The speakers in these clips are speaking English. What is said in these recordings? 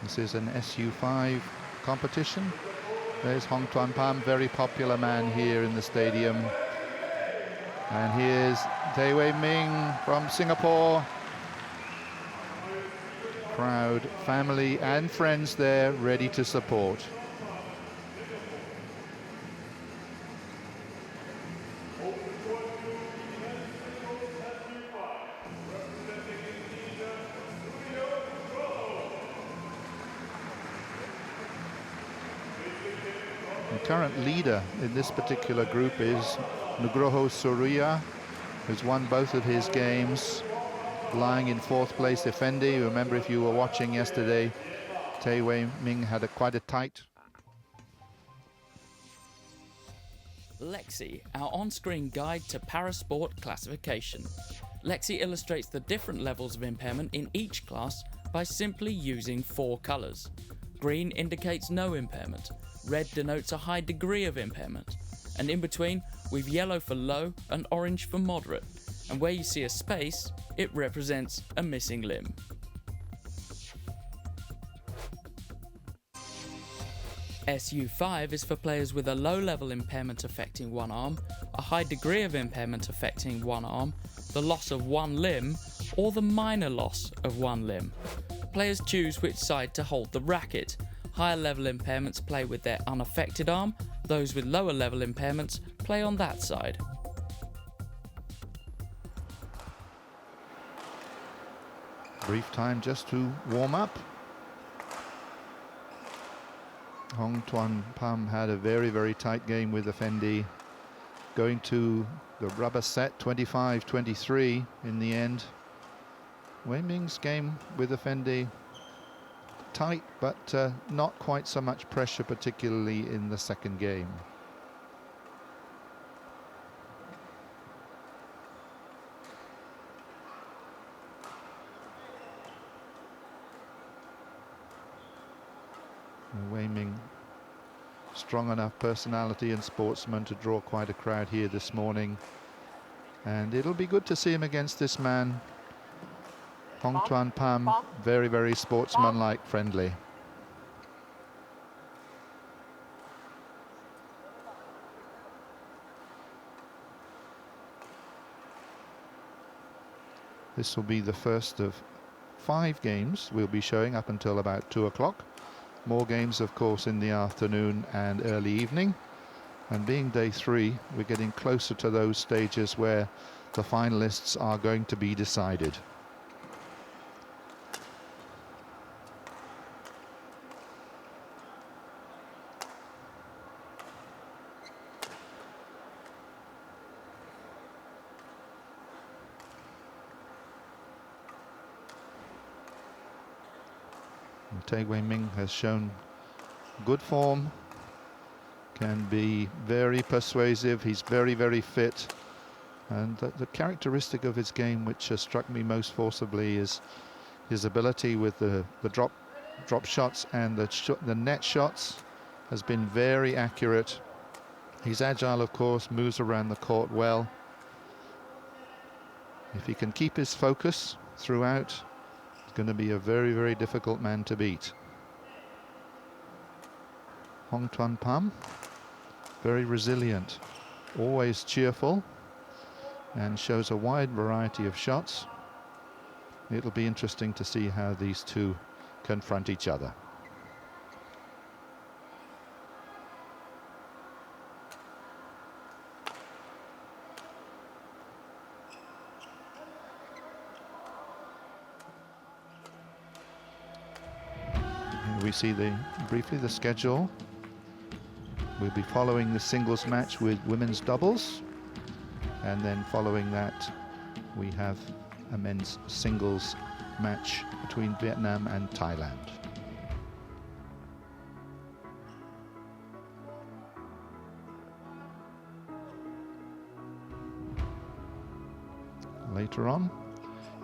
This is an SU5 competition. There's Hong Tuan Pham, very popular man here in the stadium. And here's Ming from Singapore. Crowd, family and friends there ready to support. The current leader in this particular group is Nugroho Surya, who's won both of his games, lying in 4th place. Effendi, remember if you were watching yesterday, Ming had quite a tight. Lexi, our on-screen guide to parasport classification. Lexi illustrates the different levels of impairment in each class by simply using 4 colours. Green indicates no impairment, red denotes a high degree of impairment, and in between we've yellow for low and orange for moderate, and where you see a space, it represents a missing limb. SU5 is for players with a low-level impairment affecting one arm, a high degree of impairment affecting one arm, the loss of one limb, or the minor loss of one limb. Players choose which side to hold the racket. Higher level impairments play with their unaffected arm, those with lower level impairments play on that side. Brief time just to warm up. Hong Tuan Pham had a very, very tight game with Effendi, going to the rubber set 25-23 in the end. Wei Ming's game with Effendi, tight, but not quite so much pressure, particularly in the second game. Wei Ming, strong enough personality and sportsman to draw quite a crowd here this morning. And it'll be good to see him against this man, Hong Tuan Pham, very, very sportsmanlike, friendly. This will be the first of 5 games we'll be showing up until about 2 o'clock. More games, of course, in the afternoon and early evening. And being day 3, we're getting closer to those stages where the finalists are going to be decided. Wei Ming has shown good form, can be very persuasive. He's very, very fit, and the characteristic of his game which has struck me most forcibly is his ability with the drop shots and the net shots has been very accurate. He's agile, of course, moves around the court well. If he can keep his focus throughout, going to be a very, very difficult man to beat. Hong Tuan Pham, very resilient, always cheerful, and shows a wide variety of shots. It'll be interesting to see how these two confront each other. We see briefly the schedule. We'll be following the singles match with women's doubles, and then following that we have a men's singles match between Vietnam and Thailand. Later on,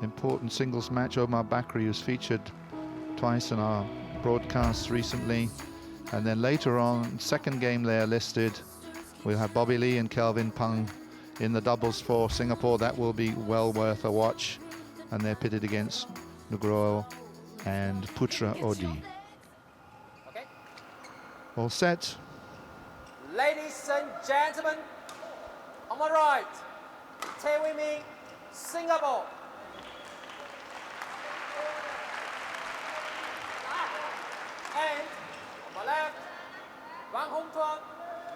important singles match. Omar Bakri, who's featured twice in our broadcasts recently, and then later on, second game there listed, we'll have Bobby Lee and Kelvin Pang in the doubles for Singapore. That will be well worth a watch, and they're pitted against Nugroho and Putra Odi. All set. Ladies and gentlemen, on my right, Ming, Singapore. And on my left, Tuan,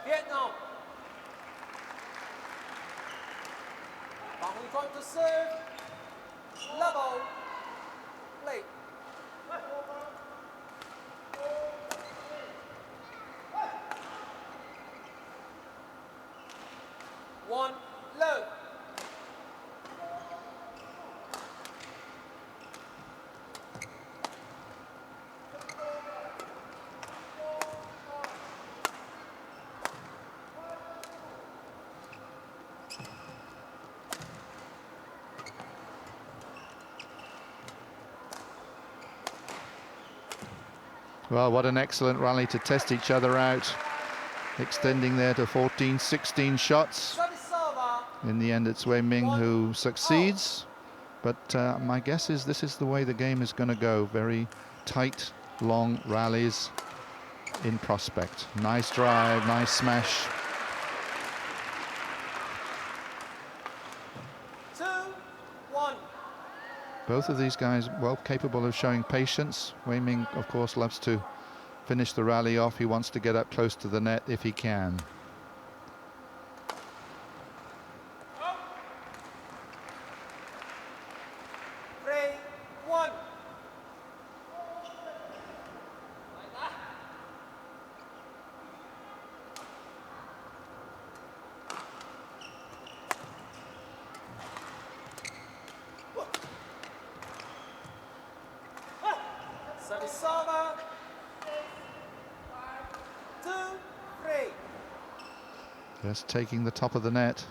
Vietnam. Tuan to serve, level, play. One, low. Well, what an excellent rally to test each other out, extending there to 14, 16 shots. In the end, it's Wei Ming who succeeds, but my guess is this is the way the game is going to go. Very tight, long rallies in prospect. Nice drive, nice smash. 2-1. Both of these guys well capable of showing patience. Wei Ming, of course, loves to finish the rally off. He wants to get up close to the net if he can. Service over. 2-3. Just taking the top of the net.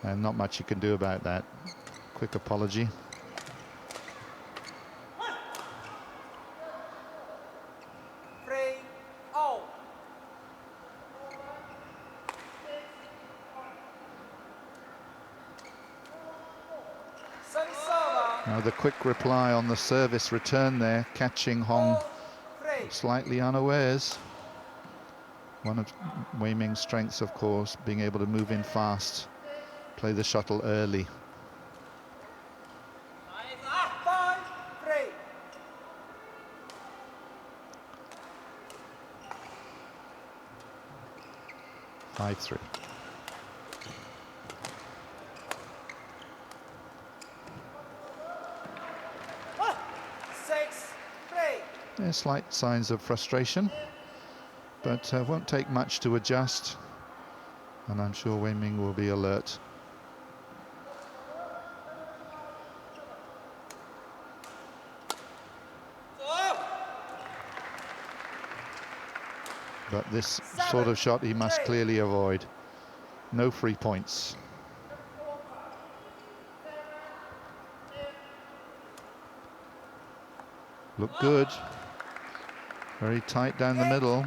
And not much you can do about that. Quick apology. Now the quick reply on the service return there, catching Hong slightly unawares. One of Wei Ming's strengths, of course, being able to move in fast, play the shuttle early. 5-3. There's slight signs of frustration, but won't take much to adjust, and I'm sure Wei Ming will be alert. But this sort of shot he must clearly avoid. No free points. Look good. Very tight down the middle.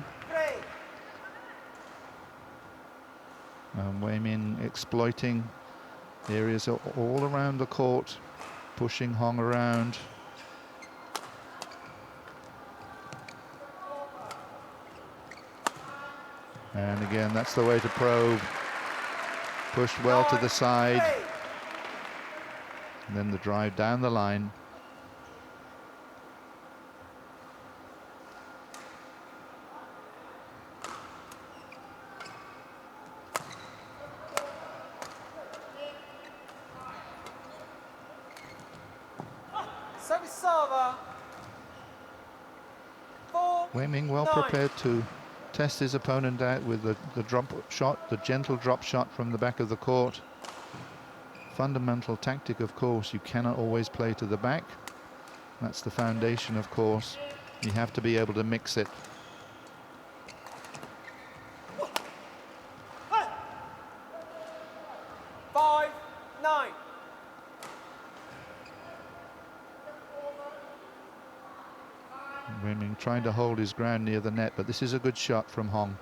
And Wei Ming exploiting areas all around the court, pushing Hong around. And again, that's the way to probe. Pushed well to the side. And then the drive down the line. Wei Ming well prepared to test his opponent out with the drop shot, the gentle drop shot from the back of the court. Fundamental tactic, of course, you cannot always play to the back. That's the foundation, of course. You have to be able to mix it. Wei Ming trying to hold his ground near the net, but this is a good shot from Hong.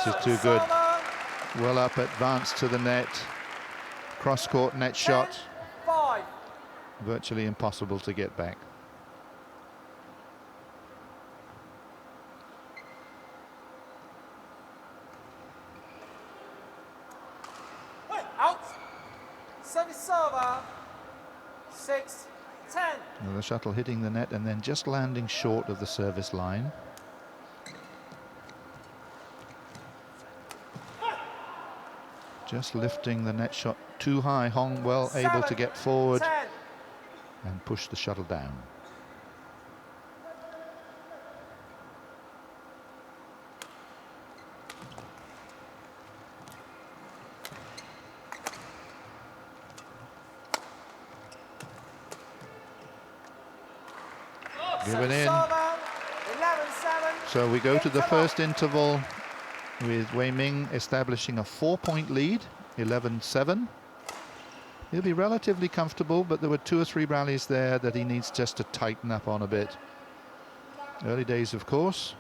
This is too good. Well up, advanced to the net. Cross-court net shot. 5. Virtually impossible to get back. Out. Service server. 6, 10. Well, the shuttle hitting the net and then just landing short of the service line. Just lifting the net shot too high. Hong well able to get forward 10. and push the shuttle down. Give it in. 11-7. So we go to the first interval with Wei Ming establishing a 4-point lead, 11-7. He'll be relatively comfortable, but there were 2 or 3 rallies there that he needs just to tighten up on a bit. Early days, of course.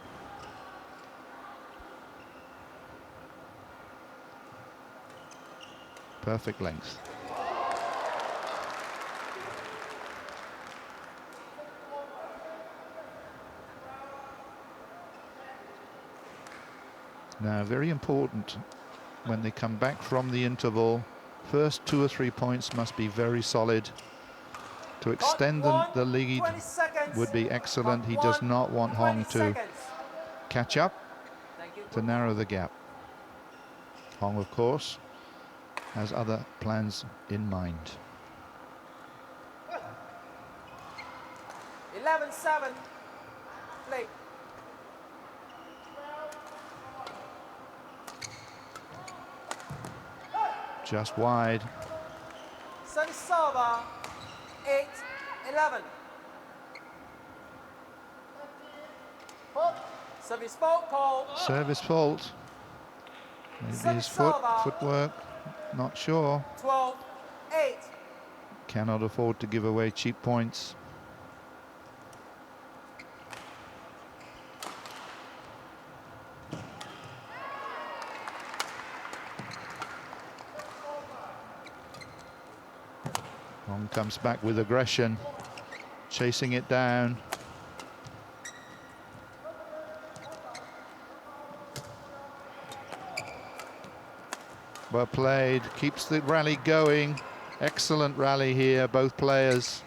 Perfect length. Now, very important when they come back from the interval, first 2 or 3 points must be very solid. To extend the lead would be excellent. He does not want Hong to catch up, to narrow the gap. Hong, of course, has other plans in mind. 11-7. Play. Just wide. Service server. 8-11. Service fault call. Service fault. Maybe his footwork, not sure. 12-8. Cannot afford to give away cheap points. Hong comes back with aggression, chasing it down. Well played, keeps the rally going. Excellent rally here, both players.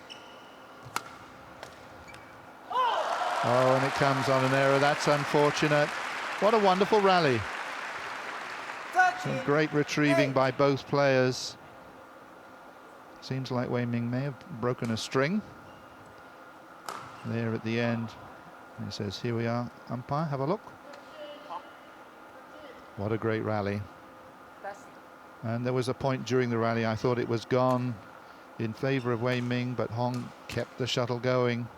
Oh, and it comes on an error. That's unfortunate. What a wonderful rally. Some great retrieving by both players. Seems like Wei Ming may have broken a string there at the end. And he says, here we are, umpire, have a look. What a great rally. And there was a point during the rally I thought it was gone in favor of Wei Ming, but Hong kept the shuttle going.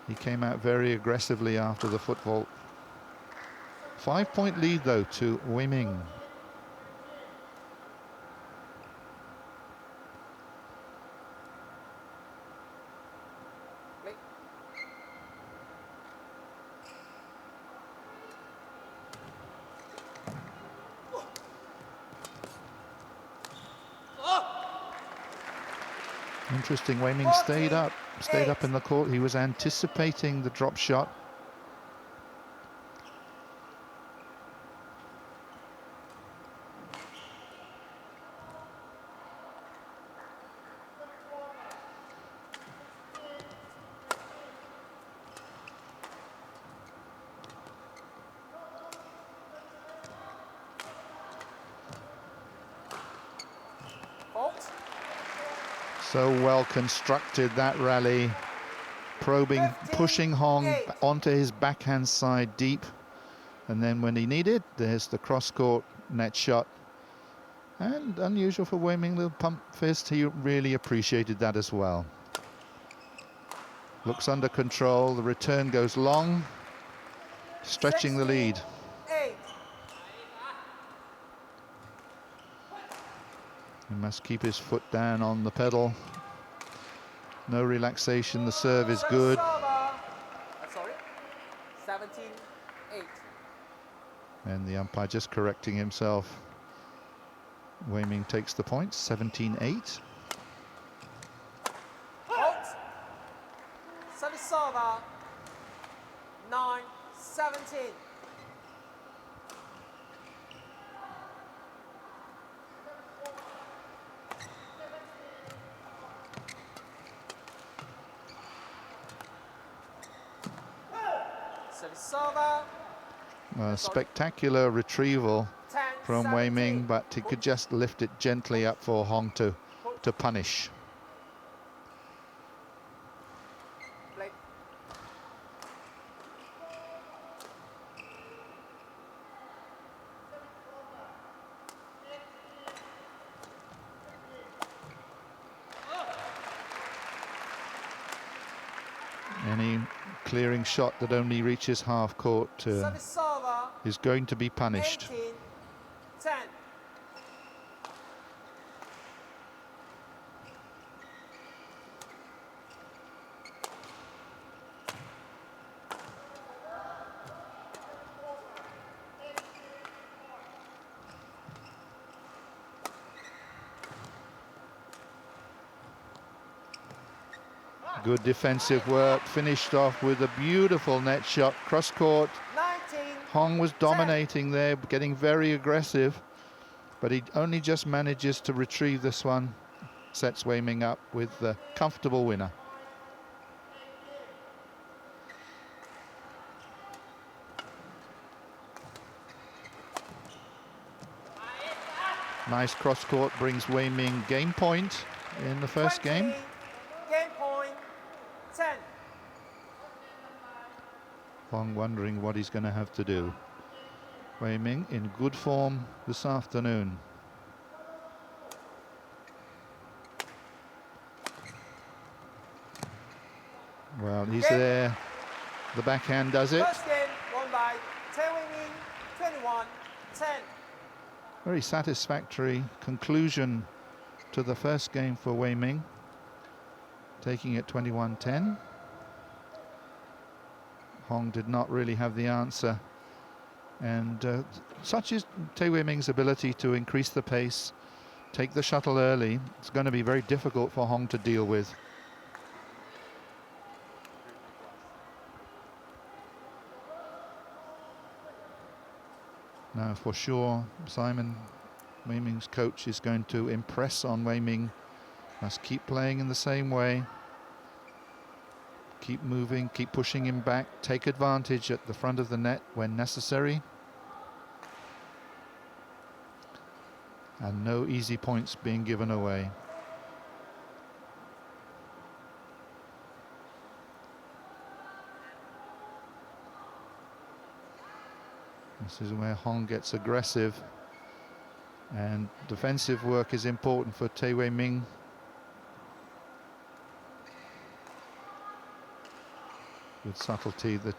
He came out very aggressively after the foot vault. 5-point lead though to Wei Ming. Interesting, Wei Ming stayed up in the court. He was anticipating the drop shot. So well constructed, that rally, probing, pushing Hong onto his backhand side deep, and then when he needed, there's the cross-court net shot. And unusual for Wei Ming, little pump fist, he really appreciated that as well. Looks under control, the return goes long, stretching the lead. He must keep his foot down on the pedal. No relaxation, the serve is good. Sorry, 17-8. And And the umpire just correcting himself. Wei Ming takes the points, 17-8. Out. Service server. 9-17. Service server. A spectacular retrieval 10, from Wei Ming, 17. but he could just lift it gently up for Hong to punish. Play. Any clearing shot that only reaches half court Service server. is going to be punished. 18-10. Good defensive work, finished off with a beautiful net shot, cross court. 19. Hong was dominating there, getting very aggressive, but he only just manages to retrieve this one. Sets Wei Ming up with the comfortable winner. Nice cross court brings Wei Ming game point in the first 20. game. Game point. 10. Hong wondering what he's going to have to do. Wei Ming in good form this afternoon. Well, he's Game. there. The backhand does it. First game won by Wei Ming, 21-10. Very satisfactory conclusion to the first game for Wei Ming, taking it 21-10. Hong did not really have the answer, and such is Wei Ming's ability to increase the pace, take the shuttle early. It's going to be very difficult for Hong to deal with. Now, for sure, Simon, Wei Ming's coach, is going to impress on Wei Ming. Must keep playing in the same way. Keep moving, keep pushing him back, take advantage at the front of the net when necessary. And no easy points being given away. This is where Hong gets aggressive, and defensive work is important for Wei Ming. With subtlety, the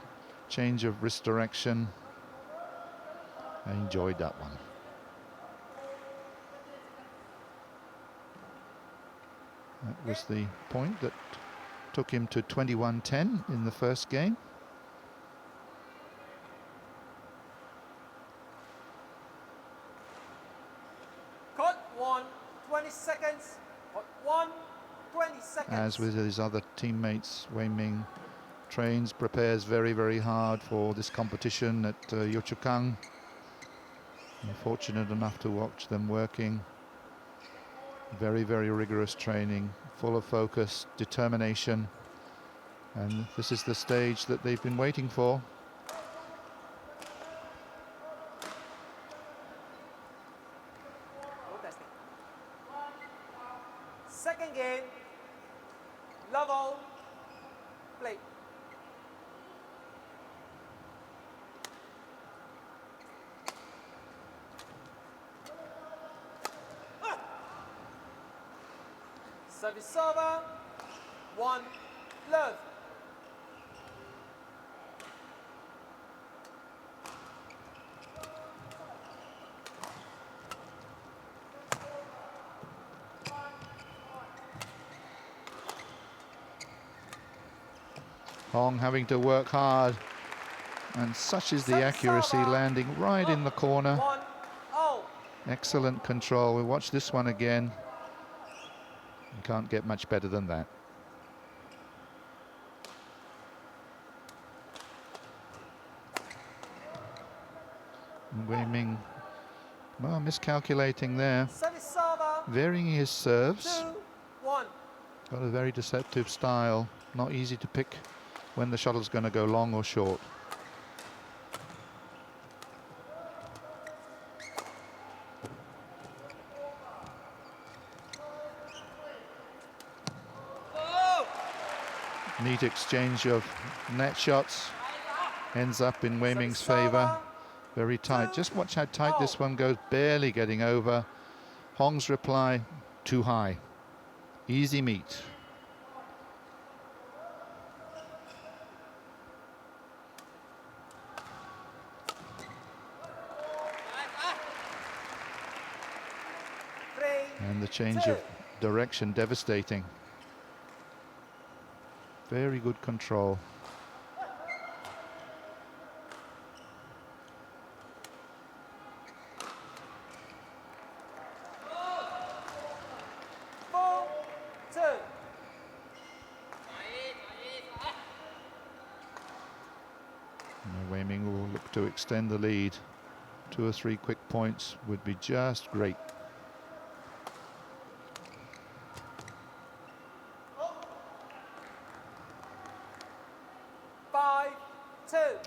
change of wrist direction. I enjoyed that one. That was the point that took him to 21-10 in the first game. Court 1, 20 seconds. Court 1, 20 seconds. As with his other teammates, Wei Ming trains, prepares very, very hard for this competition at Yio Chu Kang. I'm fortunate enough to watch them working. Very, very rigorous training, full of focus, determination. And this is the stage that they've been waiting for. No testing. Second game. Level. Play. Service server. 1 love. Hong having to work hard And such is the Service accuracy, over. landing right in the corner. 1-0. Excellent control. We'll watch this one again. You can't get much better than that. And Wei Ming, well, miscalculating there. Service over. Varying his serves. 2-1. Got a very deceptive style. Not easy to pick when the shuttle's going to go long or short. Neat exchange of net shots. Ends up in Wei Ming's favour. Very tight. Just watch how tight this one goes. Barely getting over. Hong's reply, too high. Easy meet. And the change of direction devastating. Very good control. Wei Ming will look to extend the lead. 2 or 3 quick points would be just great.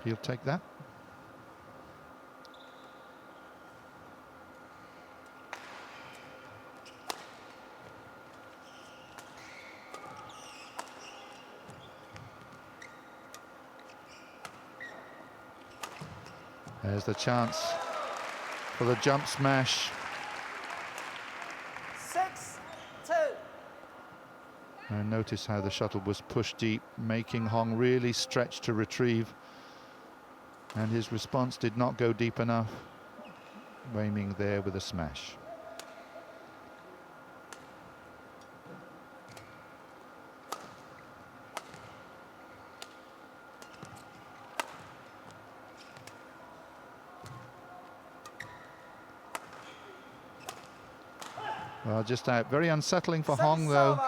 He'll take that. There's the chance for the jump smash. 6-2. And notice how the shuttle was pushed deep, making Hong really stretch to retrieve. And his response did not go deep enough. Wei Ming there with a smash. Well, just out. Very unsettling for Hong, though.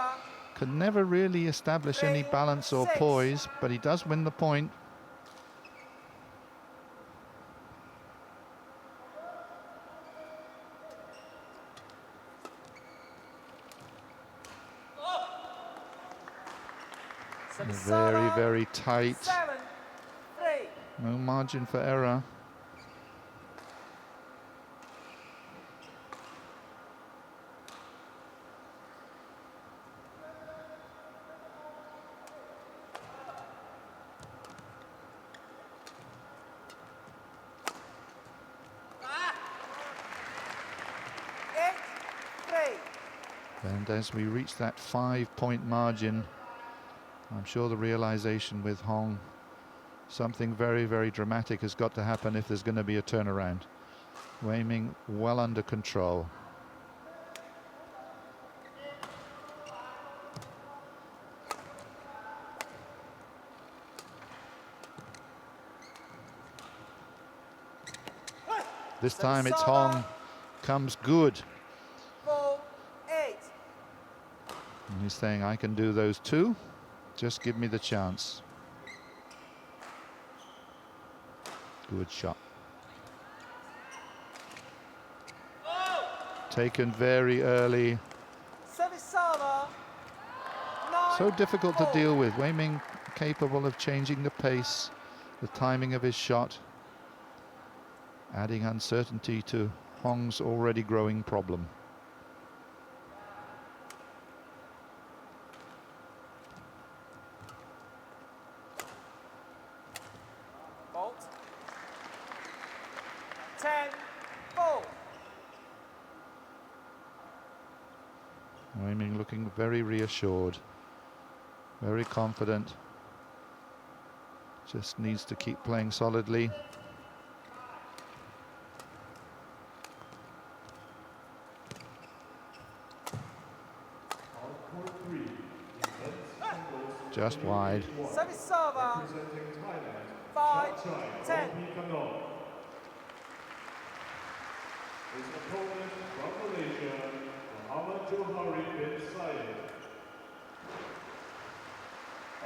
Could never really establish any balance or poise, but he does win the point. Very, very tight. 7-3. No margin for error. And as we reach that 5-point margin, I'm sure the realization with Hong, something very, very dramatic has got to happen if there's going to be a turnaround. Wei Ming well under control. This time it's Hong, comes good. 4-8. And he's saying, I can do those too. Just give me the chance. Good shot. Taken very early. So difficult to deal with. Wei Ming capable of changing the pace, the timing of his shot, adding uncertainty to Hong's already growing problem. Bolt. 10-4. Wei Ming looking very reassured, very confident. Just needs to keep playing solidly. Just wide. Service server. 10. His opponent from Malaysia, Muhammad Johari bin Syed.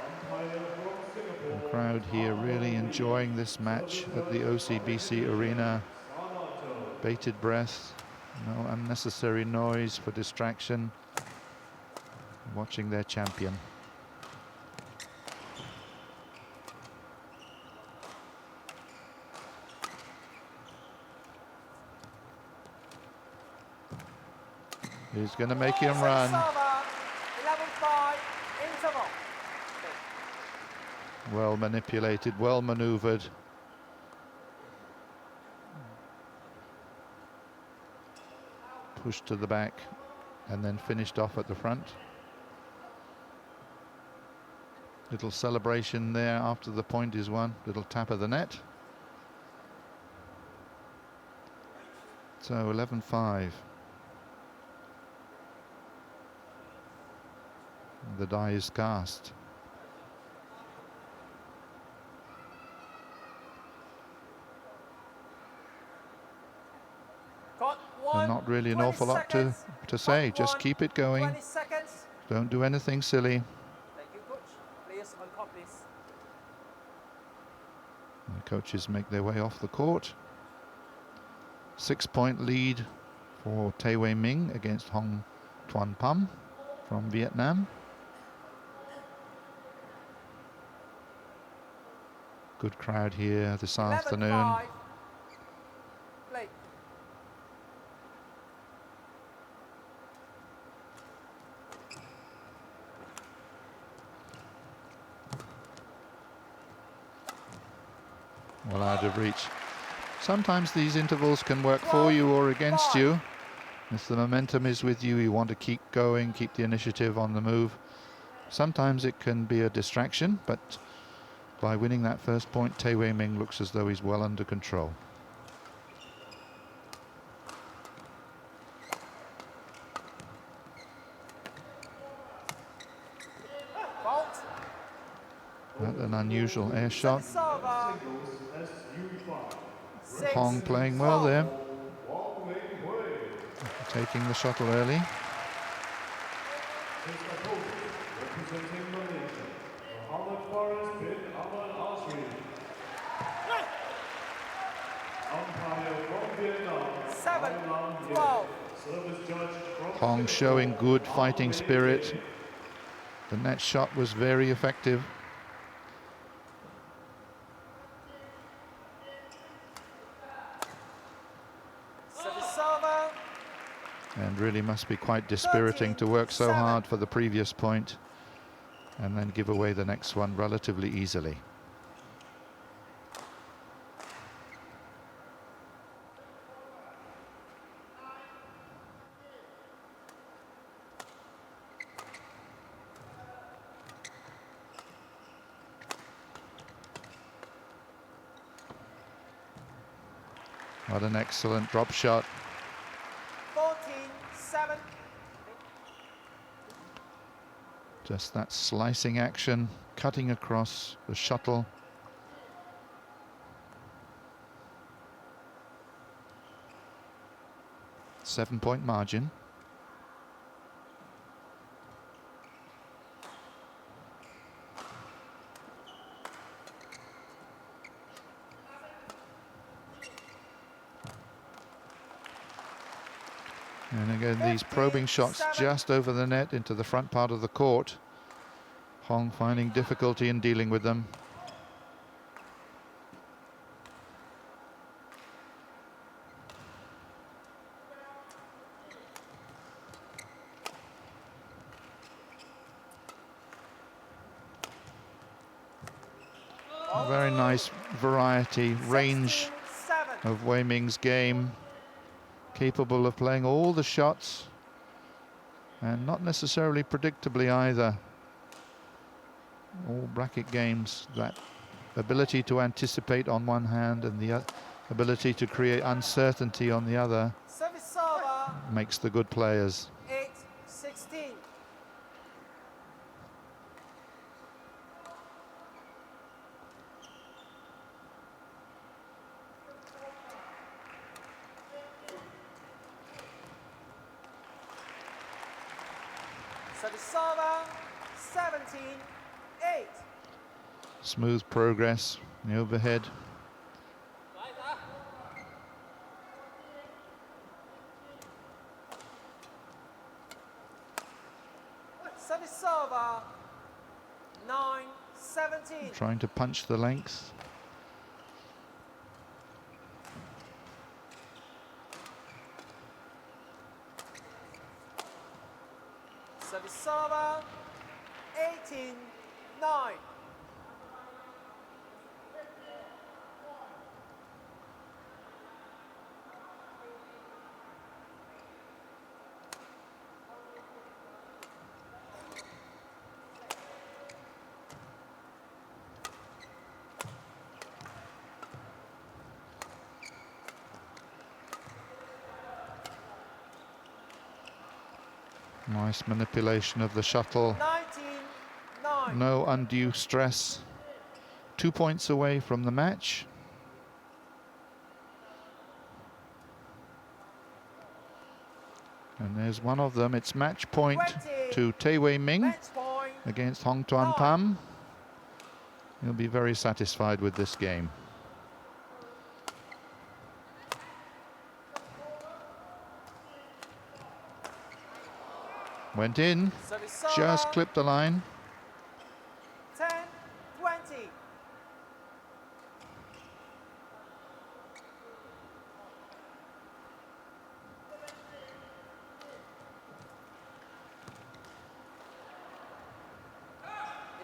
Umpire from Singapore. The crowd here really enjoying this match at the OCBC Arena. Bated breath, no unnecessary noise for distraction. Watching their champion. He's going to make him run. 11-5, interval. Well manipulated, well maneuvered. Pushed to the back and then finished off at the front. Little celebration there after the point is won. Little tap of the net. So 11-5. The die is cast. And not really an awful lot to say. Just keep it going. 20 seconds. Don't do anything silly. Thank you, coach. Players on court, please. The coaches make their way off the court. 6-point lead for Tay Wei Ming against Hong Tuan Pham from Vietnam. Good crowd here this afternoon. 11-5. Play. Well out of reach. Sometimes these intervals can work for you or against you. If the momentum is with you, you want to keep going, keep the initiative on the move. Sometimes it can be a distraction, but by winning that first point, Tay Wei Ming looks as though he's well under control. Fault. That's an unusual air shot. Server. Hong playing well there. Taking the shuttle early. His opponent, representing Malaysia, Muhammad Faris bin Ahmad Asri. Umpire from Vietnam, 7-12. service judge from Hong showing good fighting spirit. The net shot was very effective. Service server. And really must be quite dispiriting to work so hard for the previous point and then give away the next one relatively easily. What an excellent drop shot. 14-7. Just that slicing action, cutting across the shuttle. Seven-point margin. And again, these probing shots just over the net into the front part of the court. Hong finding difficulty in dealing with them. A very nice variety, range 16-7. of Wei Ming's game. Capable of playing all the shots and not necessarily predictably either. All bracket games, that ability to anticipate on one hand and the ability to create uncertainty on the other Service server. makes the good players. 8-16. Service server, 17-8. Smooth progress, the overhead. Service server, 9-17. Trying to punch the length. Service server, 18-9. Nice manipulation of the shuttle. 19-9. No undue stress. 2 points away from the match. And there's one of them. It's match point 20. to Tae Wei Ming Match point. against Hong Tuan Pham. He'll be very satisfied with this game. Went in, Service server, just clipped the line. 10-20.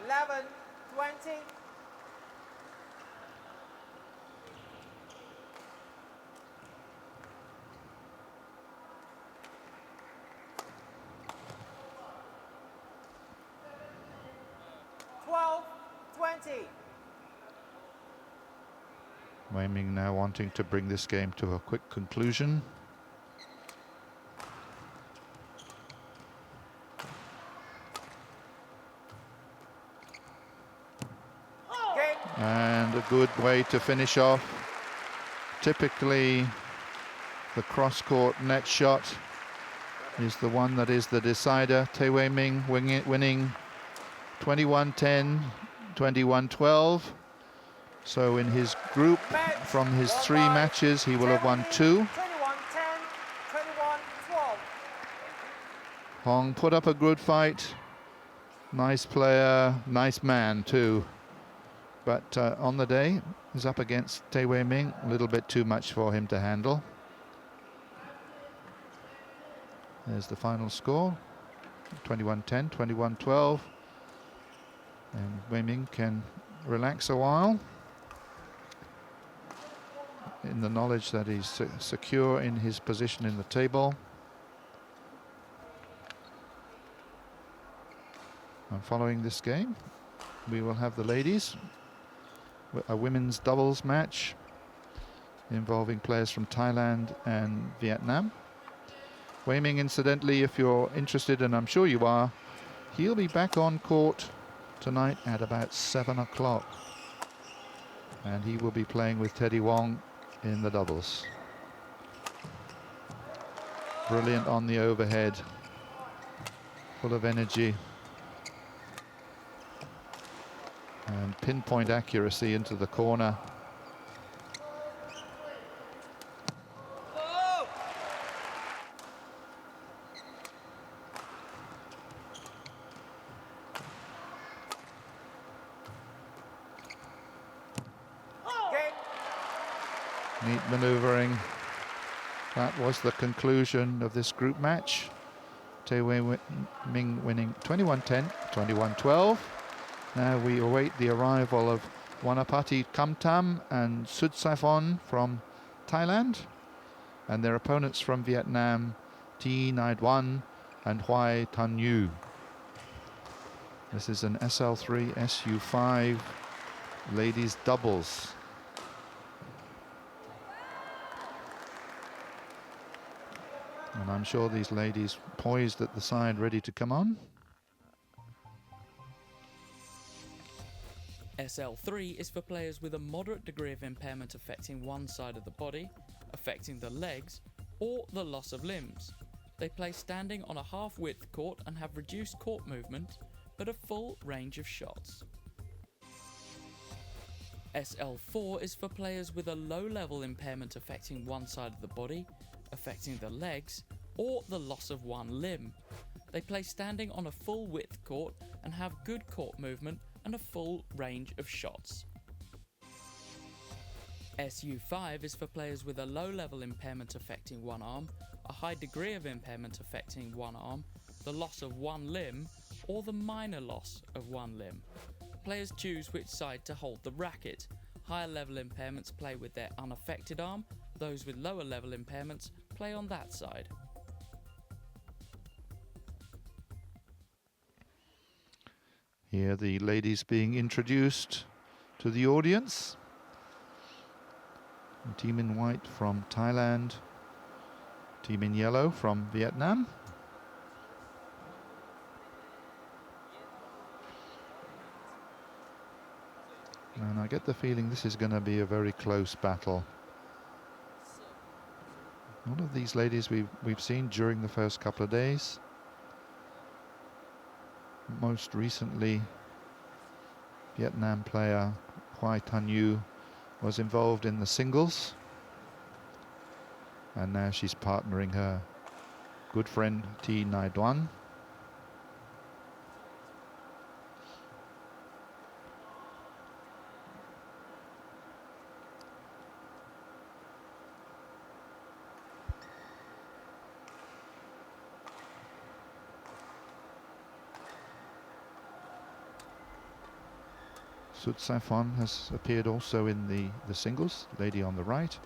Eleven, 20. Wei Ming now wanting to bring this game to a quick conclusion. Game. And a good way to finish off. Typically, the cross-court net shot is the one that is the decider. Tae Wei Ming winning 21-10, 21-12. So in his group, from his 3 matches, he will have won 2. 21-10, 21-12. Hong put up a good fight. Nice player, nice man too. But on the day, he's up against Tae Wei Ming. A little bit too much for him to handle. There's the final score. 21-10, 21-12. And Wei Ming can relax a while, in the knowledge that he's secure in his position in the table. And following this game, we will have the ladies, a women's doubles match involving players from Thailand and Vietnam. Wei Ming, incidentally, if you're interested, and I'm sure you are, he'll be back on court tonight at about 7 o'clock. And he will be playing with Teddy Wong in the doubles. Brilliant on the overhead, full of energy and pinpoint accuracy into the corner. Neat maneuvering. That was the conclusion of this group match. Tae Wei Ming winning 21-10, 21-12. Now we await the arrival of Wanapati Kamtam and Sudsaphon from Thailand, and their opponents from Vietnam, Thi Nai Duan and Huai Tan Yu. This is an SL3 SU5 ladies doubles. And I'm sure these ladies poised at the side, ready to come on. SL3 is for players with a moderate degree of impairment affecting one side of the body, affecting the legs, or the loss of limbs. They play standing on a half-width court and have reduced court movement, but a full range of shots. SL4 is for players with a low-level impairment affecting one side of the body, affecting the legs, or the loss of one limb. They play standing on a full-width court and have good court movement and a full range of shots. SU5 is for players with a low-level impairment affecting one arm, a high degree of impairment affecting one arm, the loss of one limb, or the minor loss of one limb. Players choose which side to hold the racket. Higher level impairments play with their unaffected arm, those with lower level impairments play on that side. Here the ladies being introduced to the audience. Team in white from Thailand, team in yellow from Vietnam. And I get the feeling this is going to be a very close battle. One of these ladies we've seen during the first couple of days. Most recently, Vietnam player Huai Tan Yu was involved in the singles, and now she's partnering her good friend Thi Nai Duan. Sut Saifon has appeared also in the singles, lady on the right.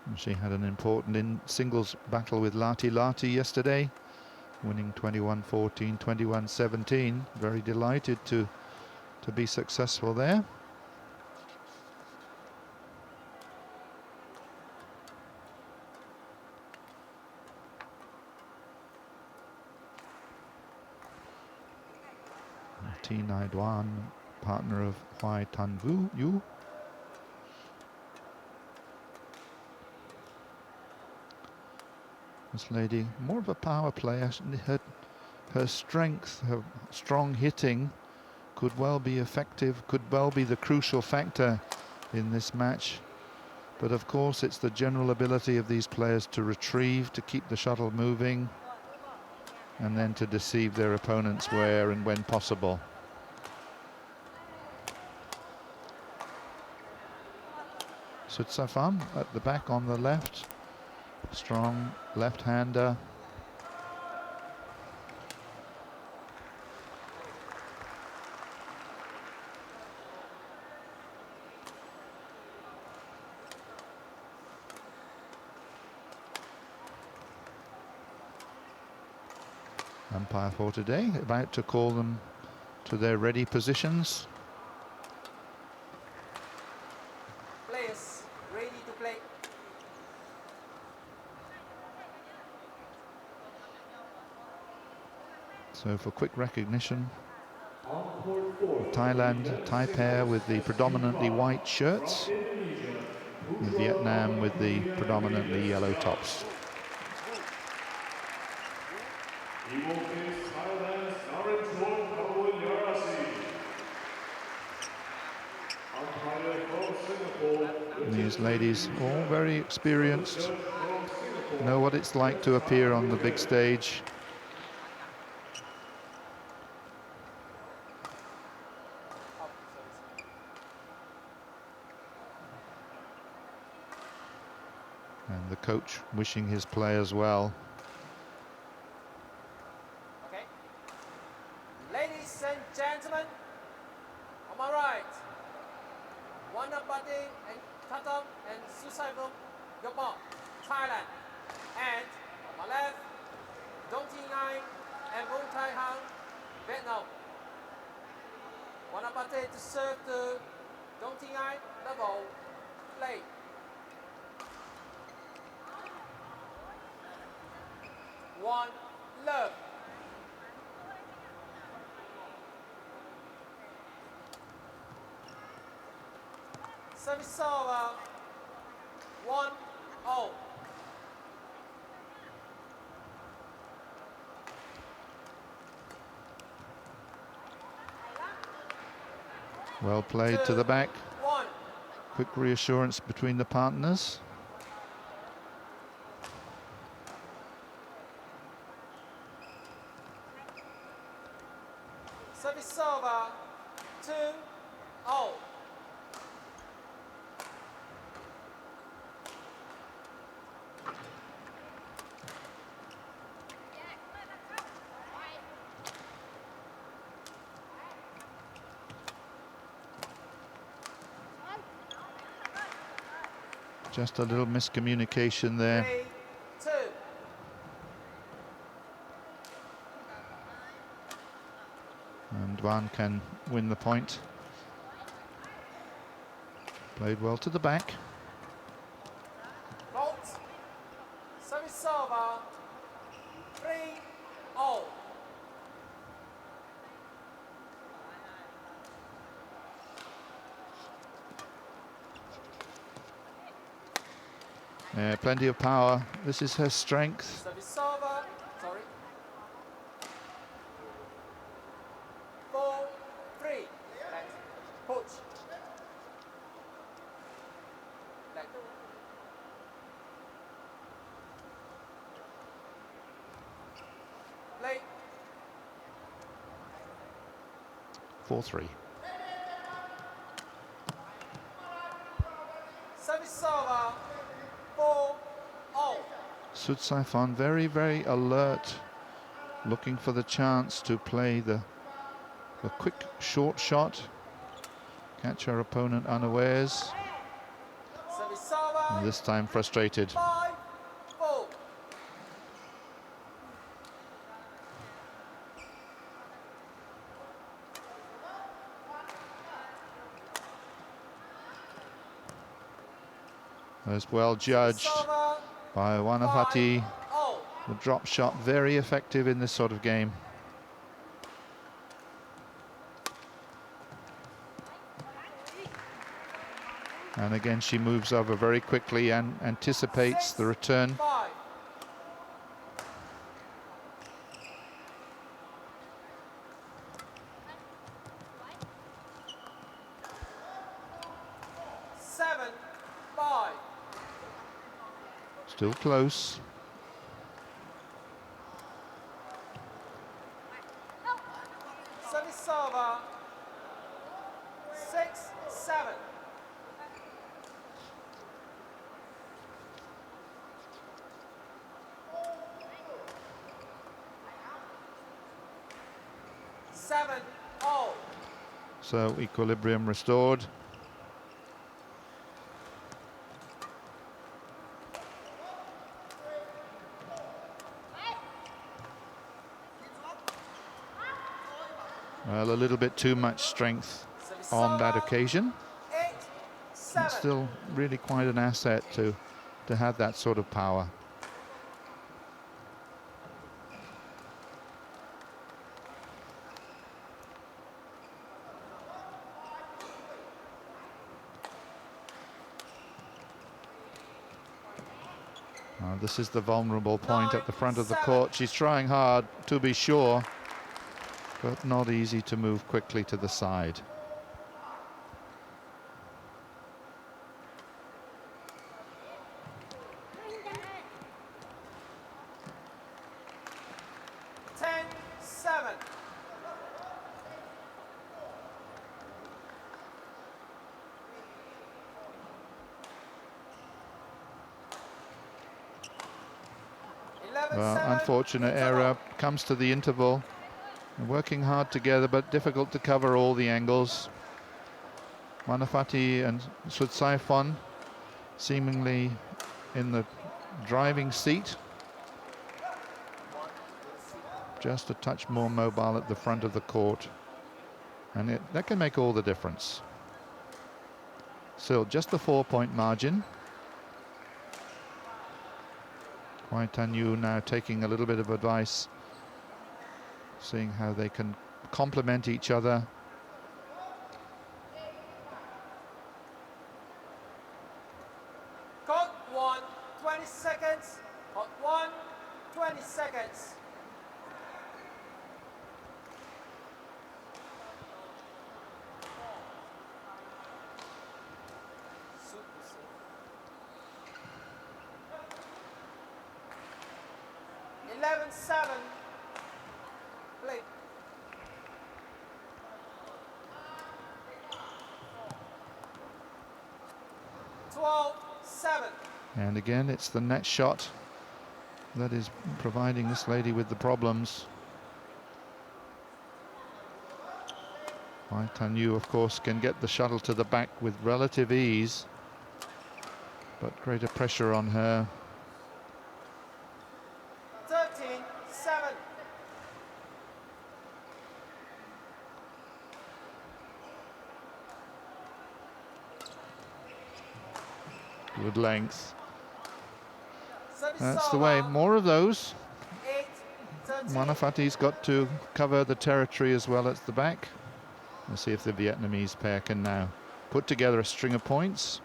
And she had an important singles battle with Lati Lati yesterday, winning 21-14, 21-17. Very delighted to be successful there. Thi Nai Duan, partner of Huai Tan Yu. This lady, more of a power player. Her strength, her strong hitting could well be effective, could well be the crucial factor in this match. But of course, it's the general ability of these players to retrieve, to keep the shuttle moving, and then to deceive their opponents where and when possible. Sut Saifon at the back on the left, strong left-hander. Umpire for today, about to call them to their ready positions. Players ready to play. So for quick recognition, On court 4, Thailand, Thai pair with the predominantly white shirts, and Vietnam with the predominantly yellow tops. He will face Thailand's Narinthorn Karunyarasi. Umpire from Singapore. And these ladies, all very experienced, know what it's like to appear on the big stage. And the coach wishing his players well. Okay. Ladies and gentlemen, on my right, Wanapati and Tatam and Susaibum Yopal, Thailand. And on my left, Dong Thi Nai and Bung Tai Hang, Vietnam. Wanapati to serve to Dong Thi Nai, double play. One love. Service over. 1-0. Well played to the back. 1. Quick reassurance between the partners. Service over. 2-0. Just a little miscommunication there. 3-2. And Wan can win the point. Played well to the back. Fault. Service over. 3-0. Plenty of power. This is her strength. Service over. Sorry. 4-3. Left. Push. Left. Play. 4-3. Service over. 4-0. Sutsaifon very, very alert, looking for the chance to play the quick short shot, catch her opponent unawares, Service over. and this time frustrated. 5-4. As well judged Over. by Wanapati. 5-0. The drop shot very effective in this sort of game. And again she moves over very quickly and anticipates the return. 5. Seven, 5. Still close. Service over. 6-7. Seven, 0. So equilibrium restored. Well, a little bit too much strength Service on that over. occasion. 8-7. It's still really quite an asset to have that sort of power. This is the vulnerable point at the front of the court. She's trying hard, to be sure, but not easy to move quickly to the side. Ten, 7. Unfortunate error, comes to the interval. They're working hard together, but difficult to cover all the angles. Manafati and Sutsaifon seemingly in the driving seat. Just a touch more mobile at the front of the court. And that can make all the difference. Still, just the 4-point margin. Wai Tan Yu now taking a little bit of advice seeing how they can complement each other. Code 1, 20 seconds. Code 1, 20 seconds. Eleven, 7. Play. And again, it's the net shot that is providing this lady with the problems. Tan Yu, of course, can get the shuttle to the back with relative ease, but greater pressure on her. 13, 7. Good length. Service That's the way. over. More of those. 8, 13. Manafati's got to cover the territory as well as the back. We'll see if the Vietnamese pair can now put together a string of points.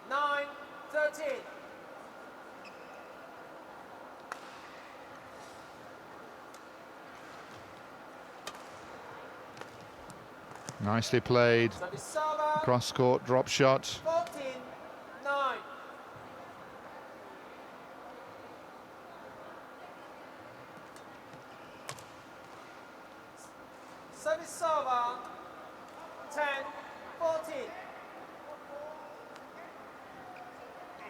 Nine, 13. Nicely played. Service over. Cross court drop shot. 14, 9. Service over. 10, 14.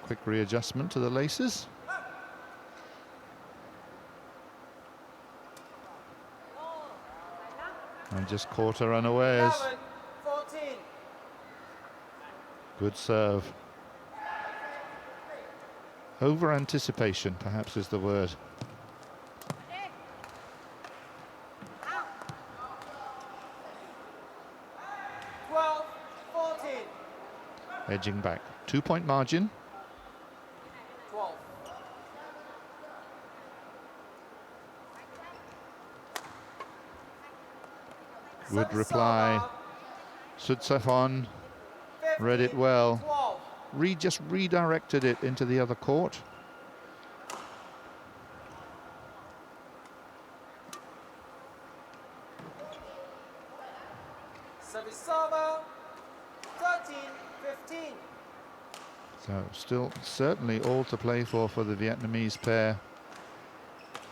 Quick readjustment to the laces. And just caught her unawares. 11, 14. Good serve. Over anticipation, perhaps, is the word. Edging back. 2-point margin. 12. Good reply. Sutsafon read it well. 12. Just redirected it into the other court. Service over. 13, 15. So still certainly all to play for the Vietnamese pair.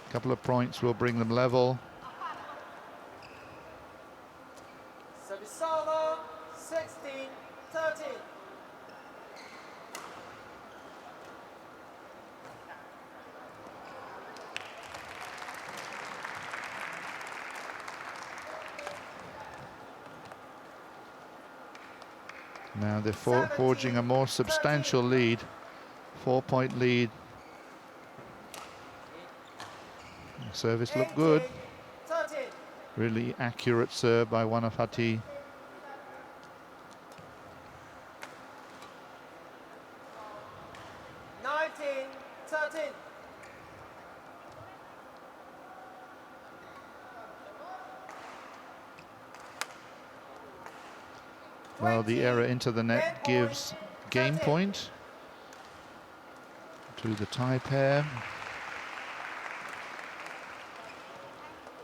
A couple of points will bring them level. Service over. 16, 13. Now they're forging a more substantial lead. 4-point lead. Service looked good. 13. Really accurate serve by Wanafati. Well, the error into the net gives game point to the Thai pair.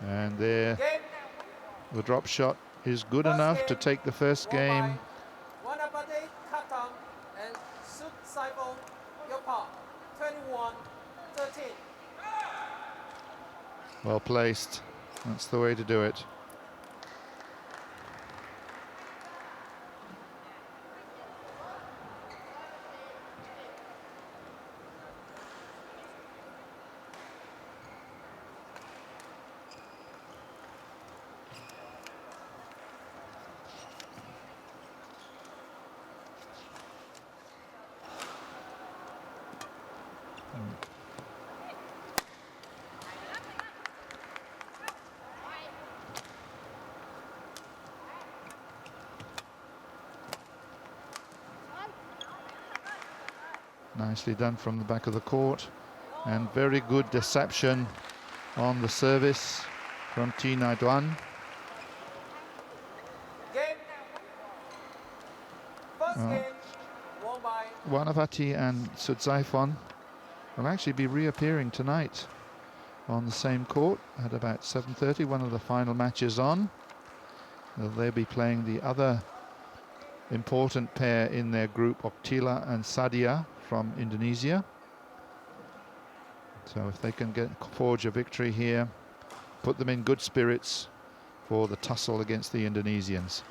And there, the drop shot is good enough to take the first game. Wanapati, Katang, and Suk Saibon, Yopa, 21-13. Well placed. That's the way to do it. Nicely done from the back of the court. And very good deception on the service from T Naidwan. Game. First game won by Wanavati and Sudzaifon will actually be reappearing tonight on the same court at about 7:30, one of the final matches on. They'll be playing the other important pair in their group, Oktila and Sadia from Indonesia. So if they can forge a victory here, put them in good spirits for the tussle against the Indonesians.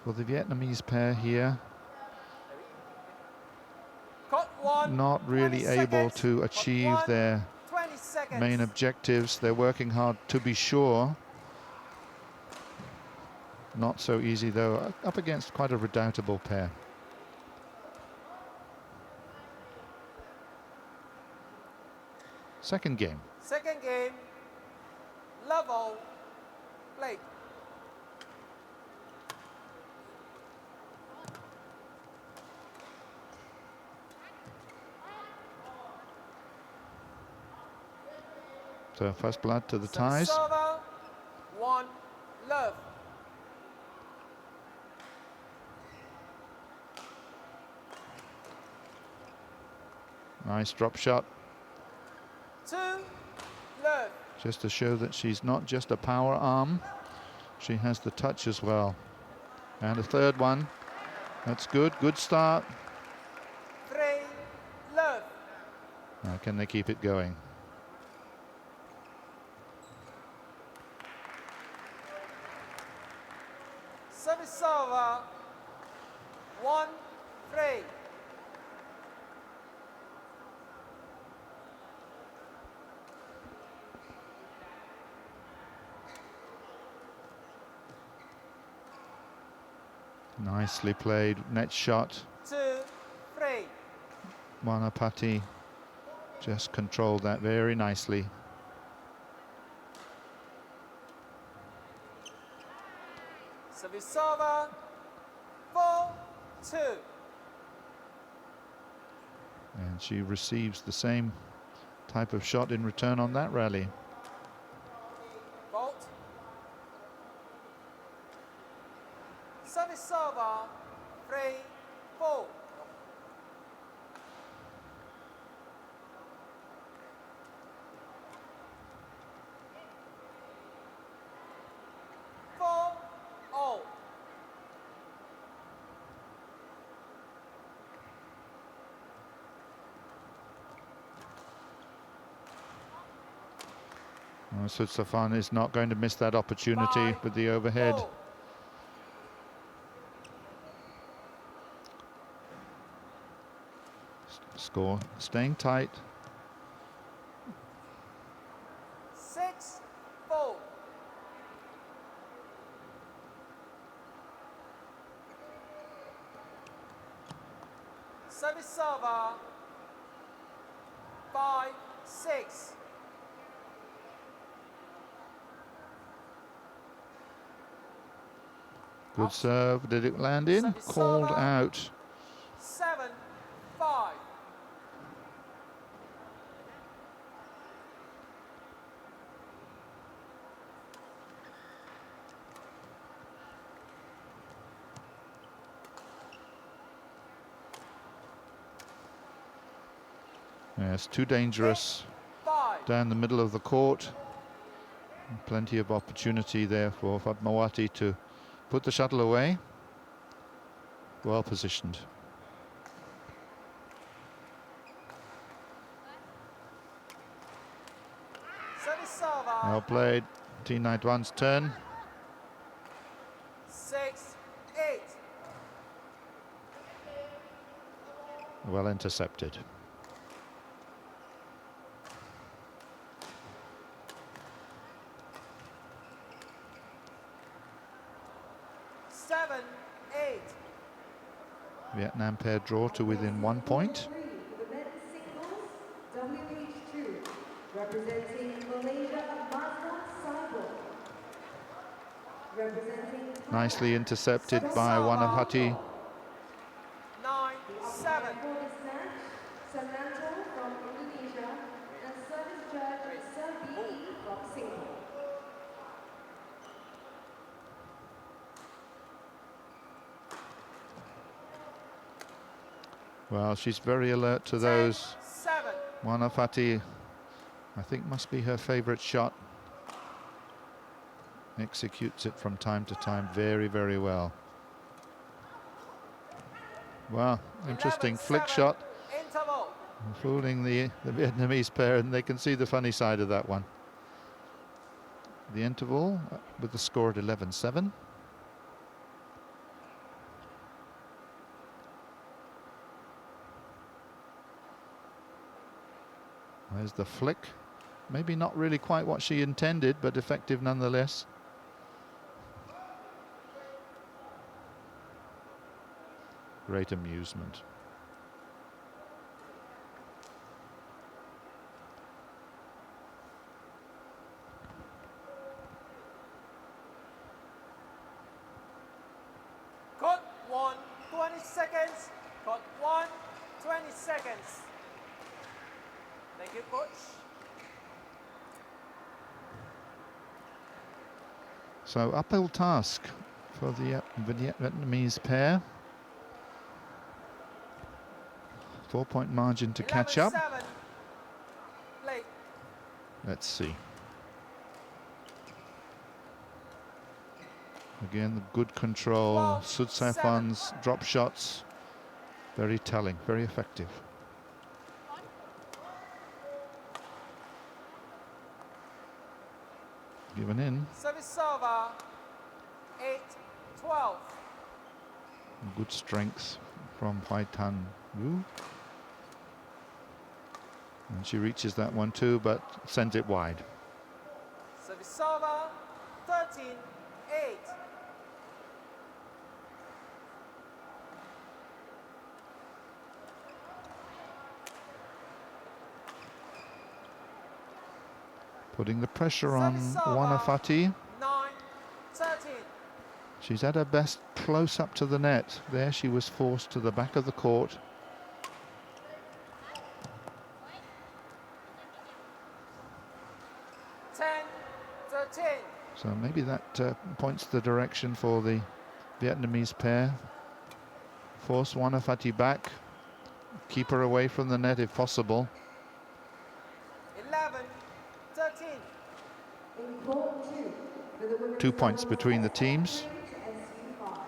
For the Vietnamese pair here, court one. not really 20 able seconds. to Court achieve one, their 20 seconds. main objectives. They're working hard to be sure. Not so easy though, up against quite a redoubtable pair. Second game. Second game. Level. Play. So first blood to the Service ties. server. 1 love. Nice drop shot, 2 love. just to show that she's not just a power arm, she has the touch as well. And a third one. That's good, good start. 3 love. Now can they keep it going? Service server. 1 3. Nicely played, net shot. 2 3. Wanapati just controlled that very nicely. Service server. 4 2. And she receives the same type of shot in return on that rally. Fault. Service server. 3 4. Oh. Safan is not going to miss that opportunity with the overhead. Oh. Score staying tight. 6 4. Service server. 5 6. Good serve. Did it land in? Service Called server. out. 7 5. Yes, too dangerous 5. down the middle of the court. Plenty of opportunity there for Fatmawati to put the shuttle away. Well positioned. Service server. Well played. T Naidwan's turn. 6 8. Well intercepted. Vietnam pair draw to within 1 point. For the men's singles, WH2, representing Malaysia, Mazda Saibo. Representing Nicely intercepted by Wanapati. 9 7. for this match, Sananto from Indonesia, and service judge Sir B.E. from Singapore. Well, she's very alert to those. 7. Wanafati, I think, must be her favorite shot. Executes it from time to time very, very well. Wow, interesting 11, flick 7, shot. Interval. Fooling the Vietnamese pair, and they can see the funny side of that one. The interval with the score at 11-7. There's the flick. Maybe not really quite what she intended, but effective nonetheless. Great amusement. Code 1, 20 seconds. Code 1, 20 seconds. Thank you, coach. So uphill task for the Vietnamese pair. 4-point margin to catch up. 11-7. Play. Let's see. Again, the good control. 12, Sudsafan's drop shots. Very telling, very effective. Given in. Service server. 8-12. Good strength from Hai Tan Wu. And she reaches that one too, but sends it wide. Service server. 13-8. Putting the pressure on Service server. Wanafati. 9-13. She's at her best close up to the net. There she was forced to the back of the court. So maybe that points the direction for the Vietnamese pair. Force Wanafati back. Keep her away from the net if possible. 11-13. In court 2, for the women's 2 points doubles between the of teams. 8th ASEAN,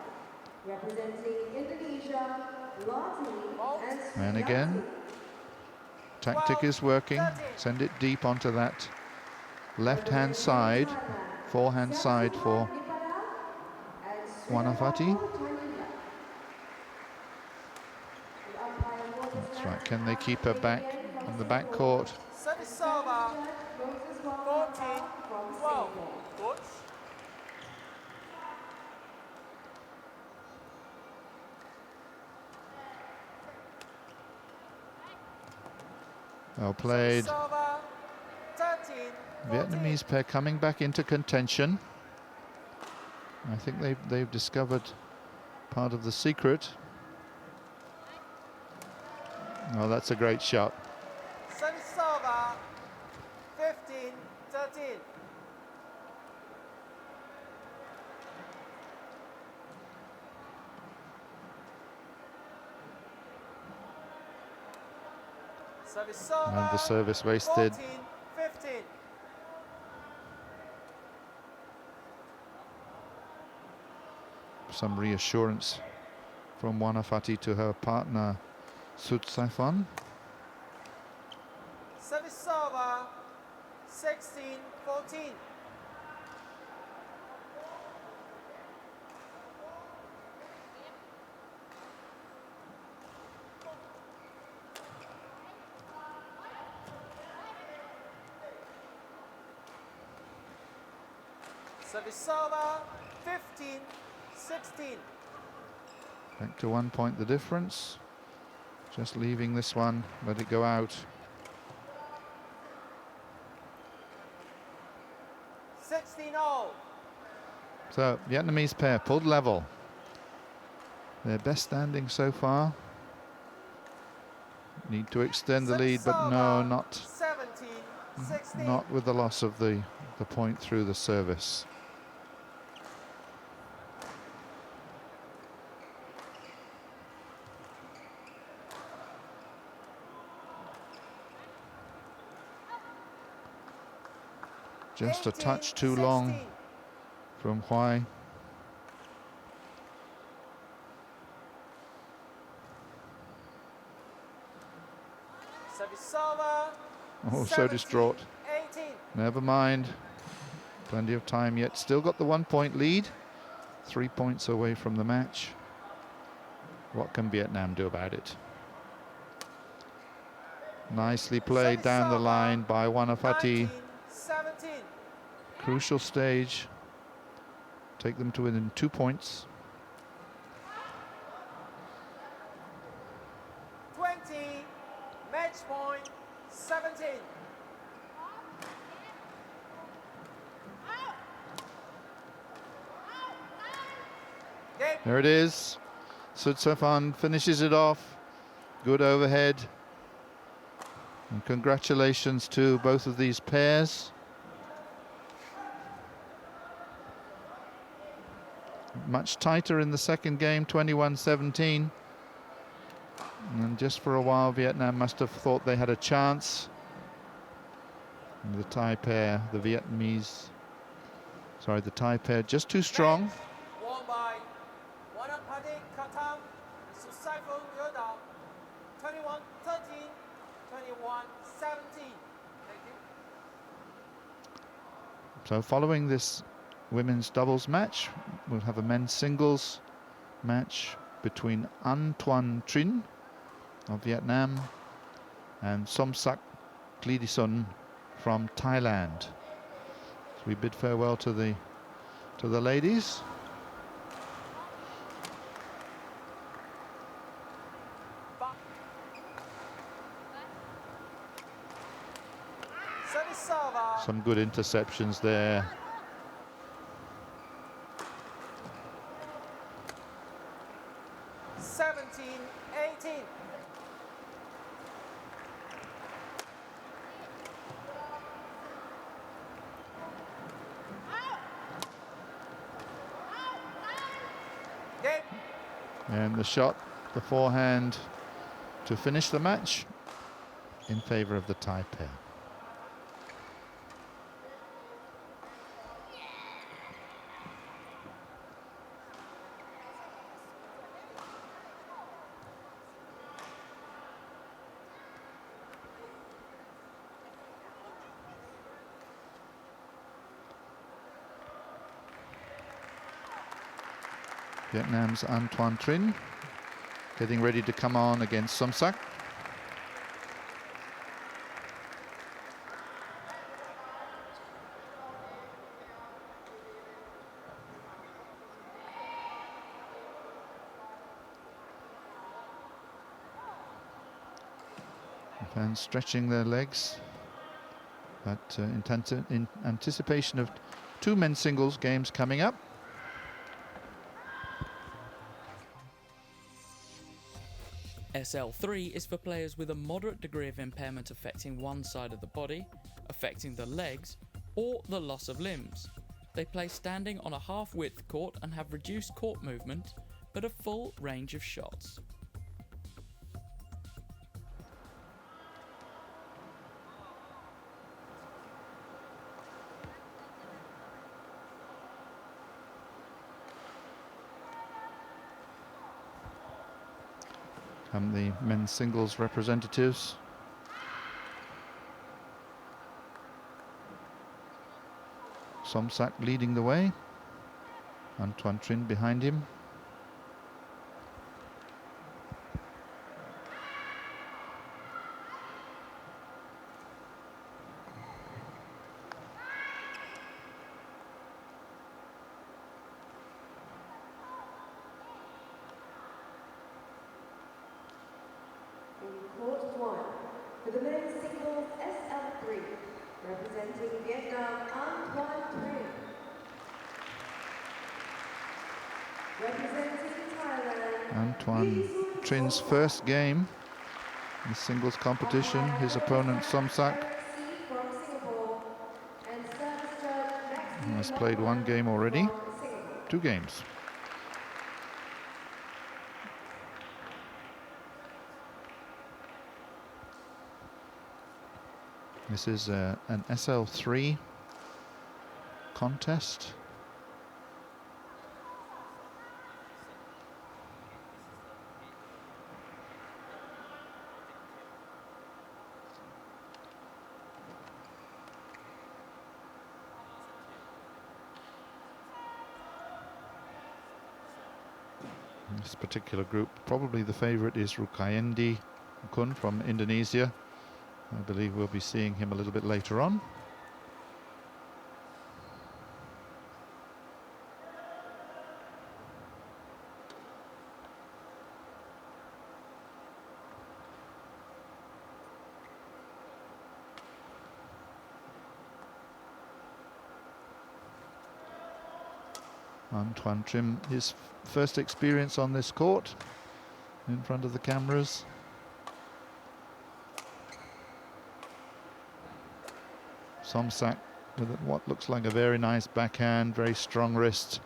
representing Indonesia, Lottie and And again, tactic is working. Send it deep onto that left-hand side, forehand side for Wanafati. That's right. Can they keep her back on the back court? Service server. 14-12. Coach. Well played. Server. 13. Vietnamese pair coming back into contention. I think they've discovered part of the secret. Oh, that's a great shot. Service server. 15-13. Service server. And the service wasted. 14-15. Some reassurance from Wanafati to her partner Sutsafan. Service server. 16-14. Service server. 15-16. Back to 1 point the difference. Just leaving this one, let it go out. 16-0. So Vietnamese pair pulled level. Their best standing so far. Need to extend the lead, but no, not 17-16. not with the loss of the point through the service. Just a touch too long from Huai. Service over. Oh, so distraught. 18. Never mind. Plenty of time yet. Still got the 1 point lead. 3 points away from the match. What can Vietnam do about it? Nicely played down the line by Wanapati. 17. Crucial stage. Take them to within 2 points. 20. Match point 17. Game. There it is. Sutsafan finishes it off. Good overhead. And congratulations to both of these pairs. Much tighter in the second game, 21-17. And just for a while, Vietnam must have thought they had a chance. And the Thai pair, the Thai pair, just too strong. Won by Wanapati Katam and Susaifo Yoda. 21-13, 21-17. Thank you. So following this women's doubles match, we'll have a men's singles match between An Tuan Trinh of Vietnam and Somsak Klidison from Thailand. So we bid farewell to the ladies. Service server. Some good interceptions there. And the shot, the forehand to finish the match in favor of the Thai pair. Vietnam's An Tuan Trinh getting ready to come on against Somsak. Fans stretching their legs, but in anticipation of two men's singles games coming up. SL3 is for players with a moderate degree of impairment affecting one side of the body, affecting the legs, or the loss of limbs. They play standing on a half-width court and have reduced court movement, but a full range of shots. Come the men's singles representatives. Somsak leading the way. An Tuan Trinh behind him. Court 1, for the men's singles SL3, representing Vietnam, An Tuan Trinh. Representing Thailand, An Tuan Trinh's first game In the singles competition, his opponent Somsak has played one game already, 2 games. This is an SL3 contest. This particular group, probably the favorite is Rukayendi Kun from Indonesia. I believe we'll be seeing him a little bit later on. Antoine Trim, his first experience on this court in front of the cameras. Somsak with what looks like a very nice backhand, very strong wrist.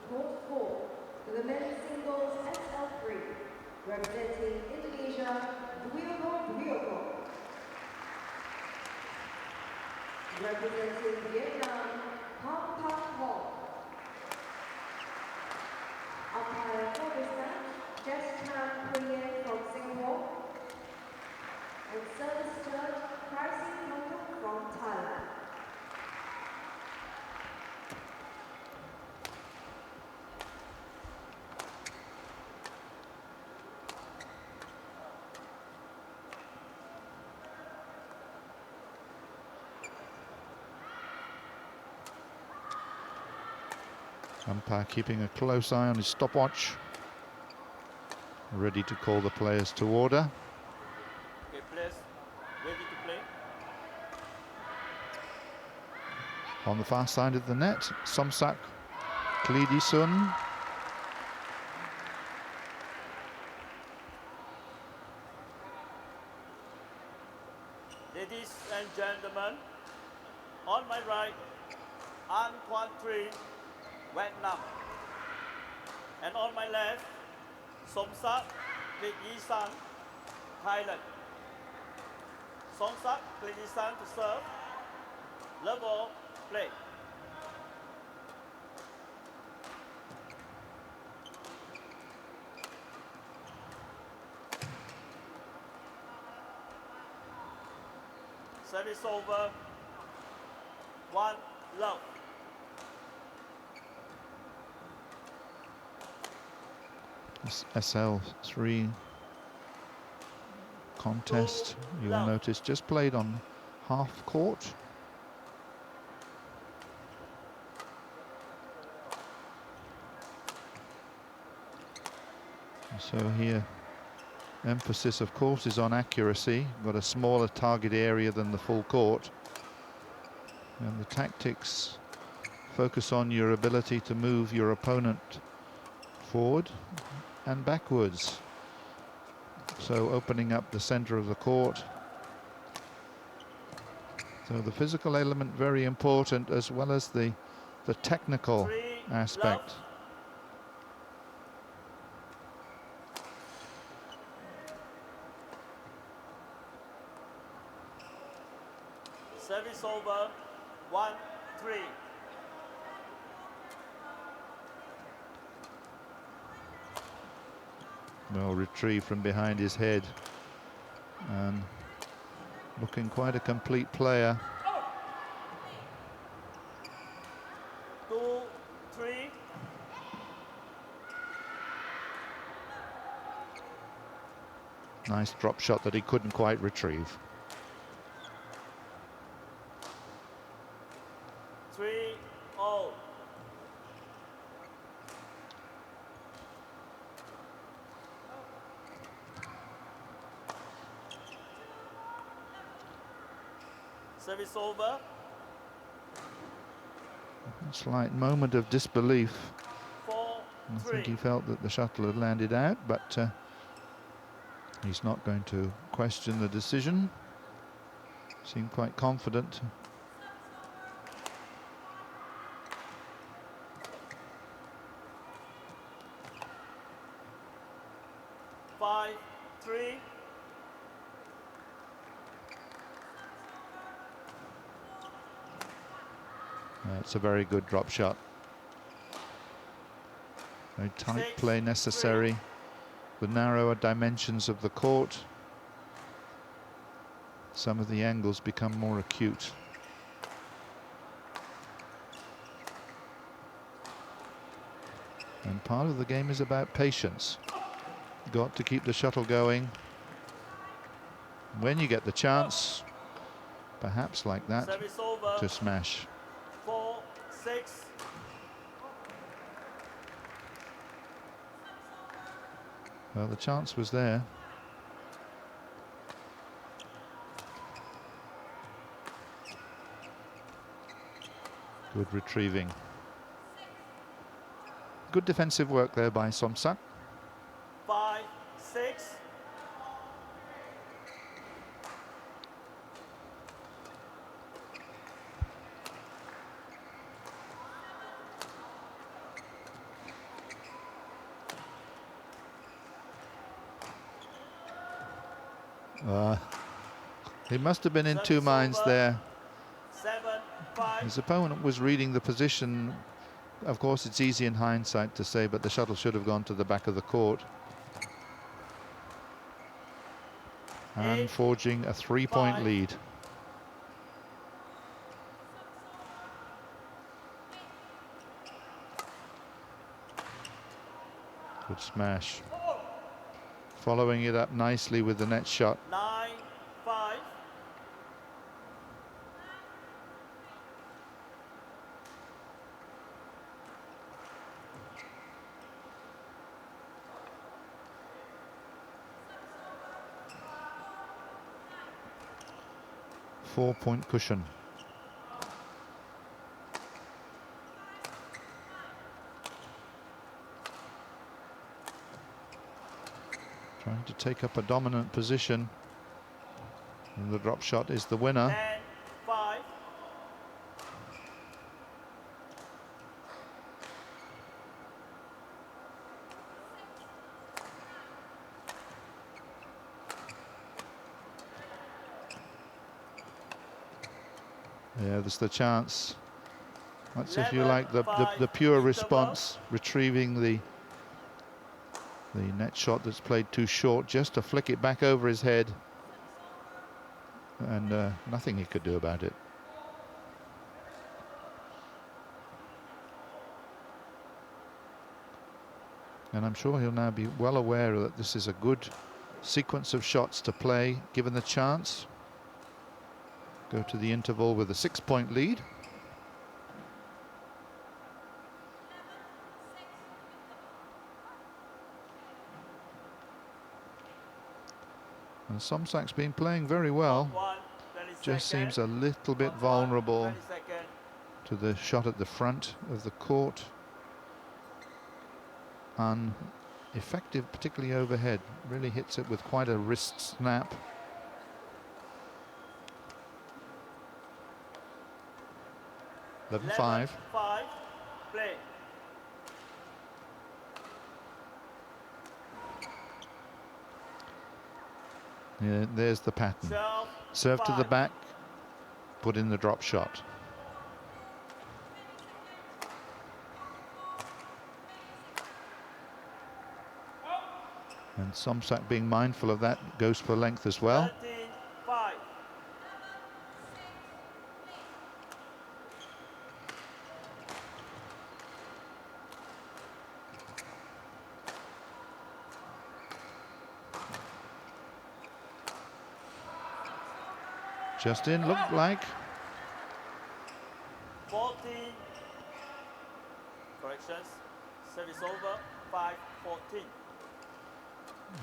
Court 4 for the men's singles SL3, representing Indonesia, Dwioko. Representing Vietnam, Pam Hall. Umpire for this match, Jess Priyan from Singapore. And service judge, Pricing Hong from Thailand. Umpire keeping a close eye on his stopwatch, ready to call the players to order. Okay, players ready to play. On the far side of the net, Somsak Klidisun. Ladies and gentlemen, on my right, Antoine Trim, Vietnam. And on my left, Somsak Klidisun, Thailand. Somsak Klidisun to serve. Level, play. Service over. 1 love. This SL3 contest, you will notice, just played on half court. So here, emphasis of course is on accuracy. Got a smaller target area than the full court. And the tactics focus on your ability to move your opponent forward and backwards. So opening up the center of the court. So the physical element very important, as well as the technical aspect. Service over. 1-3. Well retrieved from behind his head, and looking quite a complete player. 2-3. Nice drop shot that he couldn't quite retrieve. 3-0. Service over. Slight moment of disbelief. 4-3. I think he felt that the shuttle had landed out, but he's not going to question the decision. Seemed quite confident. Five, 3. It's a very good drop shot. Very tight 6-3. play necessary. The narrower dimensions of the court. Some of the angles become more acute. And part of the game is about patience. Got to keep the shuttle going. When you get the chance, perhaps like that, Service over. to smash. 4-6. Well, the chance was there. Good retrieving. Good defensive work there by Somsak. 5-6. He must have been in two Service minds over. there. 7-5. His opponent was reading the position. Of course, it's easy in hindsight to say, but the shuttle should have gone to the back of the court. And 8, forging a 3-point 5. lead. Good smash. Following it up nicely with the net shot. 9-5. Four-point cushion. Trying to take up a dominant position. And the drop shot is the winner. 10-5. Yeah, there's the chance. That's, if you 11, like, the 5, pure interval. response, retrieving the net shot that's played too short, just to flick it back over his head. And nothing he could do about it. And I'm sure he'll now be well aware that this is a good sequence of shots to play, given the chance. Go to the interval with a 6-point lead. And Somsak's been playing very well. 1, 20 Just seconds. seems a little bit 1, vulnerable 20 seconds. to the shot at the front of the court. Effective, particularly overhead. Really hits it with quite a wrist snap. Eleven 5. 5. Play. Yeah, there's the pattern. 12, Serve to the 5. back, put in the drop shot. And Somsak, being mindful of that, goes for length as well. 13-5. Just in, looked like. 14. Corrections. Service over. 5-14.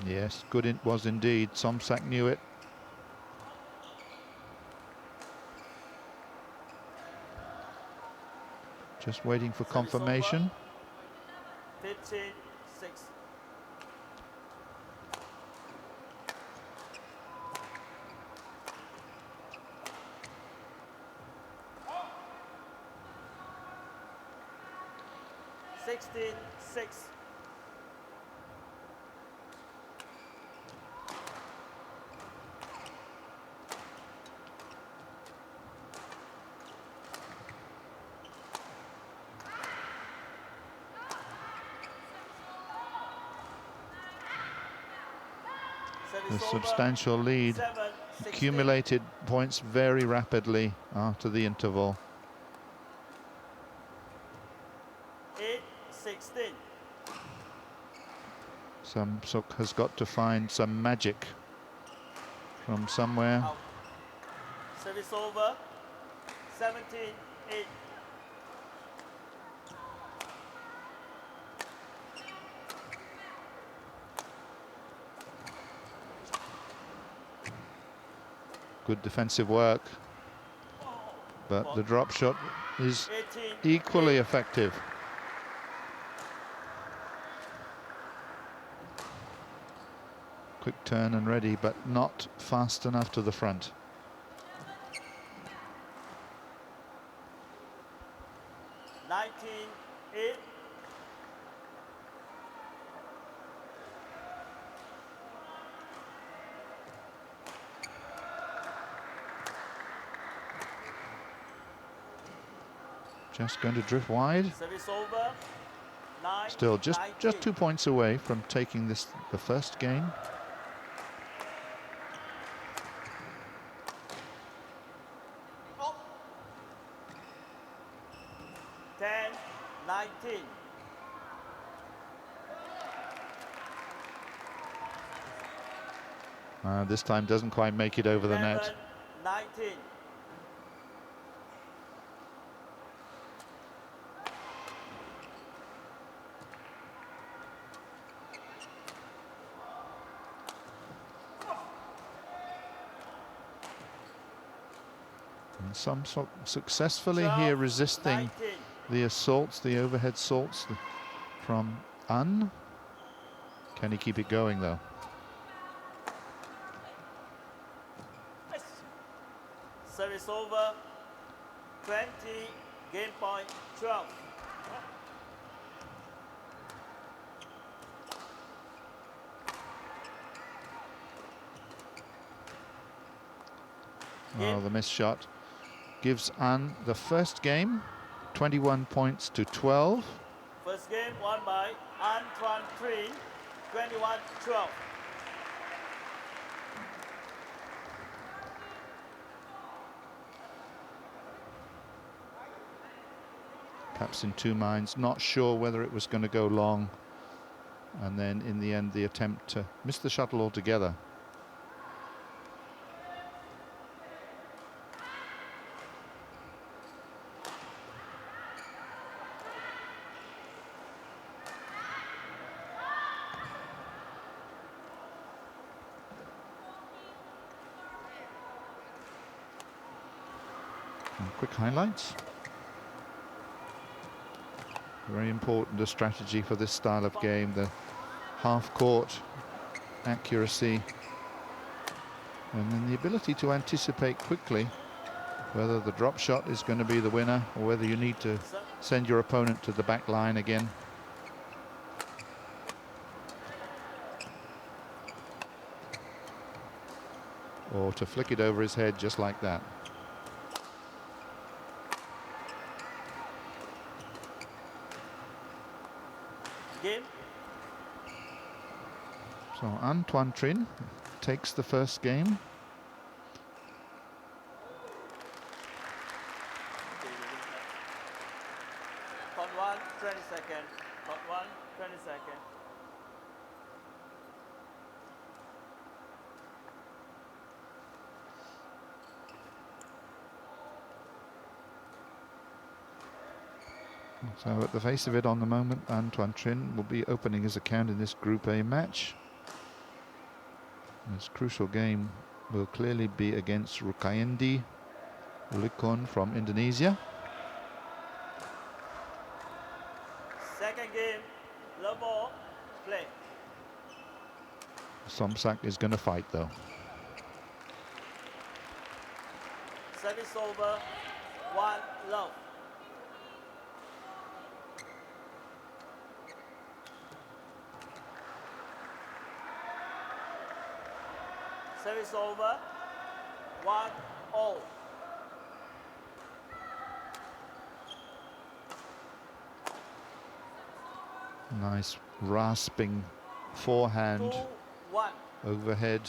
Yes, good it was indeed. Somsak knew it. Just waiting for Service over. confirmation. 15-6. The substantial lead 7-16. accumulated points very rapidly after the interval. 8-16. Samsuk has got to find some magic from somewhere. Out. Service over. 17-8. Good defensive work, but the drop shot is equally effective. Quick turn and ready, but not fast enough to the front. Just going to drift wide. Service over. 9, Still just 19. 2 points away from taking the first game. Oh. 10-19. This time doesn't quite make it over the net. 19. And some successfully here resisting 19. the assaults, the overhead assaults from An. Can he keep it going though? Service over. 20. Game point 12. Oh, the missed shot gives An the first game, 21 points to 12. First game won by Antoine Trin, 21-12. Perhaps in two minds, not sure whether it was going to go long. And then in the end, the attempt to miss the shuttle altogether. Quick highlights. Very important a strategy for this style of game, the half-court accuracy, and then the ability to anticipate quickly whether the drop shot is going to be the winner or whether you need to send your opponent to the back line again. Or to flick it over his head just like that. Game. So Antoine Trin takes the first game. Count 1, 20 seconds. Count 1, 20 seconds. So at the face of it on the moment, Antoine Trin will be opening his account in this Group A match. This crucial game will clearly be against Rukayendi Ulikon from Indonesia. more. Play. Somsak is going to fight though. Service over. 1 love. Service over. 1-all. Nice rasping forehand 2-1. overhead,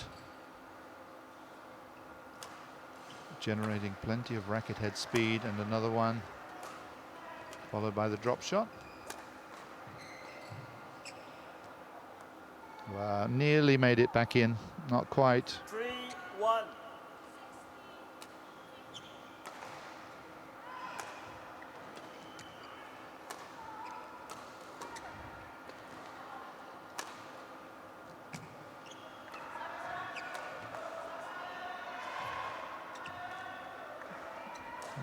generating plenty of racket head speed, and another one followed by the drop shot. Wow, nearly made it back in, not quite. 3-1.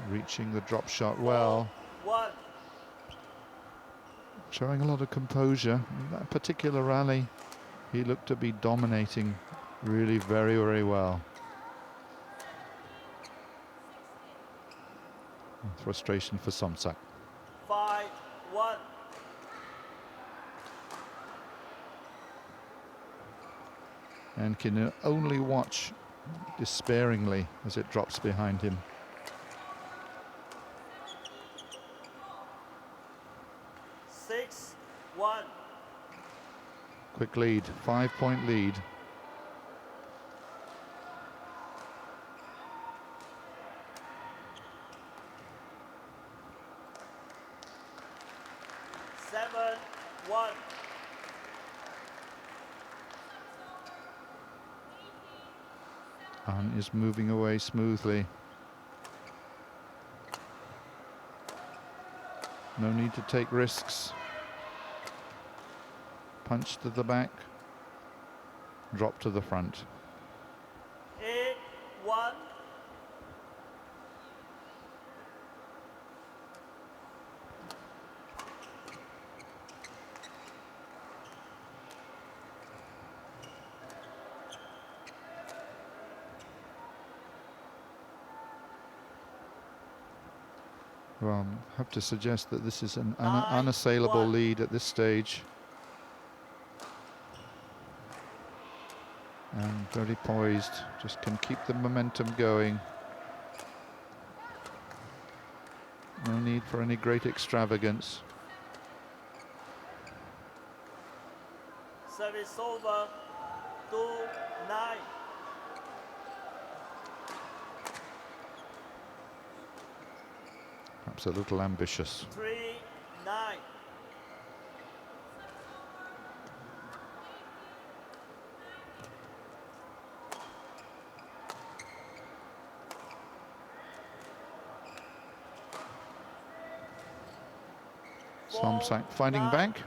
Reaching the drop shot well, 1. showing a lot of composure. In that particular rally, he looked to be dominating really very, very well. Frustration for Somsak. 5-1. And can only watch despairingly as it drops behind him. 6-1. Quick lead, 5-point lead. One. An is moving away smoothly. No need to take risks. Punch to the back, drop to the front. 8-1. Well, I have to suggest that this is an 9-1. unassailable lead at this stage. And very poised, just can keep the momentum going. No need for any great extravagance. Service over. 2-9. Perhaps a little ambitious. 3-9. Somsak fighting 4-9. back.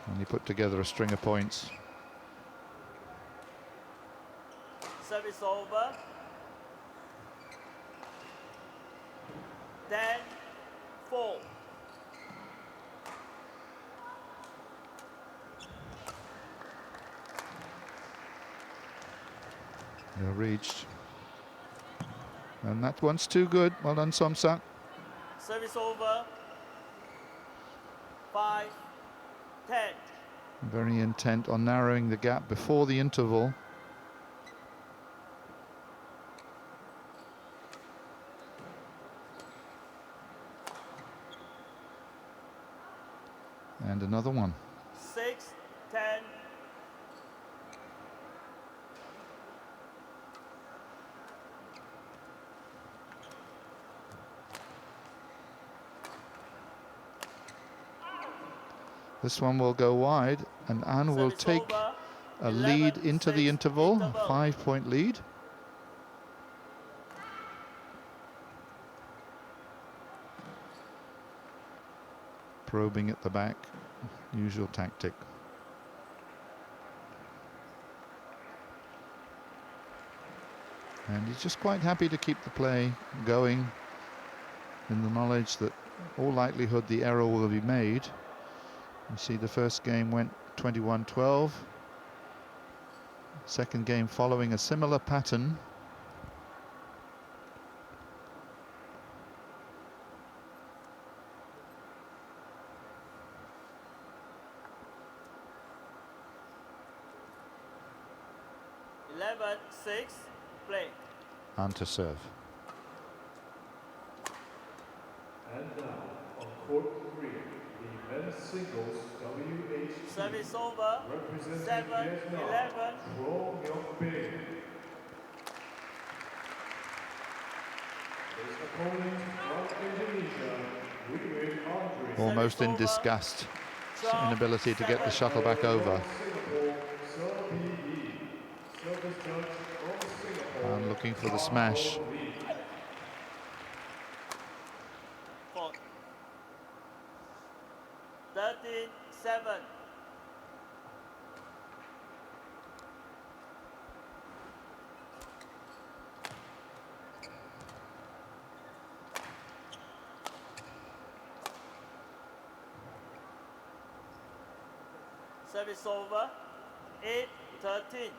And he put together a string of points. Service over. 10-4. They're reached. And that one's too good. Well done, Somsak. Service over. 5-10. Very intent on narrowing the gap before the interval. And another one. 6-10. This one will go wide, and An will Service take over. a lead into the 11-6 interval, interval. 5-point lead. Probing at the back, usual tactic. And he's just quite happy to keep the play going in the knowledge that all likelihood the error will be made. You see the first game went 21-12. Second game following a similar pattern. Play. And to serve. And now, on court 3, the men's singles WH Service over. representing 7-11. Vietnam, Pro Myung-bin. His opponent from Indonesia, Wiwin Andre. Almost in disgust. His inability to get the shuttle back over. And looking for the smash. Four. 13-7. Service over. 8-13.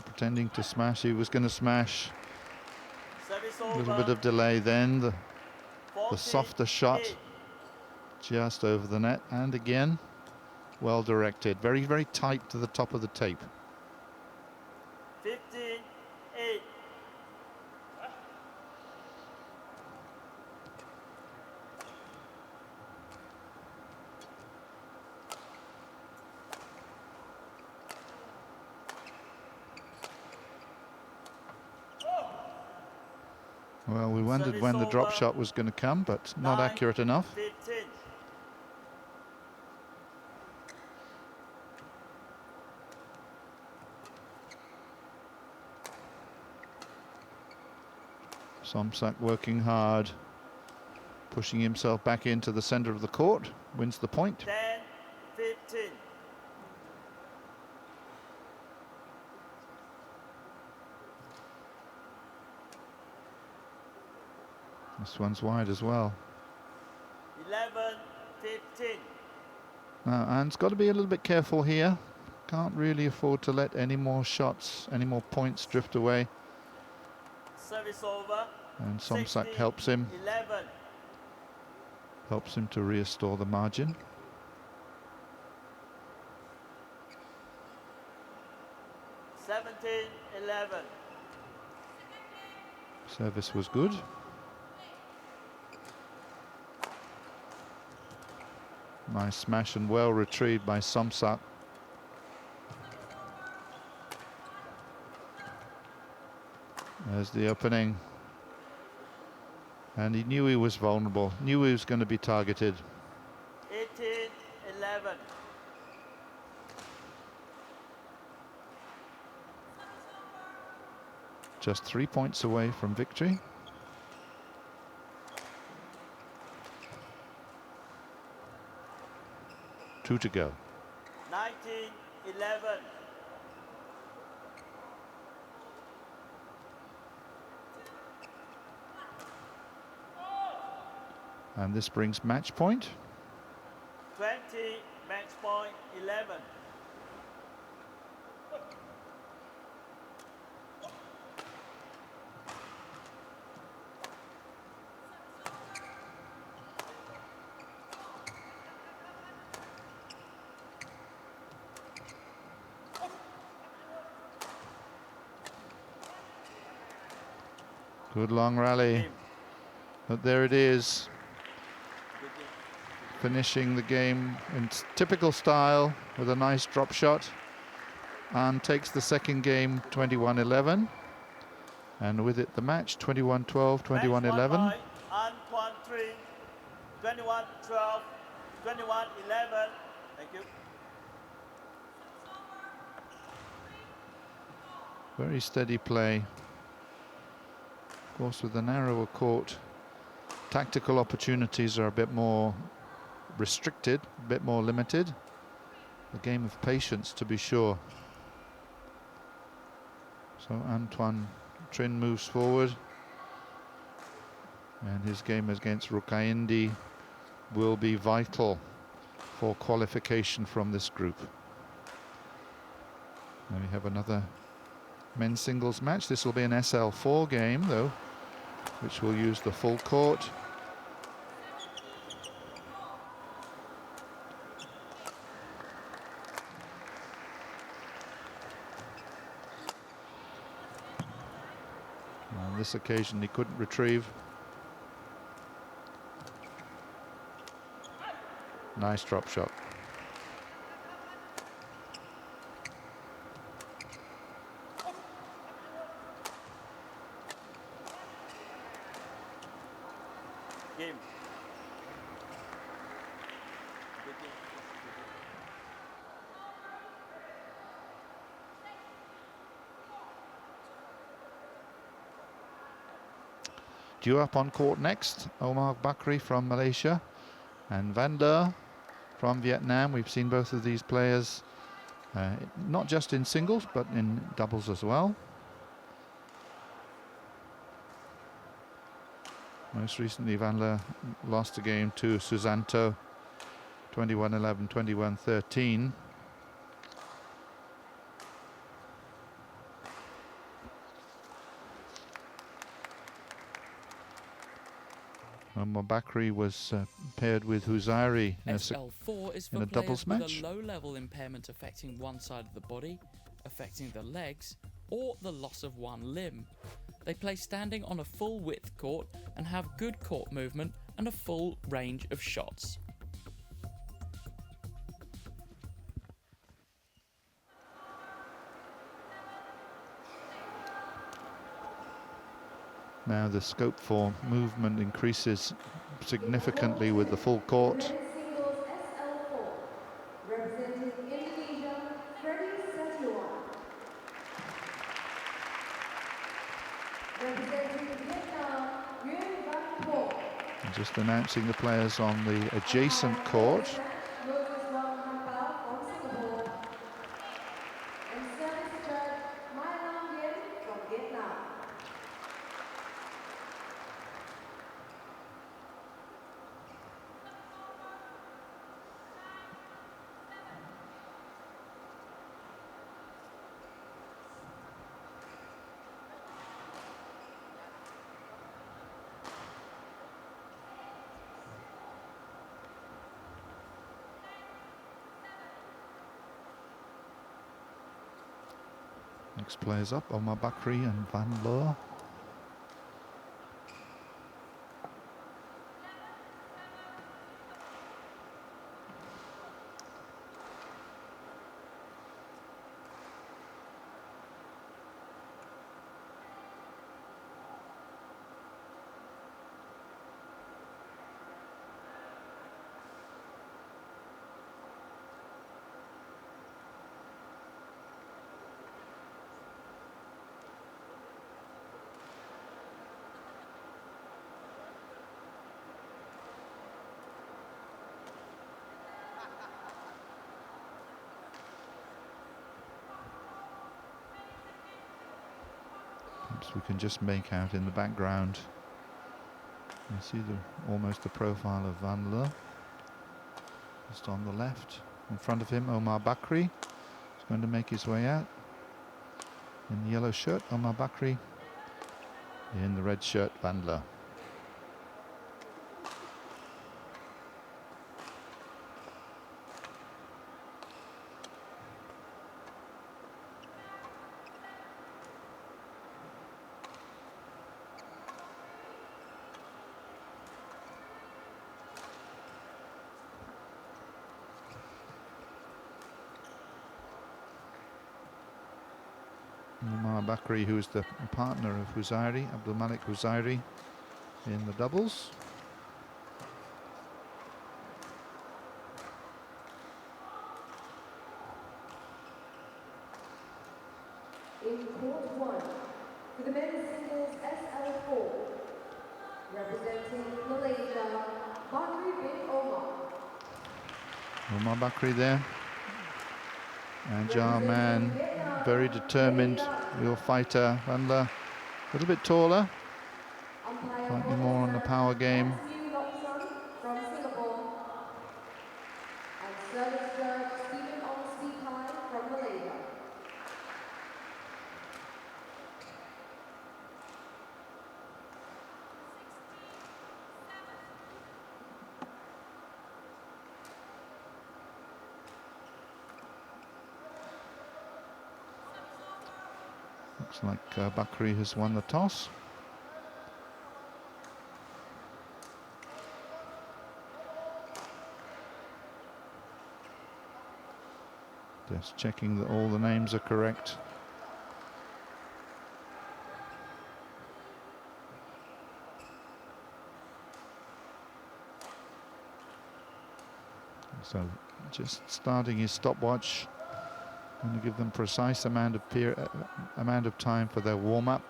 Pretending to smash, he was going to smash. Service A over. little bit of delay then, the 14, softer shot 8. just over the net, and again well directed, very, very tight to the top of the tape. 15-8. Well, we wondered when the drop shot was going to come, but not accurate enough. 15. Somsak working hard, pushing himself back into the center of the court, wins the point. 10-15. This one's wide as well. 11-15. Now, Anne's got to be a little bit careful here. Can't really afford to let any more shots, any more points drift away. Service over. And Somsak 16, helps him. 11. Helps him to restore the margin. Seventeen, 11. Service was good. Nice smash and well retrieved by Somsak. There's the opening. And he knew he was vulnerable, knew he was going to be targeted. 18-11. Just 3 points away from victory. Two to go. 19-11. And this brings match point. 20, match point 11. Good long rally. But there it is. Finishing the game in typical style with a nice drop shot, and takes the second game 21-11, and with it the match 21-12, 21-11. 21-12, 21-11. Thank you. Very steady play. Of course, with the narrower court, tactical opportunities are a bit more restricted, a bit more limited. A game of patience, to be sure. So Antoine Trin moves forward, and his game against Rukaindi will be vital for qualification from this group. And we have another men's singles match. This will be an SL4 game though, which will use the full court. On this occasion he couldn't retrieve. Nice drop shot. Game. Due up on court next, Omar Bakri from Malaysia and Van Der from Vietnam. We've seen both of these players not just in singles but in doubles as well. Most recently Van Der lost a game to Susanto 21-11, 21-13. Omar Bakri was paired with Huzairi SL4 is for in a players doubles with match. a low-level impairment affecting one side of the body, affecting the legs, or the loss of one limb. They play standing on a full-width court and have good court movement and a full range of shots. Now the scope for movement increases significantly with the full court. Men's singles SL4, representing Indonesia, Freddie Setiawan. Representing Vietnam, Nguyen Van Thuong. And just announcing the players on the adjacent court. Moses Wang Hampao from Singapore. And service judge Mai Lam Yen from Vietnam. Next players up, Omar Bakri and Van Loor. Perhaps we can just make out in the background. You see almost the profile of Van Loor. Just on the left. In front of him, Omar Bakri is going to make his way out. In the yellow shirt, Omar Bakri. In the red shirt, Van Loor. Omar Bakri, who is the partner of Huzairi, Abdul Malik Huzairi, in the doubles. In court one, for the men's singles SL4, representing Malaysia, Bakri bin Omar. Omar Bakri there. Agile man, very determined, real fighter. Van Loor A little bit taller, Umpire slightly for more on the this power match, game. from Singapore. And service judge Stephen Ong from Malaysia. Looks like Bakri has won the toss. Just checking that all the names are correct. So just starting his stopwatch. Going to give them precise amount of time for their warm-up.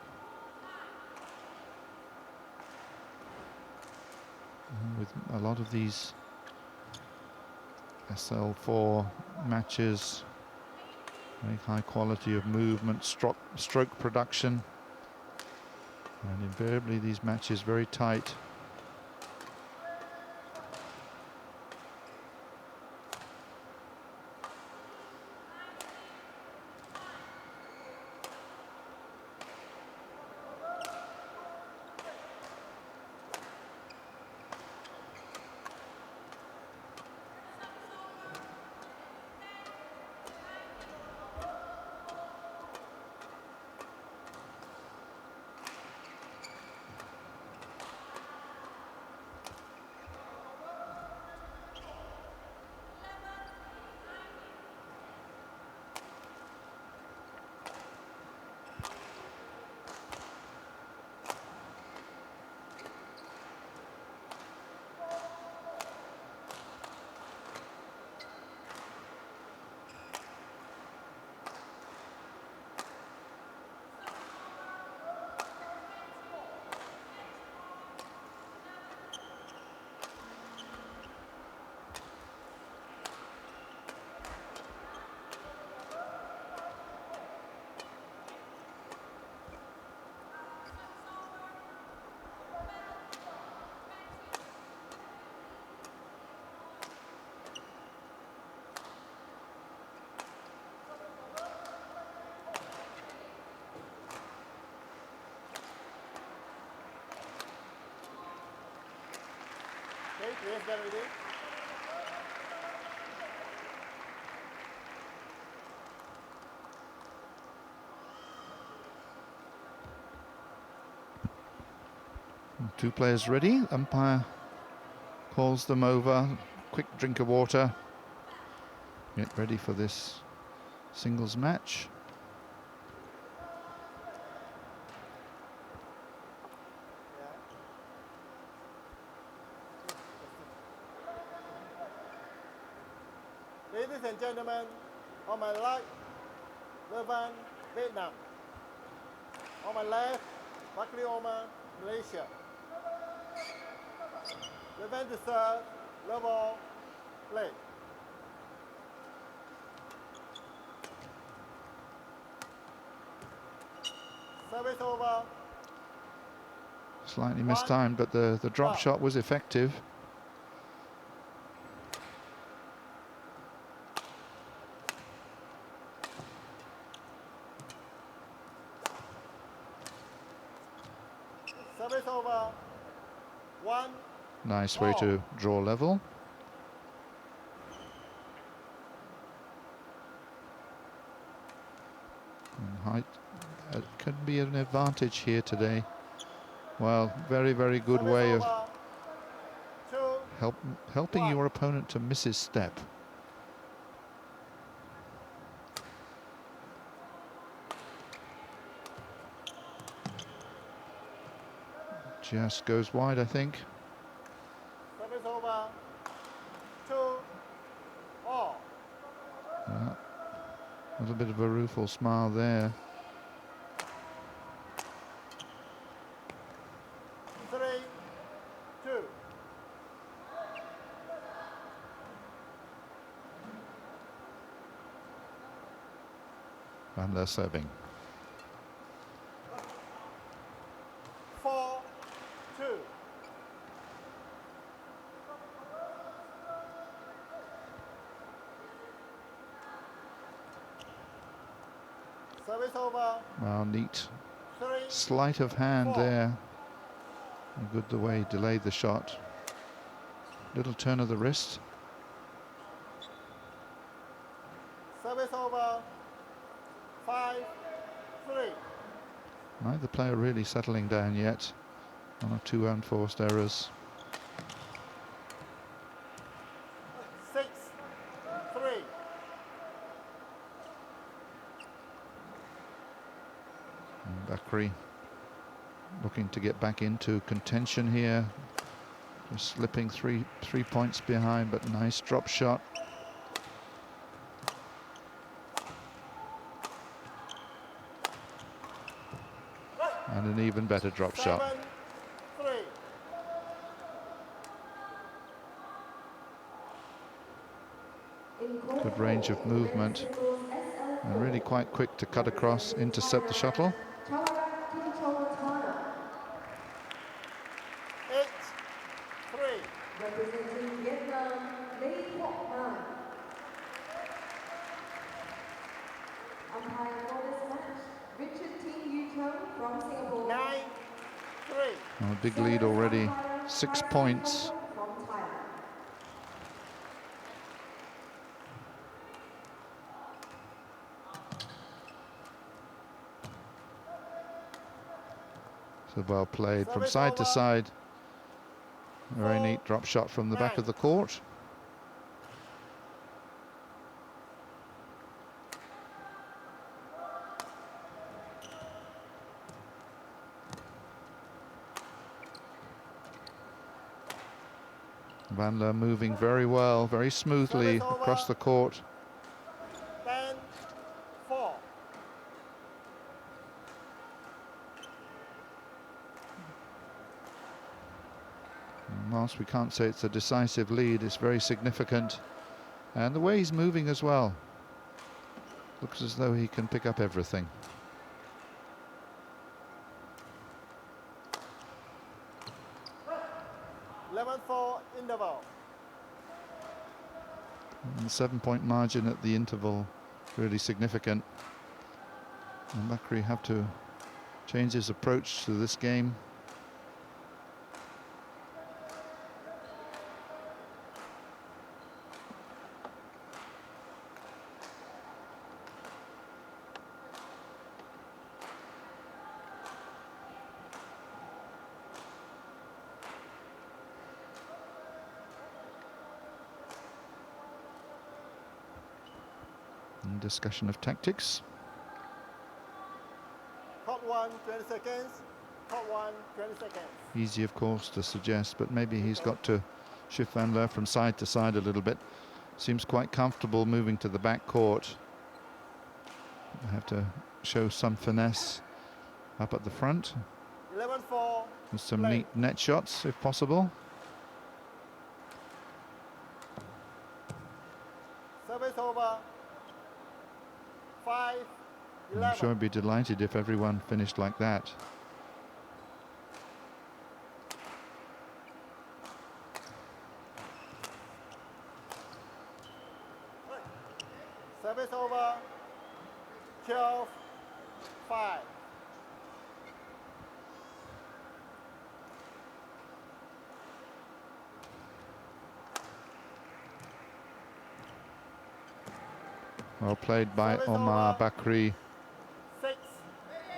With a lot of these SL4 matches, very high quality of movement, stroke production, and invariably these matches very tight. Okay, please get ready. Two players ready. Umpire calls them over. Quick drink of water. Get ready for this singles match. Ladies and gentlemen, on my right, Levan, Vietnam. On my left, Bakri Omar, Malaysia. Levan to serve, level, play. Service over. Slightly mistimed, but the drop shot was effective. Service over. 1. Nice way to draw level. And height could be an advantage here today. Well, very, very good way of helping your opponent to miss his step. Just goes wide, I think. Service over. 2 all. A little bit of a rueful smile there. 3, 2. And they're serving. Service over. Well, neat 3, sleight of hand 4. there. And good the way he delayed the shot. Little turn of the wrist. Service over. 5, 3. Neither player really settling down yet. One or two unforced errors. 6, 3. And Bakri looking to get back into contention here. Just slipping three points behind, but nice drop shot. And an even better drop 7, shot. 3. Good range of movement. And really quite quick to cut across, intercept the shuttle. 8, 3. Representing Vietnam, Lê Quốc Nam. Umpire for this match, Richard T. Newton from Singapore. 9, 3. Oh, big lead already, 6 points. From Thailand. So well played from side to side. Very neat drop shot from the back of the court. Van Leer moving very well, very smoothly across the court. 10, 4. And whilst we can't say it's a decisive lead, it's very significant. And the way he's moving as well. Looks as though he can pick up everything. Interval. And the 7-point margin at the interval, really significant. And Bakri have to change his approach to this game. Discussion of tactics. Court 1, 20 seconds. Court 1, 20 seconds. Easy, of course, to suggest, but maybe he's got to shift Van Leer from side to side a little bit. Seems quite comfortable moving to the back court. I have to show some finesse up at the front. 11-4. With some neat net shots, if possible. Service over. 5, 11. I'm sure I'd be delighted if everyone finished like that. Service over. 12, 5. Well played by Omar Bakri. 6.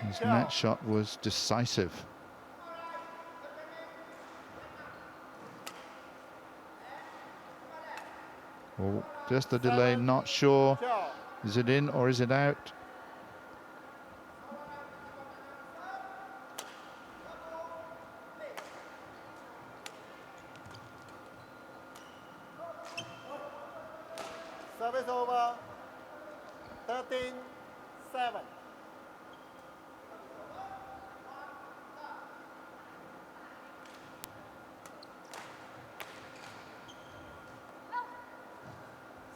His net shot was decisive. Oh, just the delay, not sure. Is it in or is it out? Service over. 13, 7.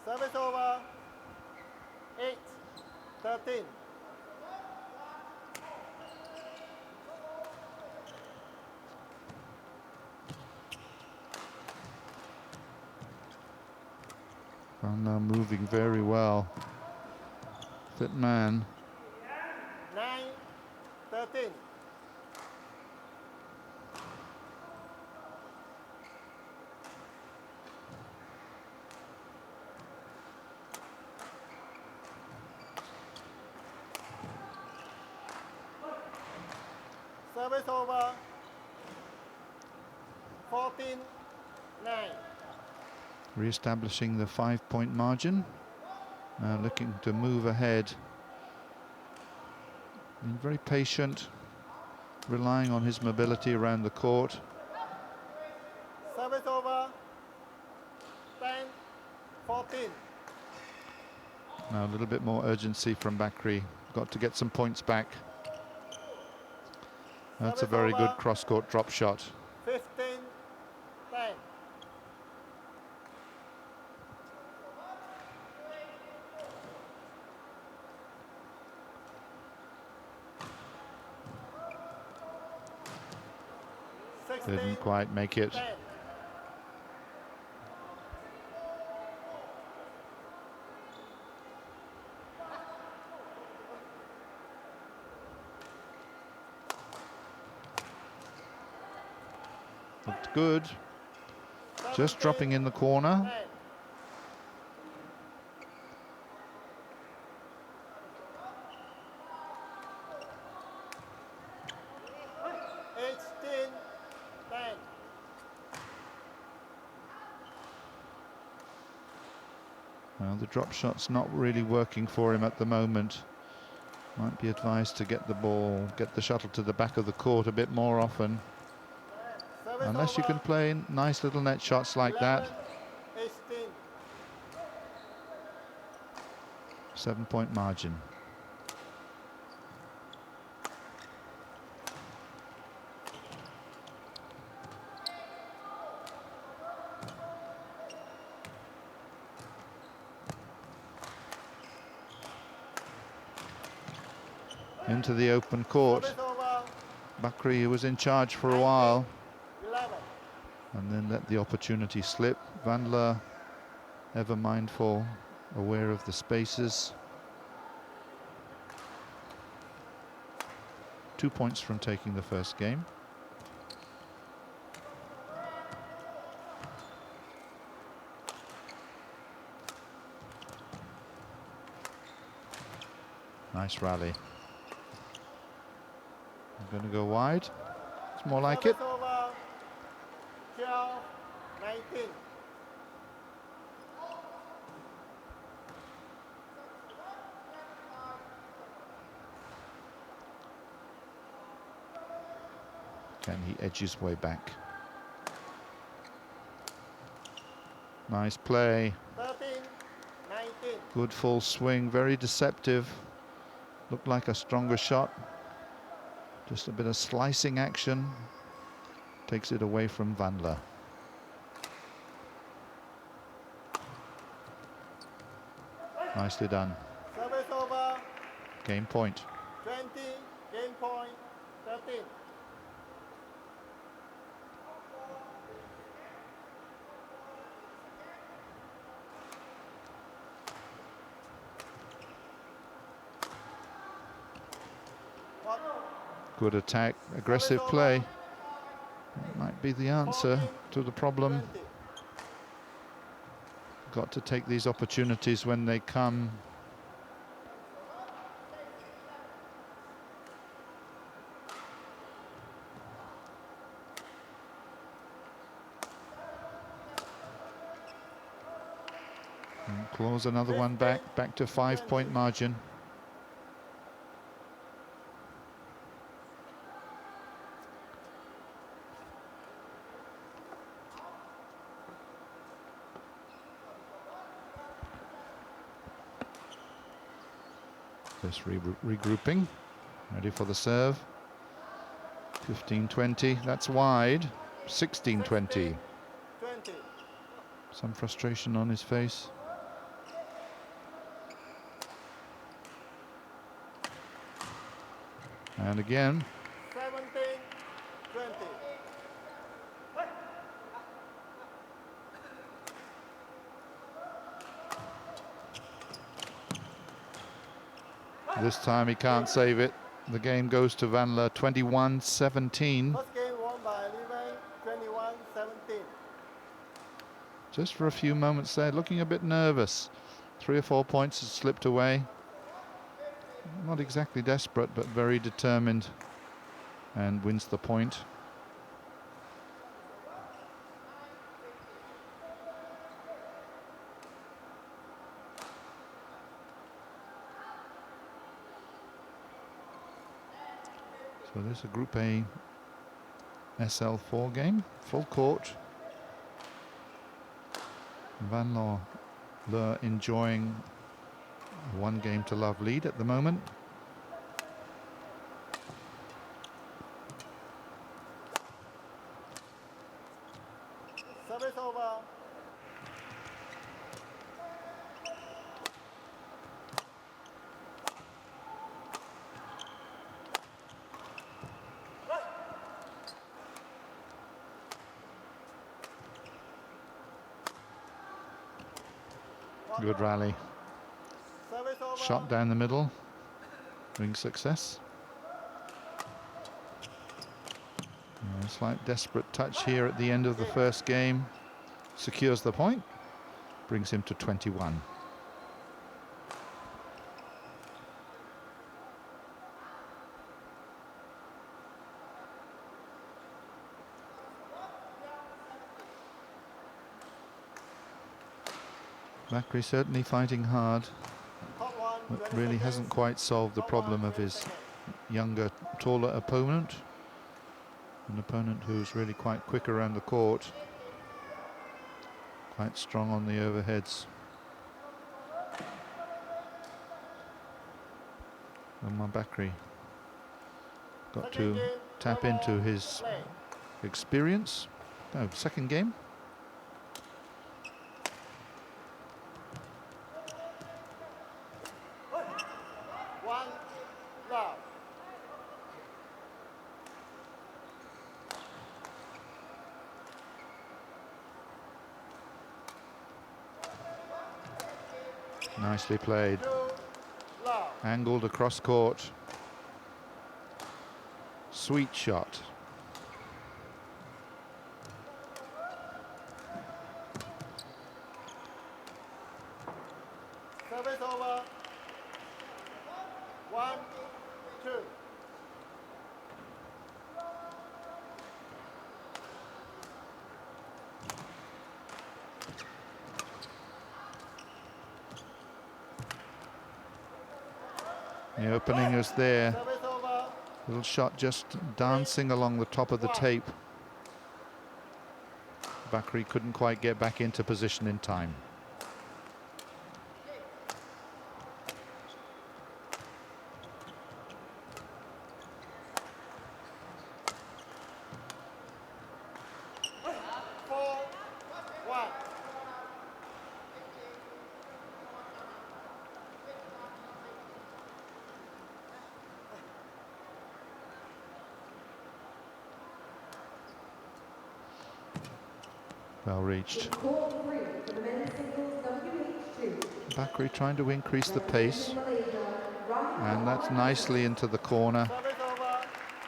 Service over. 8, 13. Van Leer moving very well. Fit man. Service over. 14-9. Re-establishing the 5-point margin. Now looking to move ahead. Being very patient, relying on his mobility around the court. Service over. 10-14. Now a little bit more urgency from Bakri. Got to get some points back. That's a very good cross-court drop shot. 15-10. Didn't quite make it. 10. Looked good. Just dropping in the corner. 10. Well, the drop shot's not really working for him at the moment. Might be advised to get the ball, get the shuttle to the back of the court a bit more often. Unless you can play nice little net shots like that. 18. 7-point margin. Into the open court. Service over. Bakri, who was in charge for a while, 11. and then let the opportunity slip. Vandler, ever mindful, aware of the spaces. 2 points from taking the first game. Nice rally. I'm going to go wide. It's more like it. Service over. 12-19. Can he edge his way back? Nice play. 13-19. Good full swing. Very deceptive. Looked like a stronger shot. Just a bit of slicing action. Takes it away from Vandler. Nicely done. Service over. Game point. 20. Game point. 13. Good attack, aggressive play. That might be the answer to the problem. 20. Got to take these opportunities when they come. And claws another one back to 5-point margin. Just regrouping, ready for the serve. 15-20, that's wide. 16-20. 20. Some frustration on his face. And again. 17-20. This time he can't save it. The game goes to Vandler, 21-17. First game won by Liwen, 21-17. Just for a few moments there, looking a bit nervous. 3 or 4 points has slipped away. Not exactly desperate, but very determined and wins the point. So this is a Group A SL4 game, full court. Van Leur enjoying a 1-game-to-love lead at the moment. Service over. Good rally. Service over. Shot down the middle. Ring success. A slight desperate touch here at the end of the first game. Secures the point. Brings him to 21. Bakri certainly fighting hard, Top one, but 20 really seconds. hasn't quite solved the problem of his younger, taller opponent. An opponent who's really quite quick around the court. Quite strong on the overheads. And Bakri got Second to game, tap no into more his play. experience. Oh, second game. One, love. Nicely played. Two, love. Angled across court. Sweet shot. Service over. 1, 2. The opening is there. Service over. Little shot just dancing along the top of the tape. Bakri couldn't quite get back into position in time. Four, one. Well reached. Court 3 for the men's singles WH2. Bakri trying to increase the pace, Malaysia, and that's nicely into the corner. Service over.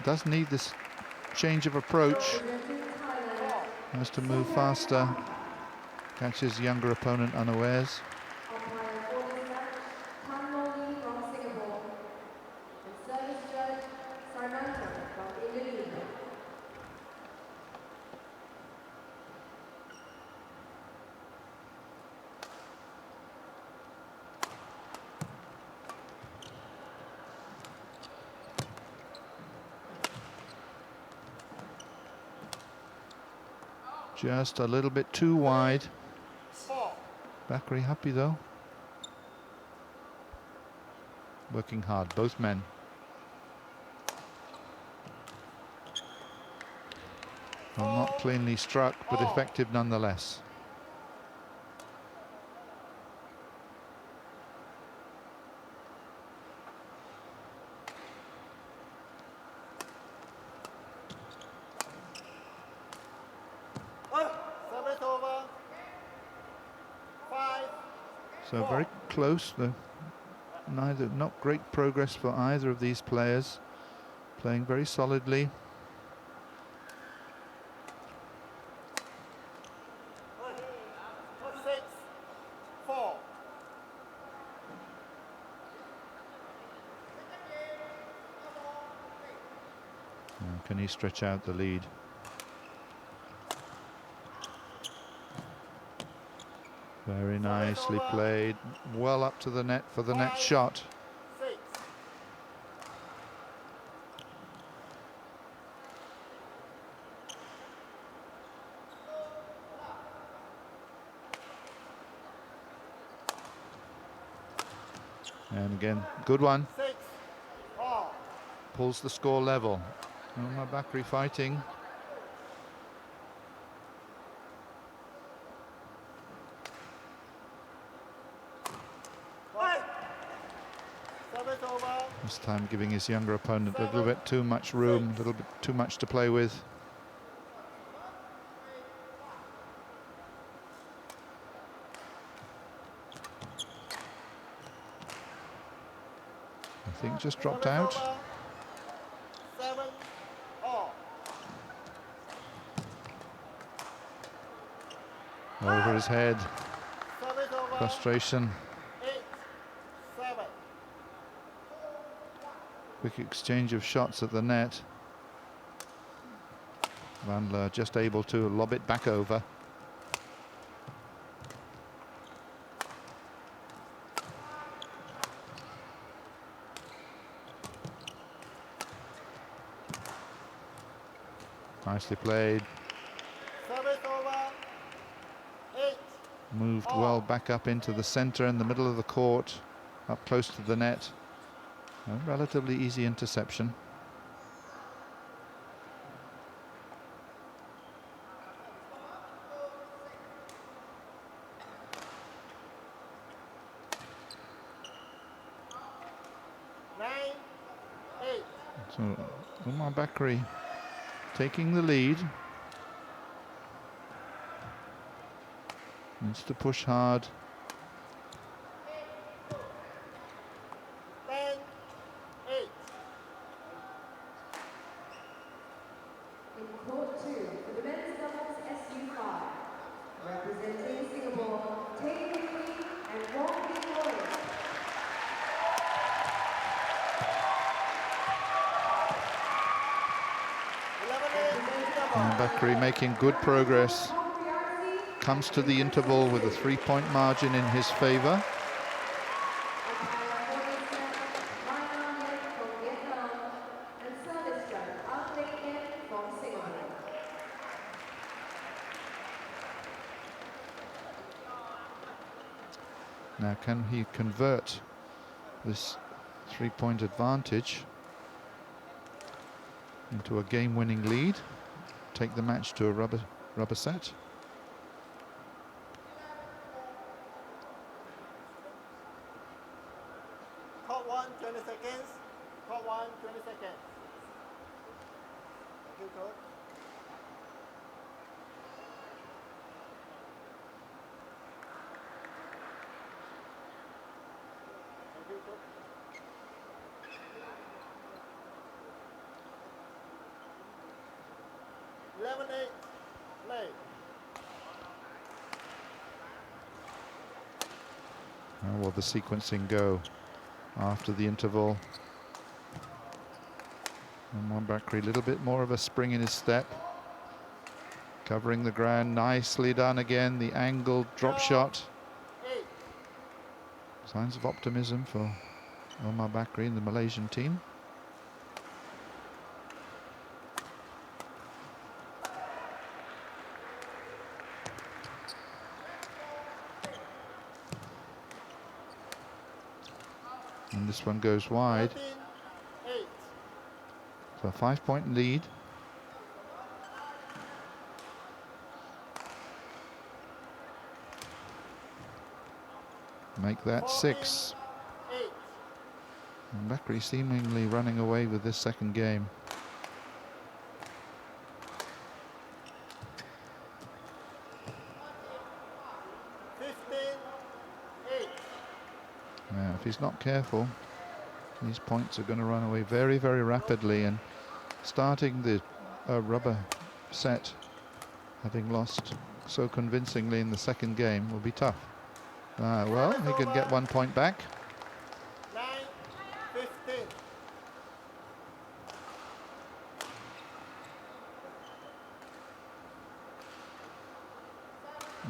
Does need this change of approach. representing Thailand, Has to move faster. Catches younger opponent unawares. umpire for this match, Tan Mo Lee from Singapore, and service judge, Sarmanto from Indonesia. Just a little bit too wide. 4. Bakri happy though. Working hard, both men. Well, not cleanly struck, but effective nonetheless. Service over. 5. So very close. Not great progress for either of these players. Playing very solidly. 6, 4. Can he stretch out the lead? Very nicely played. Well up to the net for the next shot. 6. And again, good one. 6. All. Pulls the score level. Omar Bakri fighting. Service over. This time giving his younger opponent a little bit too much room, a little bit too much to play with. I think just dropped out. 7. All. Over his head. Service over. Frustration. 8. 7. Quick exchange of shots at the net. Vandler just able to lob it back over. Nicely played. Service over. 8. Moved well back up into the center in the middle of the court, up close to the net. A relatively easy interception. So Omar Bakri taking the lead. Needs to push hard. 10. 8. In court 2 for the men's doubles SU5, representing Singapore, Tay Lee and Wong Bin Loy. Bakri making good progress. Comes to the interval with a 3-point margin in his favor. Now can he convert this 3-point advantage into a game-winning lead? Take the match to a rubber set. Court 1, 20 seconds. Court 1, 20 seconds. Thank you, coach. Thank you, coach. Lemonade, play. How will the sequencing go after the interval? Omar Bakri, a little bit more of a spring in his step. Covering the ground, nicely done again. The angled drop shot. 8. Signs of optimism for Omar Bakri and the Malaysian team. And this one goes wide. 13, 8. So a 5-point lead. Make that 6. 8. And Bakri seemingly running away with this second game. Now, if he's not careful, these points are going to run away very, very rapidly, and starting the rubber set, having lost so convincingly in the second game, will be tough. Well, he could get 1 point back. 9, 15.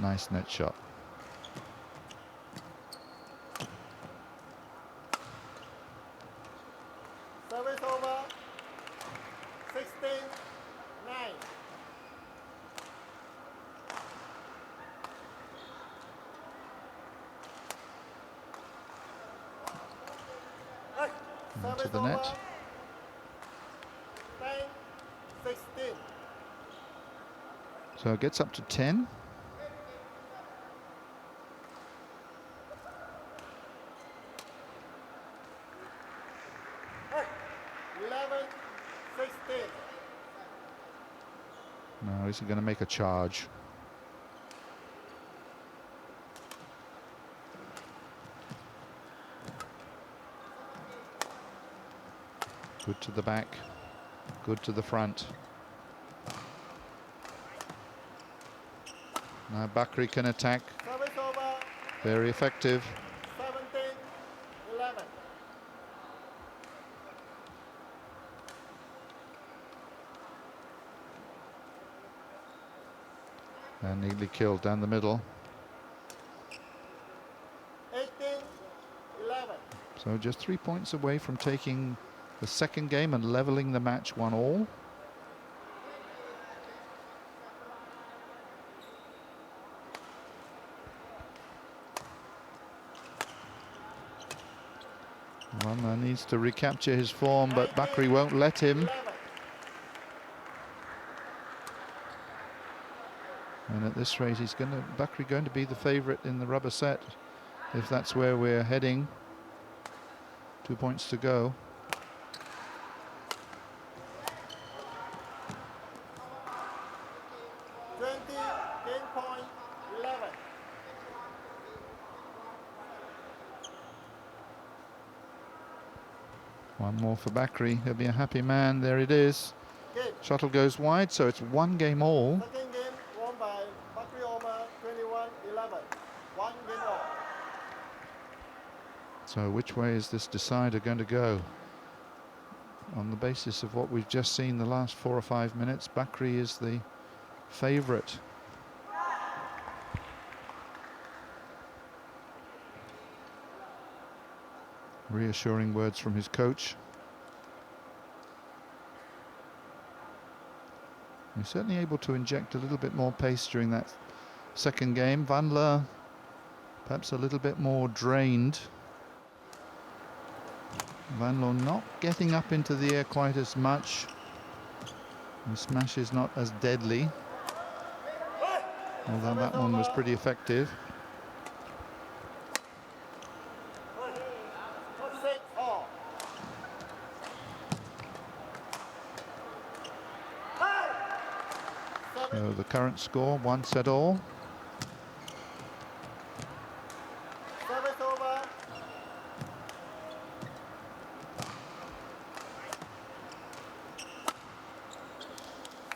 Nice net shot. Service over. 16-9. Into the net. 10-16. So it gets up to 10. Hey, 11-16. Now is he going to make a charge? Good to the back, good to the front. Now Bakri can attack. Service over. Very effective. 17-11. And neatly killed down the middle. 18-11. So just 3 points away from taking the second game and leveling the match 1-all. Vanla needs to recapture his form, but Bakri won't let him. 11. And at this rate, Bakri going to be the favourite in the rubber set, if that's where we're heading. 2 points to go. Game point 11. One more for Bakri. He'll be a happy man. There it is. Game. Shuttle goes wide, so it's 1 game all. Second game won by Bakri Omar 21-11. 1 game all. So which way is this decider going to go? On the basis of what we've just seen the last 4 or 5 minutes, Bakri is the favourite. Reassuring words from his coach. He's certainly able to inject a little bit more pace during that second game. Vanla perhaps a little bit more drained. Vanlo not getting up into the air quite as much. The smash is not as deadly, although that one was pretty effective. So the current score, 1-all. Service over.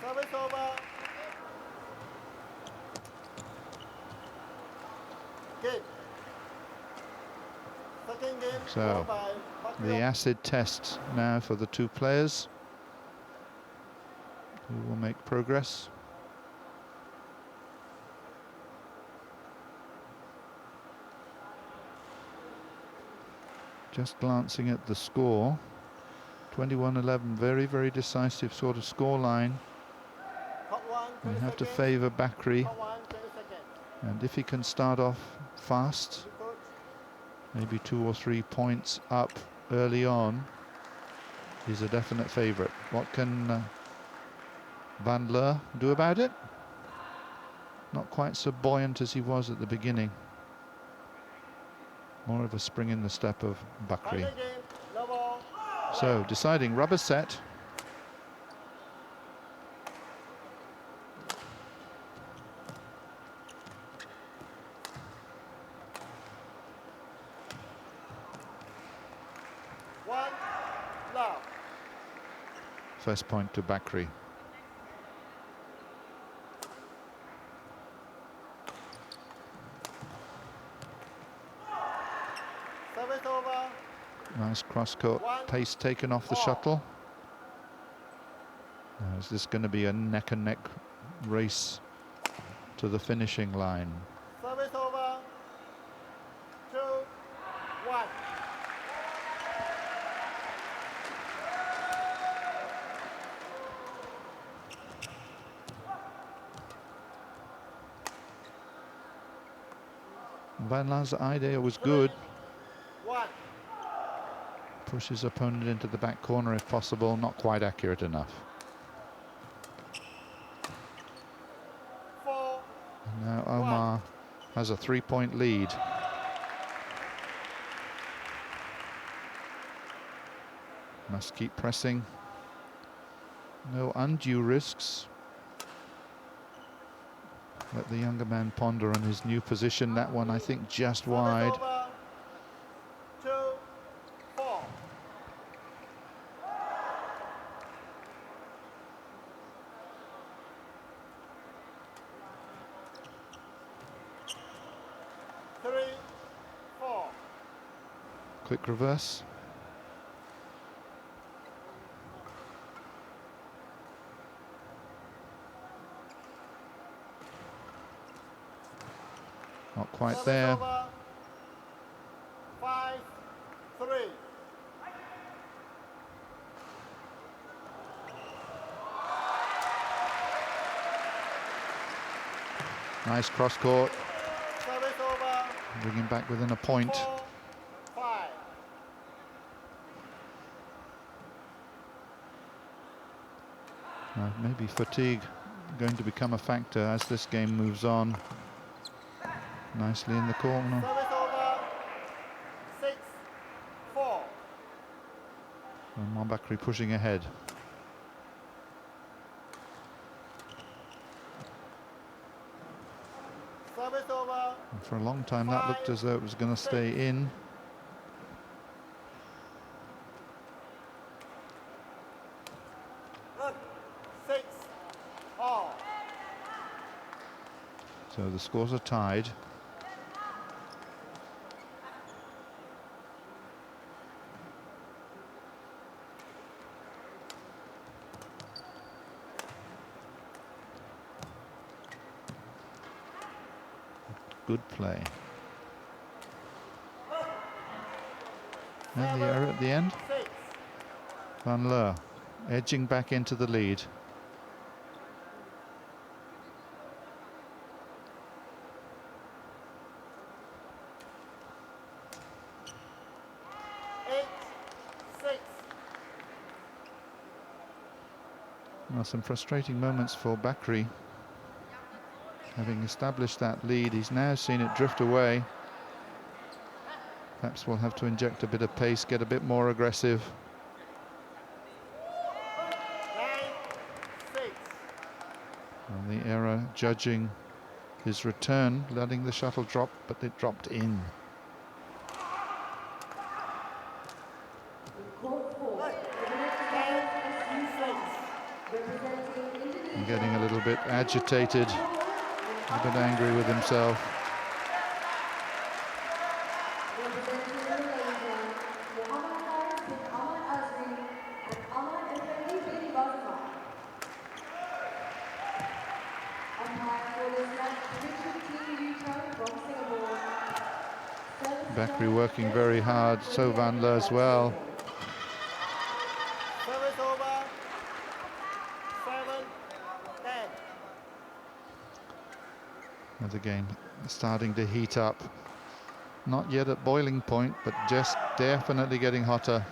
Service over. Game. Second game. So won by Bakri the Omar. acid test now for the 2 players who will make progress. Just glancing at the score, 21-11, very, very decisive sort of score line. Top 1, We 20 have to seconds. favour Bakri, Top 1, 20 seconds. and if he can start off fast, Good coach. maybe 2 or 3 points up early on, he's a definite favourite. What can Van Leur do about it? Not quite so buoyant as he was at the beginning. More of a spring in the step of Bakri. Final game, level. So, deciding rubber set. One, love. First point to Bakri. Service over. Nice cross-court pace taken off the shuttle. Now, is this going to be a neck-and-neck race to the finishing line. Service over. 2-1. Van Laan's idea was good. 1. Push his opponent into the back corner if possible, not quite accurate enough. 4. And now Omar has a 3-point lead. Must keep pressing. No undue risks. Let the younger man ponder on his new position. That one, I think, just wide. 2-4. Three, 4. Quick reverse. Not quite Service there. over. 5-3. Nice cross court. Service over. Bring him back within a point. 4-5. Maybe fatigue going to become a factor as this game moves on. Nicely in the corner. Service over. 6-4. And Bakri pushing ahead. Service over. And for a long time that looked as though it was going to stay in. Look. 6 all. So the scores are tied. Good play. And the error at the end. 6. Van Leur edging back into the lead. 8-6. Well, some frustrating moments for Bakri. Having established that lead, he's now seen it drift away. Perhaps we'll have to inject a bit of pace, get a bit more aggressive. 9-6. And the error judging his return, letting the shuttle drop, but it dropped in. Court 4, the next round is U6, representing Indonesia. And getting a little bit agitated, a bit angry with himself. Representing Malaysia, Muhammad Faris bin Ahmad Azri and Ahmad Effendi bin Basma. Umpire for this match, Richard T. Yuchang from Singapore. Bakri working very hard, so Van Leur as well. Service over. 7-10. Now the game starting to heat up. Not yet at boiling point, but just definitely getting hotter.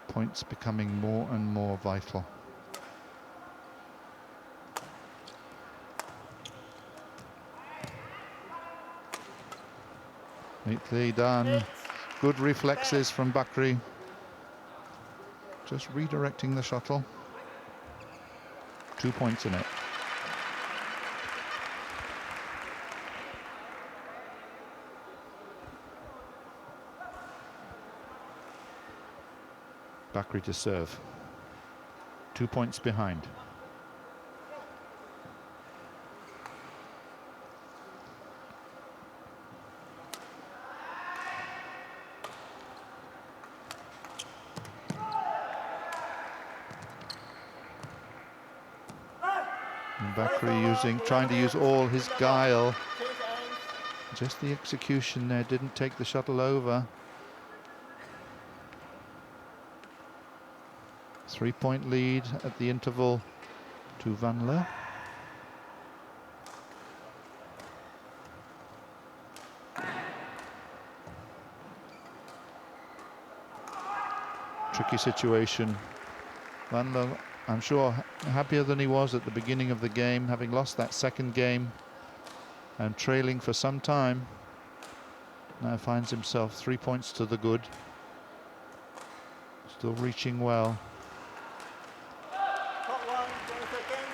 Points becoming more and more vital. Neatly done. Good reflexes from Bakri. Just redirecting the shuttle. 2 points in it. Bakri to serve. 2 points behind. And Bakri trying to use all his guile. Change ends. Just the execution there didn't take the shuttle over. 3-point lead at the interval to Van Le. Tricky situation. Van Le, I'm sure, happier than he was at the beginning of the game, having lost that second game and trailing for some time. Now finds himself 3 points to the good. Still reaching well. Top 1, 20 seconds.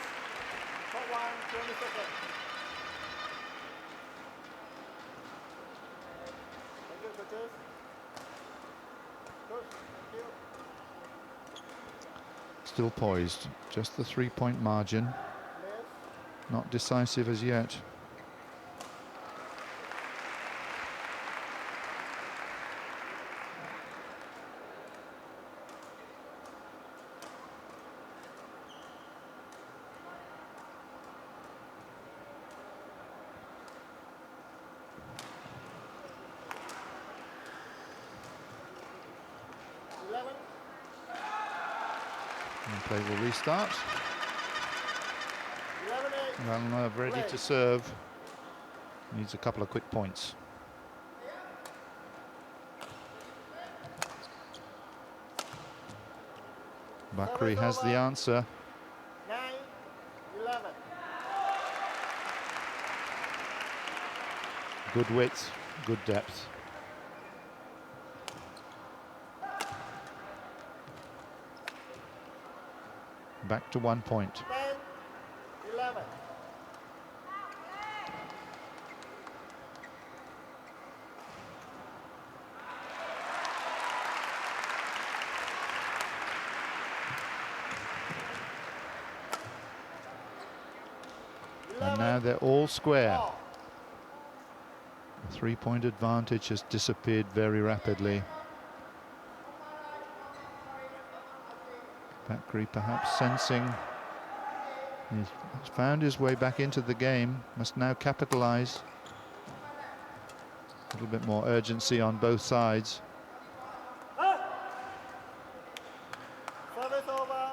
Top 1, 20 seconds. Thank you, coaches. Coach, thank you. Still poised. Just the 3-point margin. Left. Not decisive as yet. And play will restart. 11-8. Van Le ready to serve. Needs a couple of quick points. Bakri has the answer. 9-11. Good width, good depth. Back to 1 point. 10-11. And now they're all square. The 3-point advantage has disappeared very rapidly. Bakri perhaps sensing he's found his way back into the game, must now capitalize. A little bit more urgency on both sides. Service over.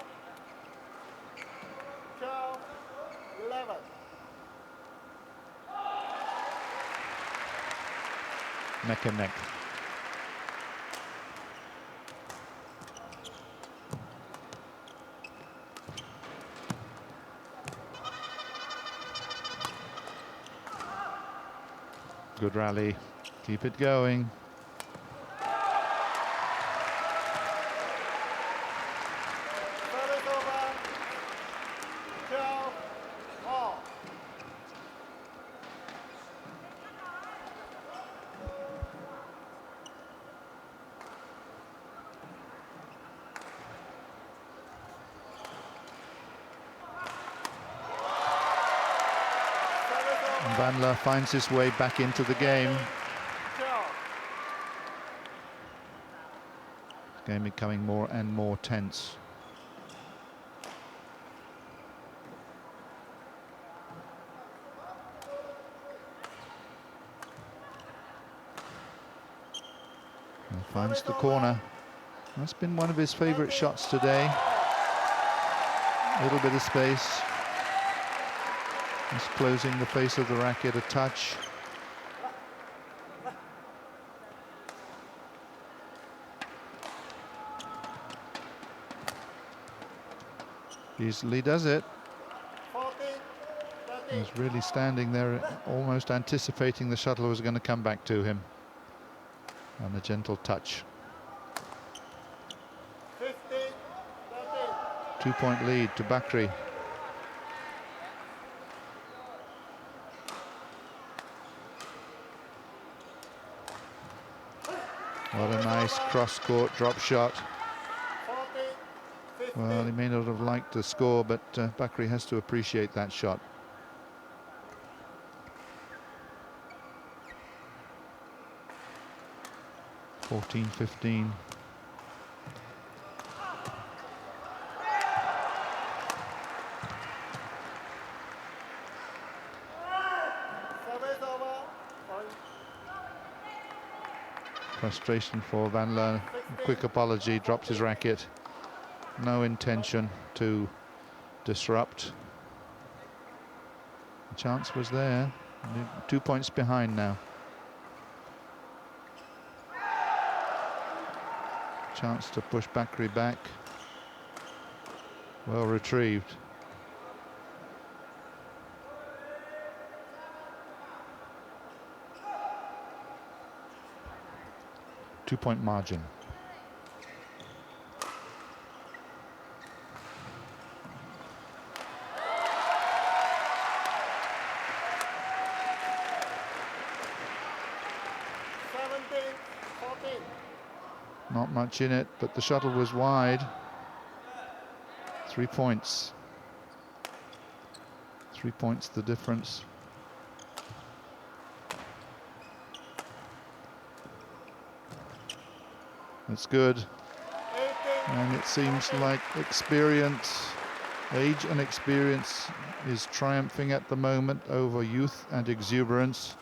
12-11. Neck and neck. Good rally. Keep it going. Service over. 12-all. Van Le finds his way back into the game. Game becoming more and more tense. And finds the corner. That's been one of his favorite shots today. A little bit of space. Just closing the face of the racket a touch. Easily does it. 14-13. He's really standing there, almost anticipating the shuttle was going to come back to him. And a gentle touch. 15-13. 2-point lead to Bakri. What a nice cross-court drop shot. 14-15. Well, he may not have liked the score, but Bakri has to appreciate that shot. (14-15). Frustration for Van Leeuwen. Quick apology, drops his racket. No intention to disrupt. The chance was there. 2 points behind now. Chance to push Bakri back. Well retrieved. Two-point margin. Not much in it, but the shuttle was wide. 3 points. 3 points the difference. That's good. And it seems like experience, age and experience is triumphing at the moment over youth and exuberance.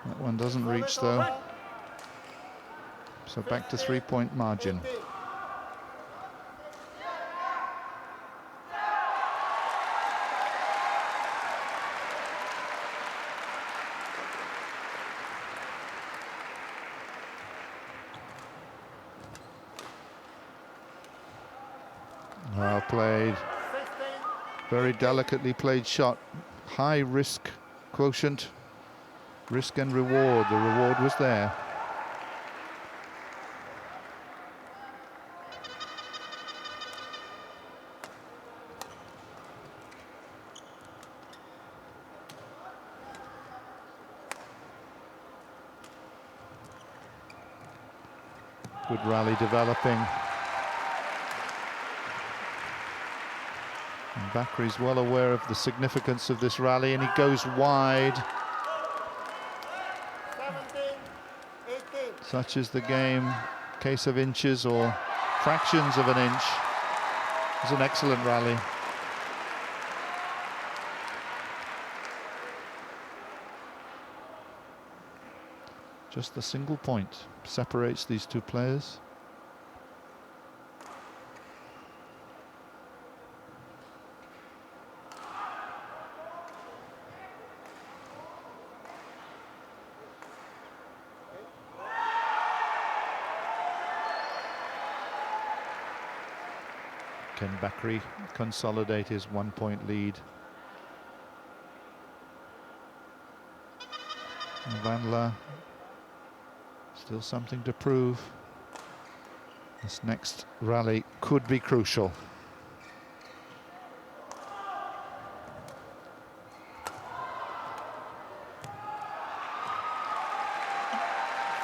That one doesn't reach though. So back to 3-point margin. Well played. Very delicately played shot. High risk quotient. Risk and reward. The reward was there. Good rally developing. And Bakri's well aware of the significance of this rally, and he goes wide. 17, 18. Such is the game. Case of inches or fractions of an inch. It's an excellent rally. Just the single point separates these two players. Can Bakri consolidate his 1-point lead? And Van Leeuwen still something to prove. This next rally could be crucial.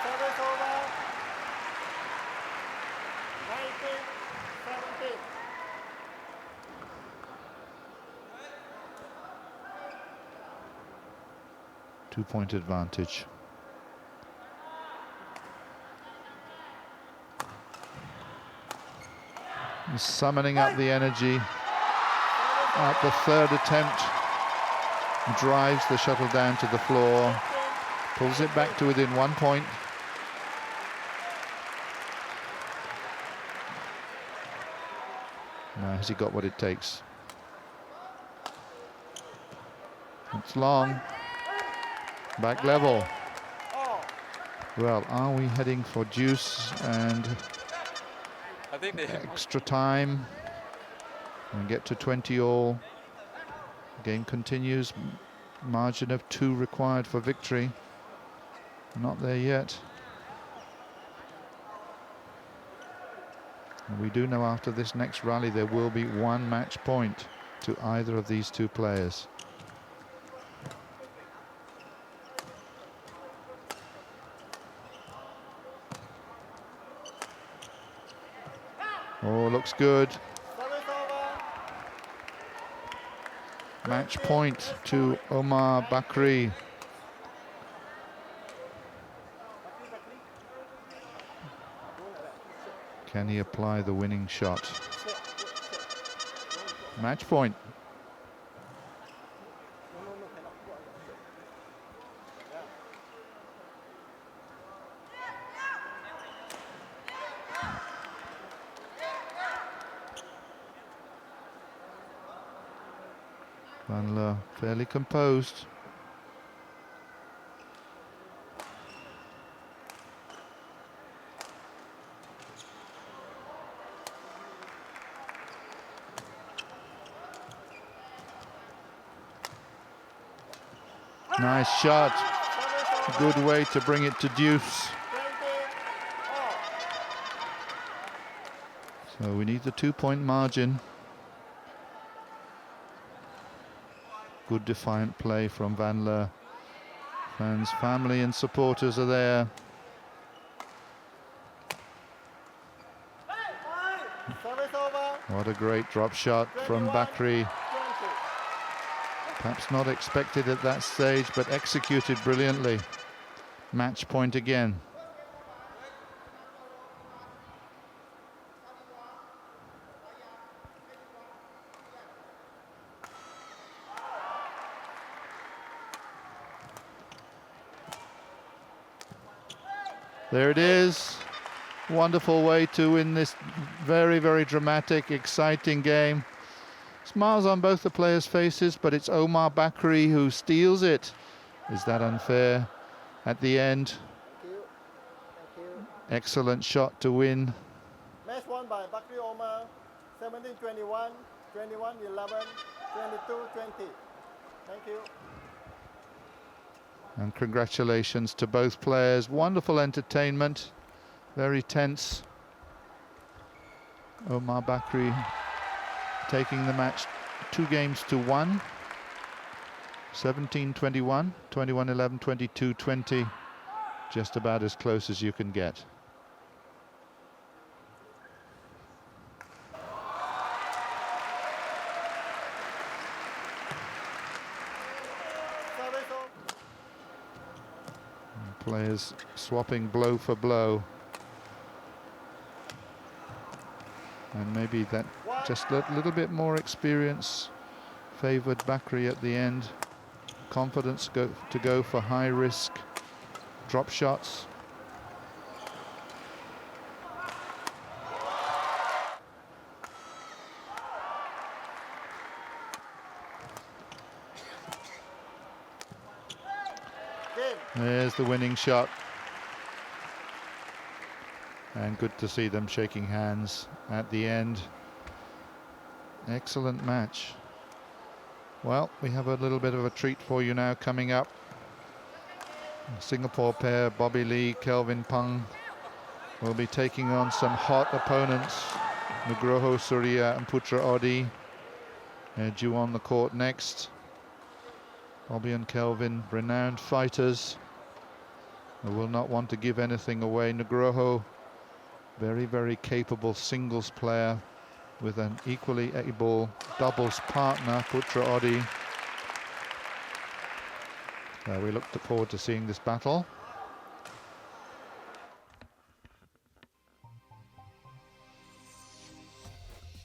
Service over. 19, 17. Two-point advantage. He's summoning up the energy at the third attempt. Drives the shuttle down to the floor. Pulls it back to within 1 point. Now has he got what it takes? It's long. Back level. Well, are we heading for deuce and I think they extra time and get to 20 all? Game continues. Margin of 2 required for victory. Not there yet. And we do know after this next rally there will be 1 match point to either of these two players. Oh, looks good. Match point to Omar Bakri. Can he apply the winning shot? Match point. Van Leeuw fairly composed. Nice shot. Good way to bring it to deuce. So we need the 2-point margin. Good defiant play from Van Leeuw. Fans, family and supporters are there. Service over. What a great drop shot from 21, Bakri. 20. Perhaps not expected at that stage, but executed brilliantly. Match point again. There it is. Wonderful way to win this very, very dramatic, exciting game. Smiles on both the players' faces, but it's Omar Bakri who steals it. Is that unfair at the end? Thank you. Thank you. Excellent shot to win. Match won by Bakri Omar, 17-21, 21-11, 22-20. Thank you. And congratulations to both players. Wonderful entertainment. Very tense. Omar Bakri taking the match 2 games to 1. 17-21, 21-11, 22-20. Just about as close as you can get. Service over. Players swapping blow for blow. And maybe that just a little bit more experience favoured Bakri at the end. Confidence to go for high risk drop shots. Game. There's the winning shot. And good to see them shaking hands at the end. Excellent match. Well, we have a little bit of a treat for you now coming up. Singapore pair, Bobby Lee, Kelvin Pang, will be taking on some hot opponents. Nugroho Surya and Putra Odi due on the court next. Bobby and Kelvin, renowned fighters, who will not want to give anything away. Nugroho, very, very capable singles player with an equally able doubles partner, Putra Odi. We look forward to seeing this battle.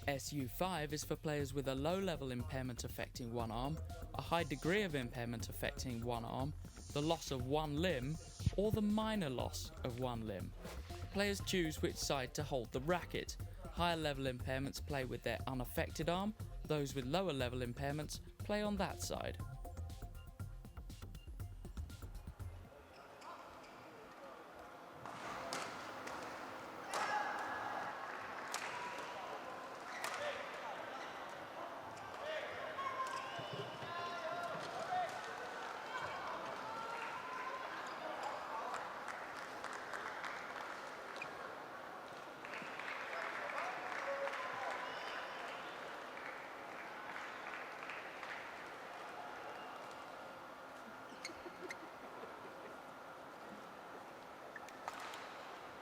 SU5 is for players with a low-level impairment affecting one arm, a high degree of impairment affecting one arm, the loss of one limb, or the minor loss of one limb. Players choose which side to hold the racket. Higher level impairments play with their unaffected arm, those with lower level impairments play on that side.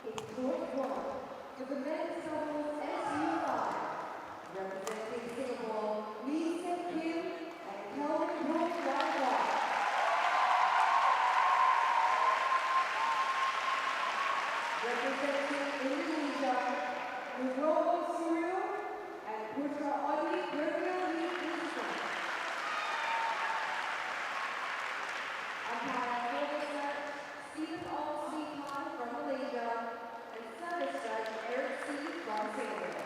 In court 1, for the men's doubles SU5, representing Singapore, Lee Seok-Kim and Kelvin Pang. Representing Indonesia, Nugroho Suryo and Putra Odi. Umpire for this match, Stephen Ong from Malaysia and service judge Eric C. from Singapore.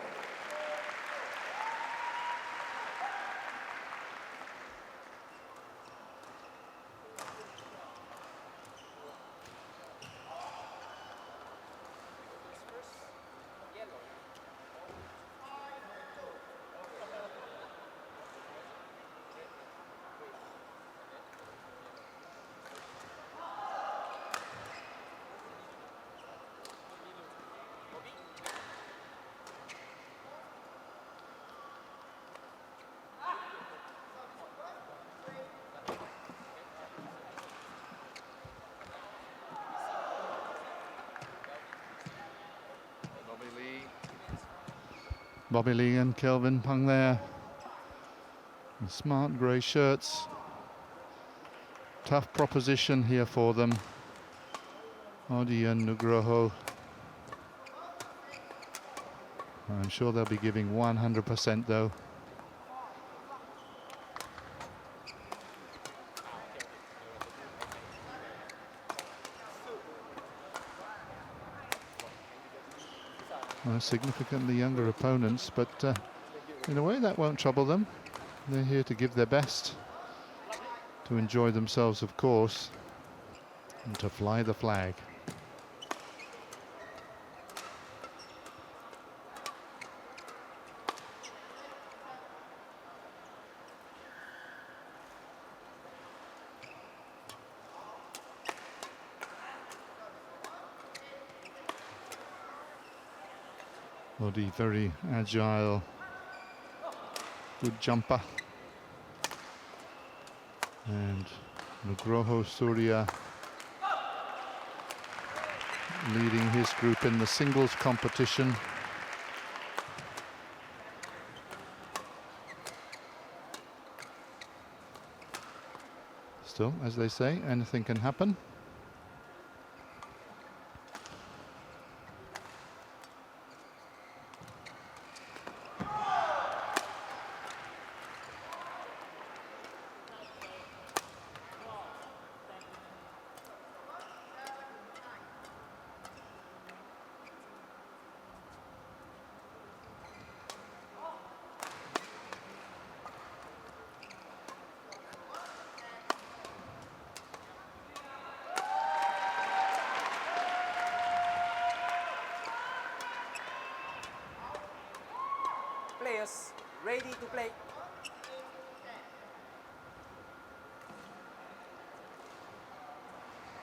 Bobby Lee and Kelvin Pang there. In smart grey shirts. Tough proposition here for them. Odi and Nugroho. I'm sure they'll be giving 100% though. Significantly younger opponents, but in a way that won't trouble them. They're here to give their best, to enjoy themselves of course, and to fly the flag. Odi very agile, good jumper. And Nugroho Surya leading his group in the singles competition. Still, as they say, anything can happen. Players ready to play.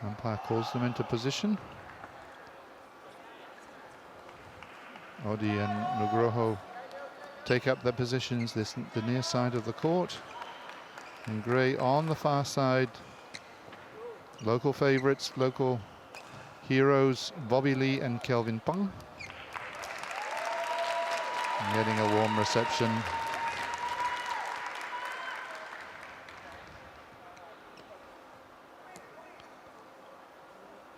Umpire calls them into position. Odi and Nugroho take up their positions the near side of the court. And Gray on the far side. Local favourites, local heroes, Bobby Lee and Kelvin Pang. Getting a warm reception.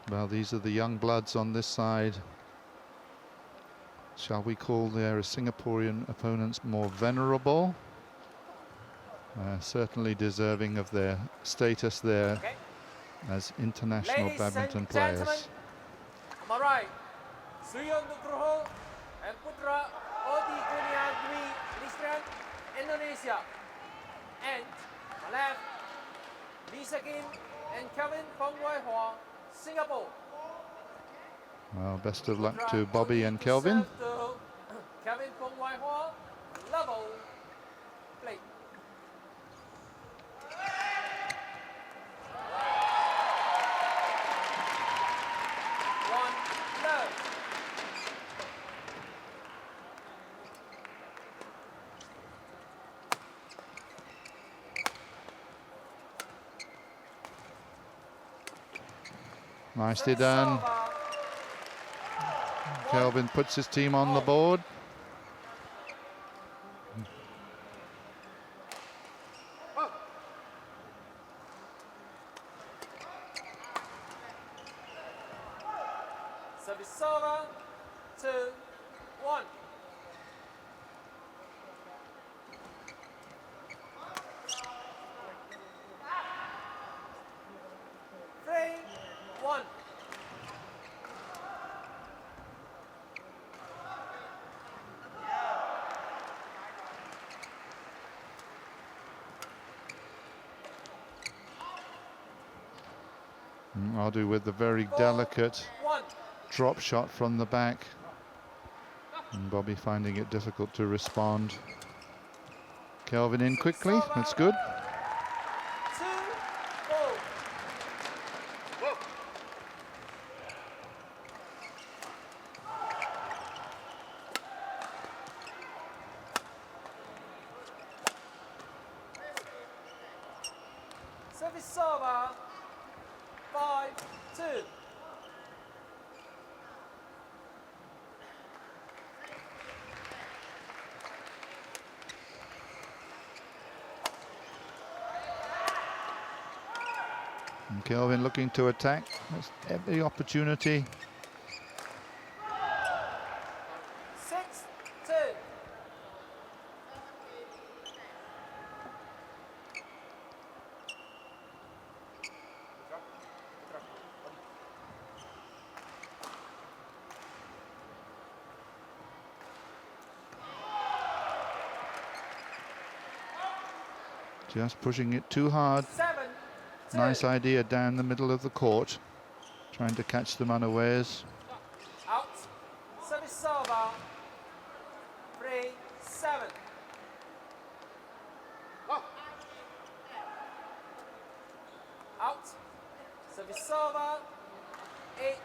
Well, these are the young bloods on this side. Shall we call their Singaporean opponents more venerable? Certainly deserving of their status there as international Ladies badminton and players. gentlemen, on my right, Suyon Nugroho and Putra Odi Kurnia Dwi Listrian, Indonesia. And on my left, Lisa Kim and Kevin Pong Wai Hua, Singapore. Well, best of luck to Putra Bobby Odi and to Kelvin. serve to Kevin Pong Wai Hua, level play. One love. Nicely done. Kelvin puts his team on the board. Service over, 2, 1. 3, 1. Adu with the very 4, delicate 1. drop shot from the back. And Bobby finding it difficult to respond. Kelvin in quickly, that's good. 2, 4. Service over, 5, 2. 3, And Kelvin looking to attack. That's every opportunity. 6-2. Just pushing it too hard. 7-2. Nice idea down the middle of the court. Trying to catch them unawares. Out. Service server. 3-7. Out. Service server. 8-3.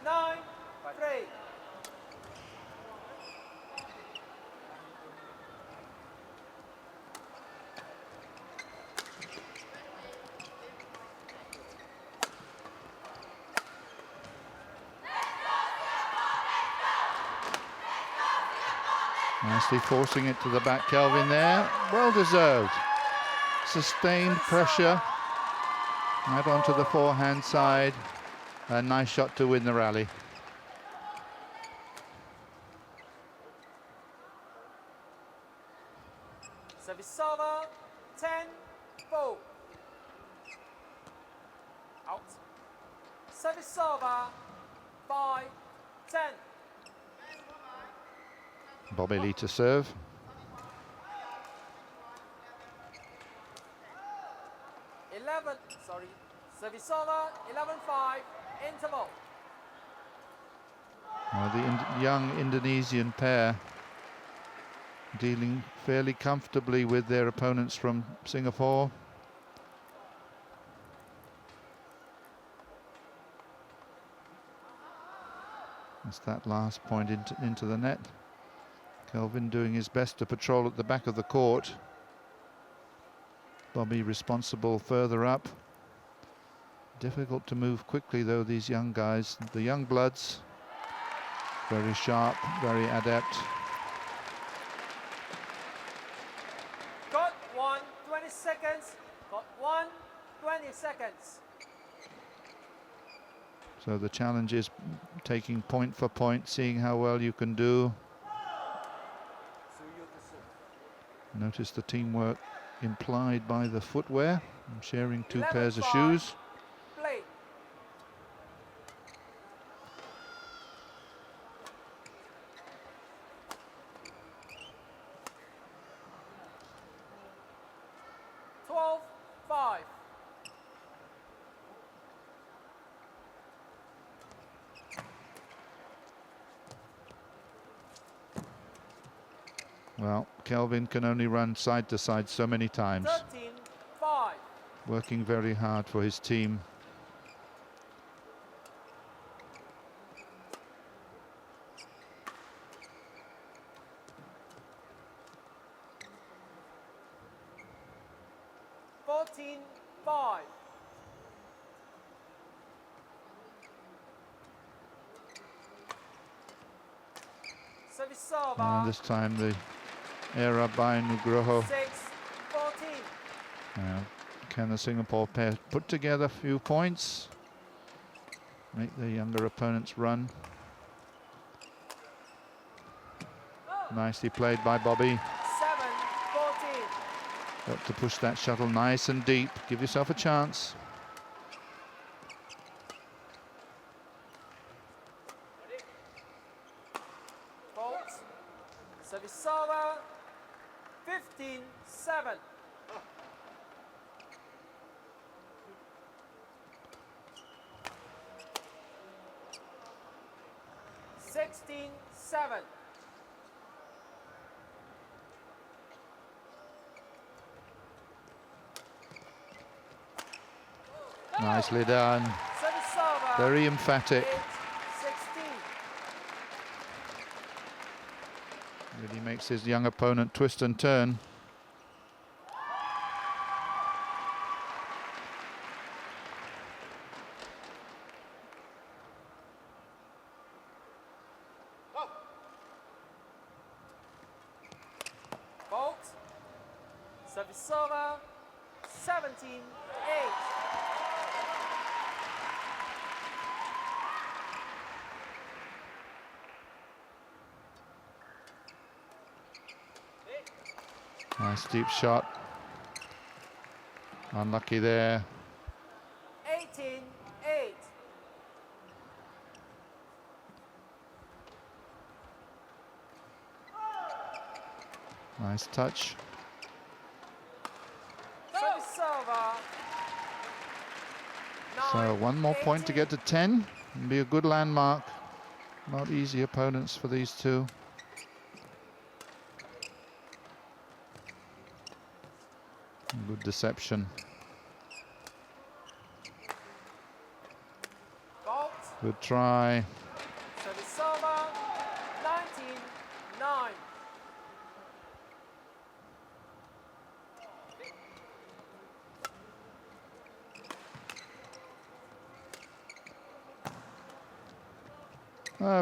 9-3. Nicely forcing it to the back, Kelvin there. Well deserved. Sustained pressure. Right onto the forehand side. A nice shot to win the rally. Service server. 10-4. Out. Service server. 5-10. Bobby Lee to serve. 11. Sorry. Service server. 11-5. Interval. The young Indonesian pair dealing fairly comfortably with their opponents from Singapore. That's that last point into the net. Kelvin doing his best to patrol at the back of the court. Bobby responsible further up. Difficult to move quickly though, these young guys, the young bloods. Very sharp, very adept. Got 1, 20 seconds. Got 1, 20 seconds. So the challenge is taking point for point, seeing how well you can do. Notice the teamwork implied by the footwear. I'm sharing two pairs of shoes. Play. Five. Well, Kelvin can only run side to side so many times. 13-5. Working very hard for his team. And this time the era by Nugroho. 6-14. Can the Singapore pair put together a few points? Make their younger opponents run. Nicely played by Bobby. 7-14. Got to push that shuttle nice and deep. Give yourself a chance. Service server. 15-7. Seven. Nicely done. Very emphatic. 16. Really makes his young opponent twist and turn. Service server, 17-8. Nice deep shot. Unlucky there. 18-8. Nice touch. Service server, So one more point to get to 10. It'll be a good landmark. Not easy opponents for these two. Good deception. Fault. Good try. Service server, 19-9.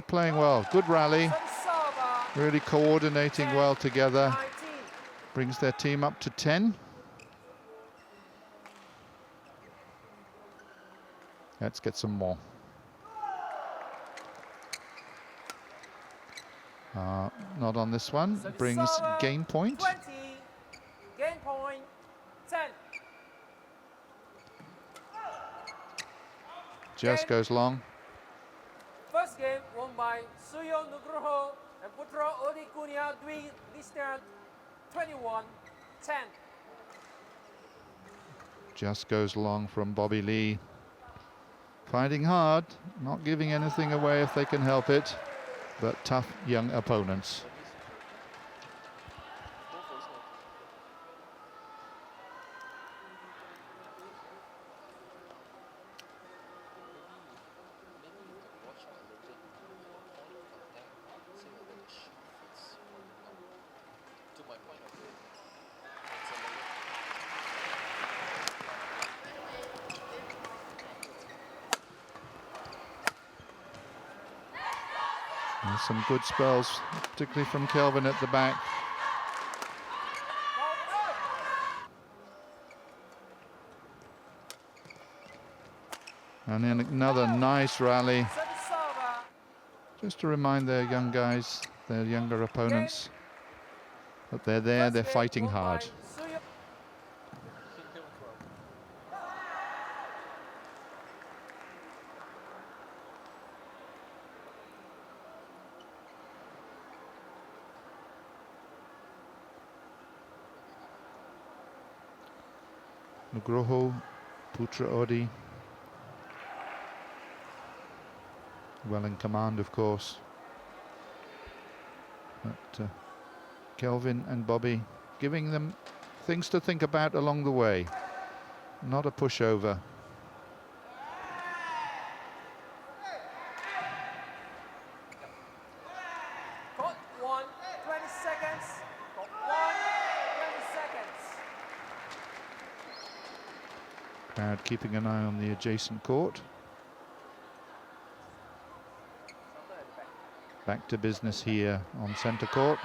Playing well. Good rally. Service server, Really coordinating well together. 19. Brings their team up to 10. Let's get some more. Not on this one. Service Brings server, game point. 20. Game point, 10. Just goes long. First game won by Suyo Nugroho and Putra Odi Kunia Dwi Listian, 21-10. Just goes long from Bobby Lee. Fighting hard, not giving anything away if they can help it, but tough young opponents. There's some good spells, particularly from Kelvin at the back. And then another nice rally. Service server, Just to remind their young guys, their younger opponents, that they're there, first they're game fighting won by hard. Suyo. Nugroho, Putra Odi. Well in command, of course. But Kelvin and Bobby giving them things to think about along the way. Not a pushover. Caught 1, 20 seconds. Caught 1, 20 seconds. Crowd keeping an eye on the adjacent court. Back to business here on centre court.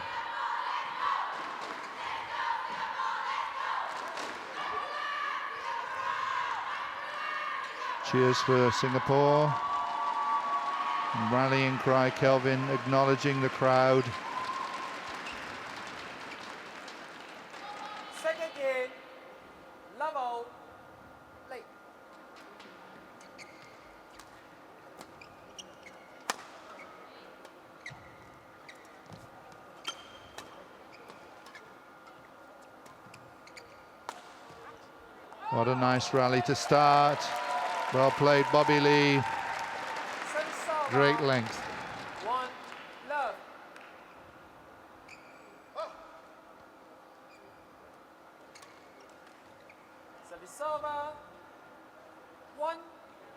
Cheers for Singapore. Rallying cry, Kelvin acknowledging the crowd. Second game, level, late. What a nice rally to start. Well played, Bobby Lee. Service server, Great length. 1, love. Service server, 1,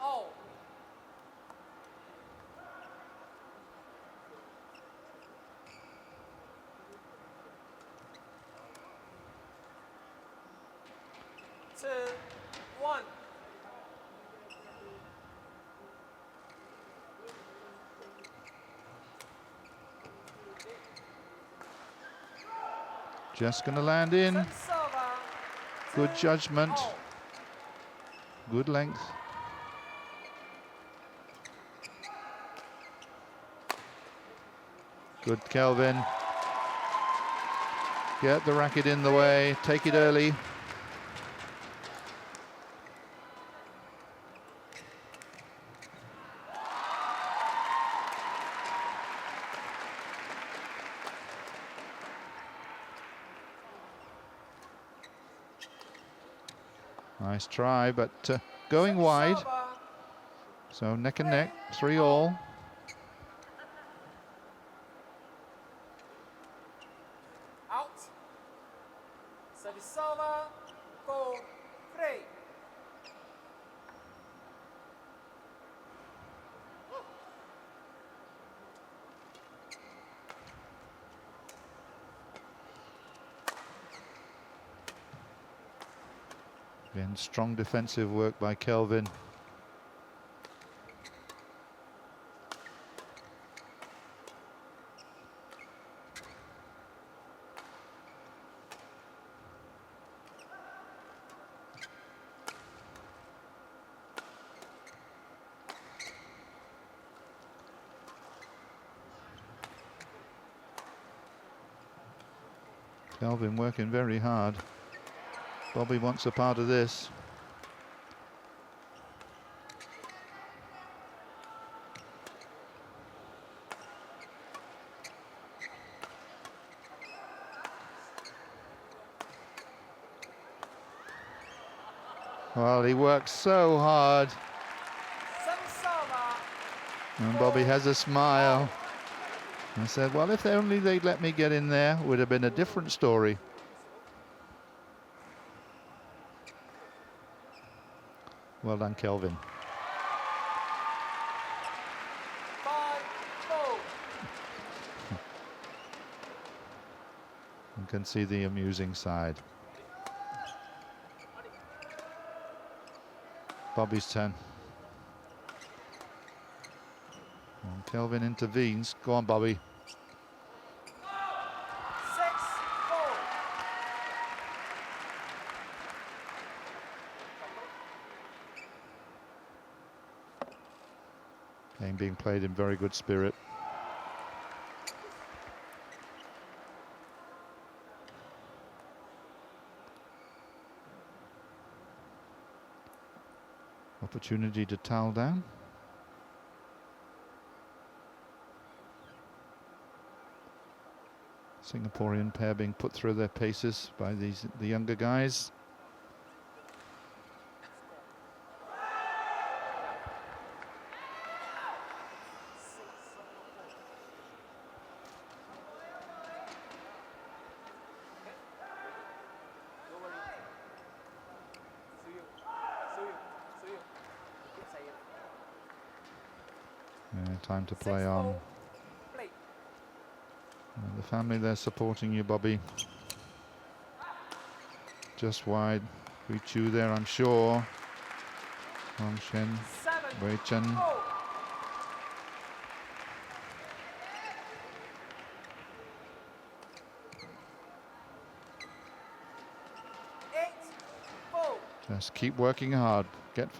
all. Two, 1. Just going to land in. Service server, Good judgment. Good length. Good Kelvin. Get the racket in the way, take it early. Nice try, but going wide. So neck and neck, 3-all. Out. Service server. Go. Free. Again, strong defensive work by Kelvin. Kelvin working very hard. Bobby wants a part of this. Well, he works so hard. And Bobby has a smile. I said, well, if only they'd let me get in there, would have been a different story. Well done, Kelvin. 5-4. You can see the amusing side. Bobby's turn. And Kelvin intervenes. Go on, Bobby. 6-4. Game being played in very good spirit. Opportunity to towel down. Singaporean pair being put through their paces by the younger guys. Time to play on. And the family there supporting you, Bobby. Just wide. Wei Chu there, I'm sure. Wang Shen, Wei Chen. Just keep working hard. Get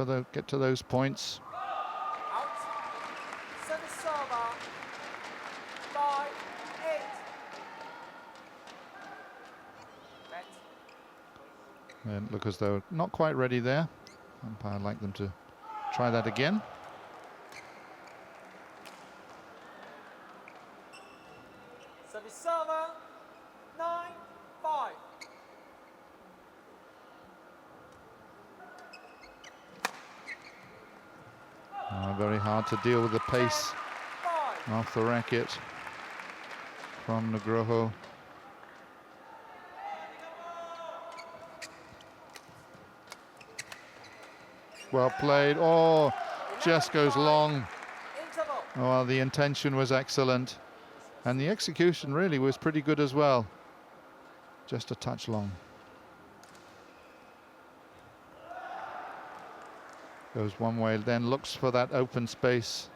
to those points. And look as though not quite ready there. Umpire like them to try that again. Service server. 9-5. Very hard to deal with the pace off the racket from Nugroho. Well played. Oh, just goes long. Oh, well, the intention was excellent. And the execution really was pretty good as well. Just a touch long. Goes one way, then looks for that open space.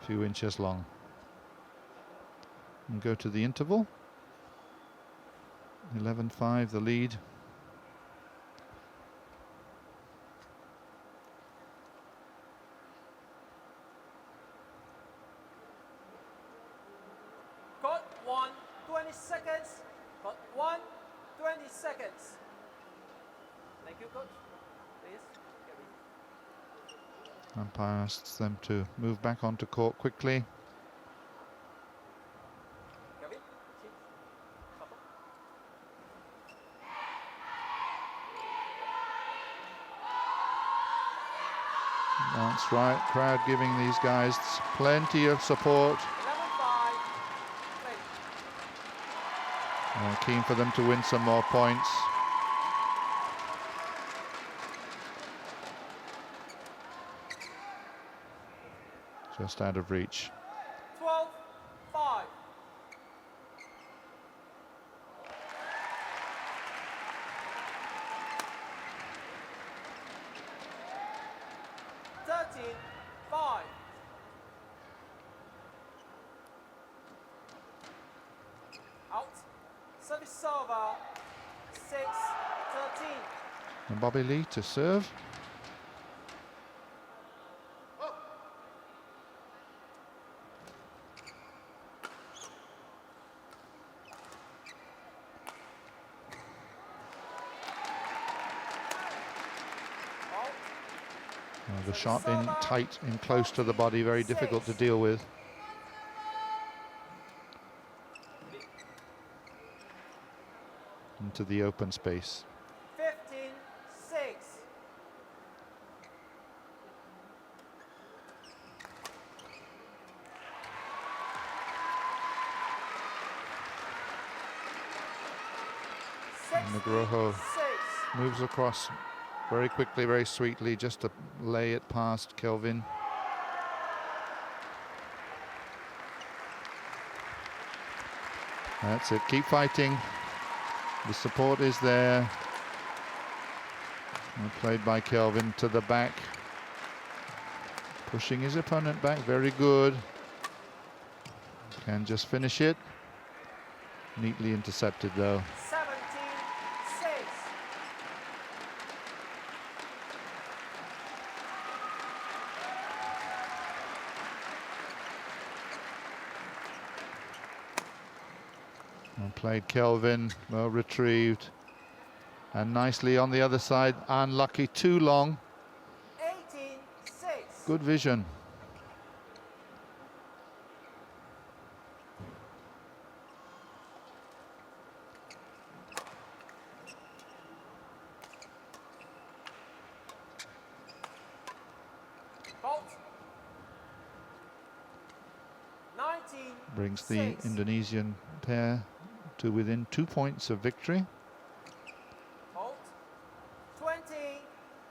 A few inches long. And go to the interval. 11-5 the lead. Cut 1, 20 seconds. Cut 1, 20 seconds. Thank you, coach. Please. Umpire asks them to move back onto court quickly. Kevin. That's right, crowd giving these guys plenty of support. 11-5. Play. Keen for them to win some more points. Just out of reach. 12-5. 13-5. Out. Service server. 6-13. And Bobby Lee to serve. The shot in tight, in close to the body, very difficult to deal with. Into the open space. 15-6. Nugroho moves across very quickly, very sweetly, just to lay it past Kelvin. That's it, keep fighting. The support is there. And played by Kelvin to the back. Pushing his opponent back, very good. Can just finish it. Neatly intercepted though. 17-6. Well played, Kelvin, well retrieved. And nicely on the other side, unlucky, too long. 18-6. Good vision. Fault. 19. Brings the Indonesian pair to within 2 points of victory. Fault. 20.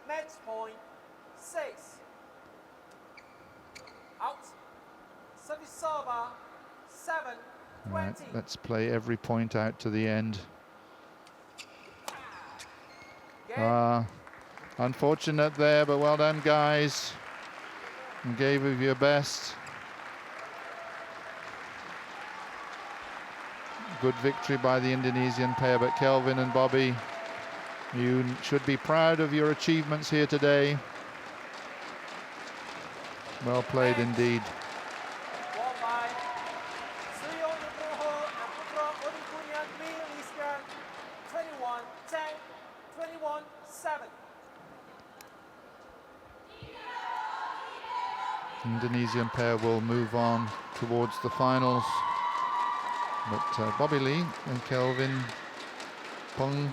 Match point. 6. Out. Service server. 7. All right, 20. let's play every point out to the end. Game. Unfortunate there, but well done, guys. You gave of your best. Good victory by the Indonesian pair, but Kelvin and Bobby, you should be proud of your achievements here today. Well played indeed. Won by Suyo Nugroho and Putra Odikunian Ming 21-10, 21-7. Indonesian pair will move on towards the finals. But Bobby Lee and Kelvin Peng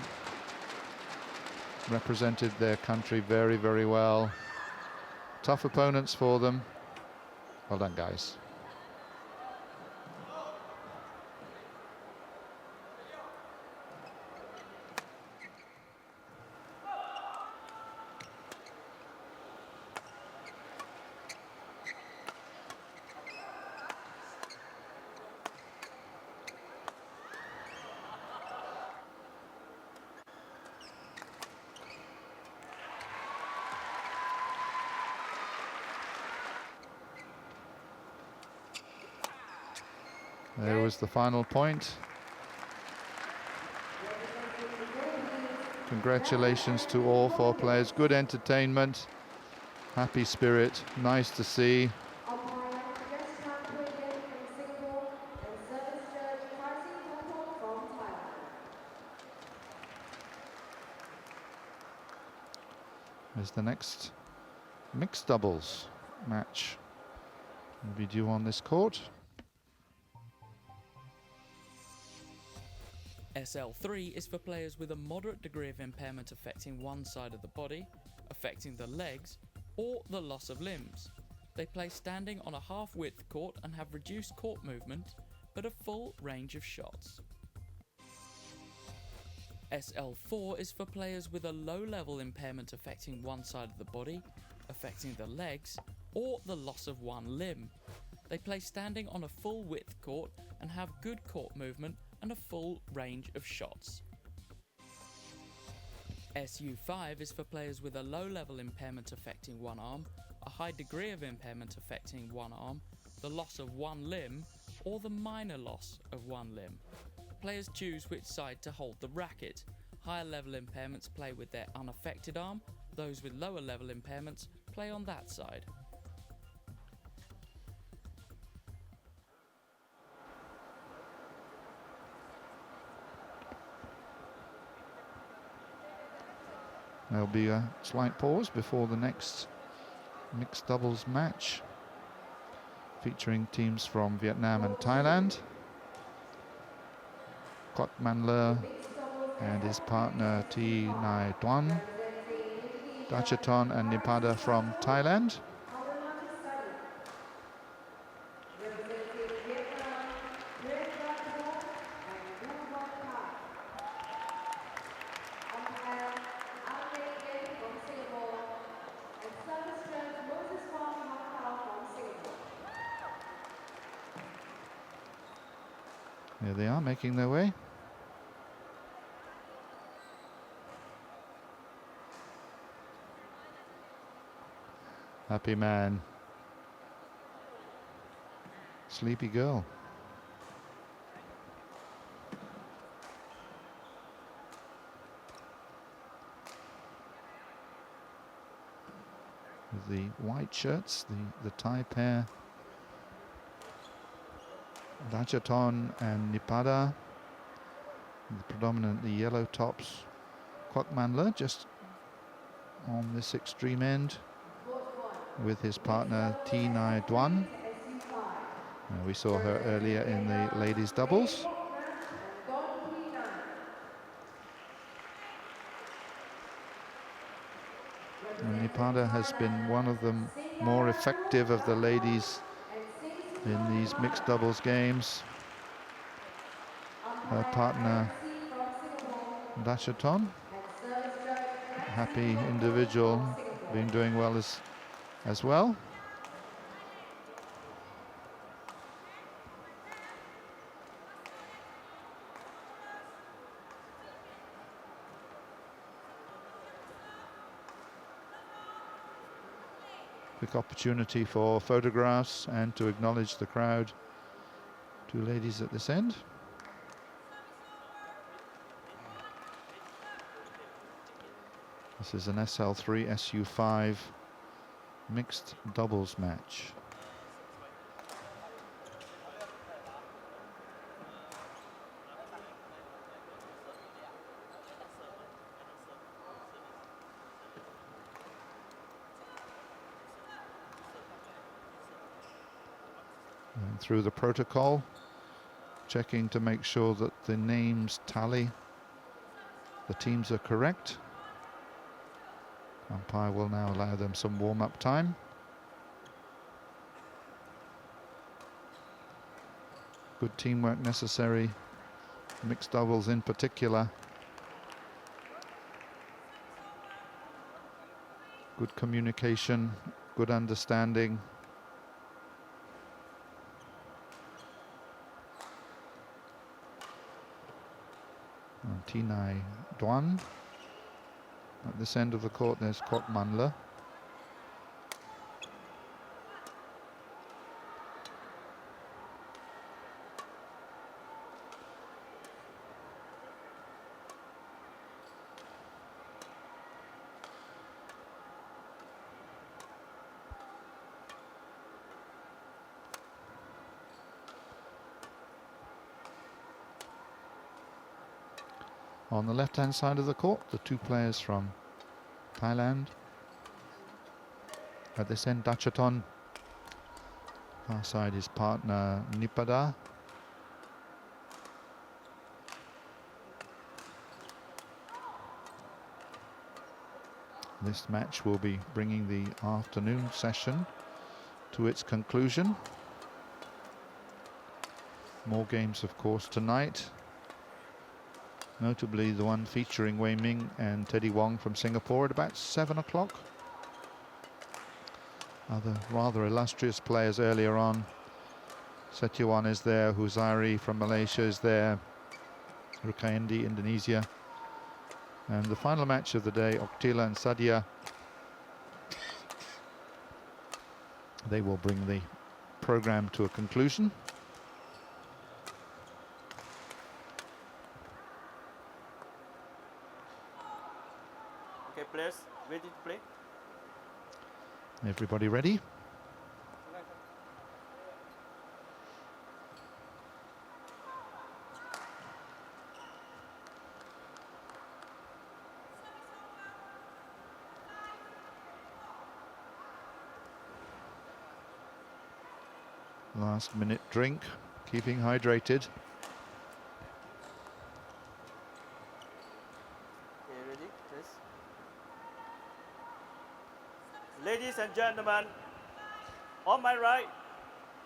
represented their country very, very well. Tough opponents for them. Well done, guys. There was the final point. Congratulations to all 4 players. Good entertainment, happy spirit, nice to see. Umpire Jessica Nguyen from Singapore and service judge Parsi Thongthong from Thailand. As the next mixed doubles match will be due on this court. SL3 is for players with a moderate degree of impairment affecting one side of the body, affecting the legs, or the loss of limbs. They play standing on a half-width court and have reduced court movement, but a full range of shots. SL4 is for players with a low-level impairment affecting one side of the body, affecting the legs, or the loss of one limb. They play standing on a full-width court and have good court movement and a full range of shots. SU5 is for players with a low-level impairment affecting one arm, a high degree of impairment affecting one arm, the loss of one limb, or the minor loss of one limb. Players choose which side to hold the racket. Higher level impairments play with their unaffected arm, those with lower level impairments play on that side. There'll be a slight pause before the next mixed doubles match, featuring teams from Vietnam and Thailand. Quoc Man Le and his partner Thi Nai Tuan, Dachaton and Nipada from Thailand. Here they are, making their way. Happy man. Sleepy girl. With the white shirts, the Thai pair, Dachaton and Nipada, the predominantly yellow tops. Quoc Man Le just on this extreme end with his partner Thi Nai Tuan. We saw her earlier in the ladies' doubles. And Nipada has been one of the more effective of the ladies in these mixed doubles games. Her partner Dachaton, happy individual, been doing well as well. Quick opportunity for photographs and to acknowledge the crowd. 2 ladies at this end. This is an SL3 SU5 mixed doubles match. And through the protocol, checking to make sure that the names tally, the teams are correct. Umpire will now allow them some warm-up time. Good teamwork necessary, mixed doubles in particular. Good communication, good understanding. And Thi Nai Tuan. At this end of the court, there's Quoc Man Le. On the left-hand side of the court, the two players from Thailand. At this end, Dachaton. Far side, his partner Nipada. This match will be bringing the afternoon session to its conclusion. More games, of course, tonight. Notably the one featuring Wei Ming and Teddy Wong from Singapore at about 7 o'clock. Other rather illustrious players earlier on. Setiawan is there, Huzari from Malaysia is there, Rukayendi, Indonesia. And the final match of the day, Oktila and Sadia. They will bring the program to a conclusion. Okay, players, ready to play? Everybody ready? Last minute drink, keeping hydrated. Okay, ready, please? Ladies and gentlemen, on my right,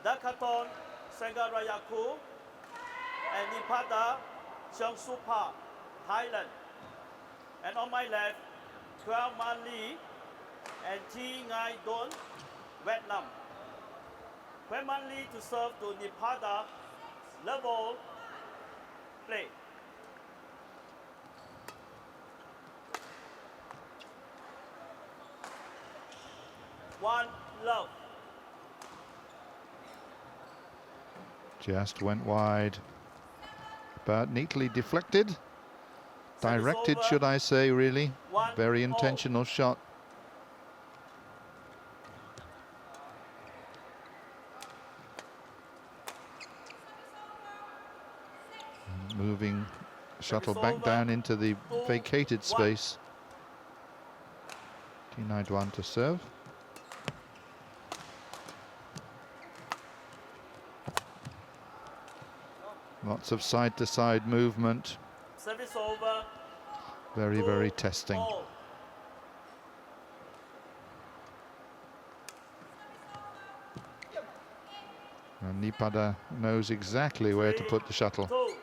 Dachaton Sengarayaku and Nipada Cheongsupa, Thailand. And on my left, Kwan Man Lee and Thi Ngai Don, Vietnam. Kwan Man Lee to serve to Nipada, level, play. One love. Just went wide, but neatly deflected. Directed, should I say, really. Very intentional shot. Moving shuttle back down into the vacated space. T91 to serve. Lots of side-to-side movement. Service over. Very, very testing. All. And Nipada knows exactly where to put the shuttle. 2.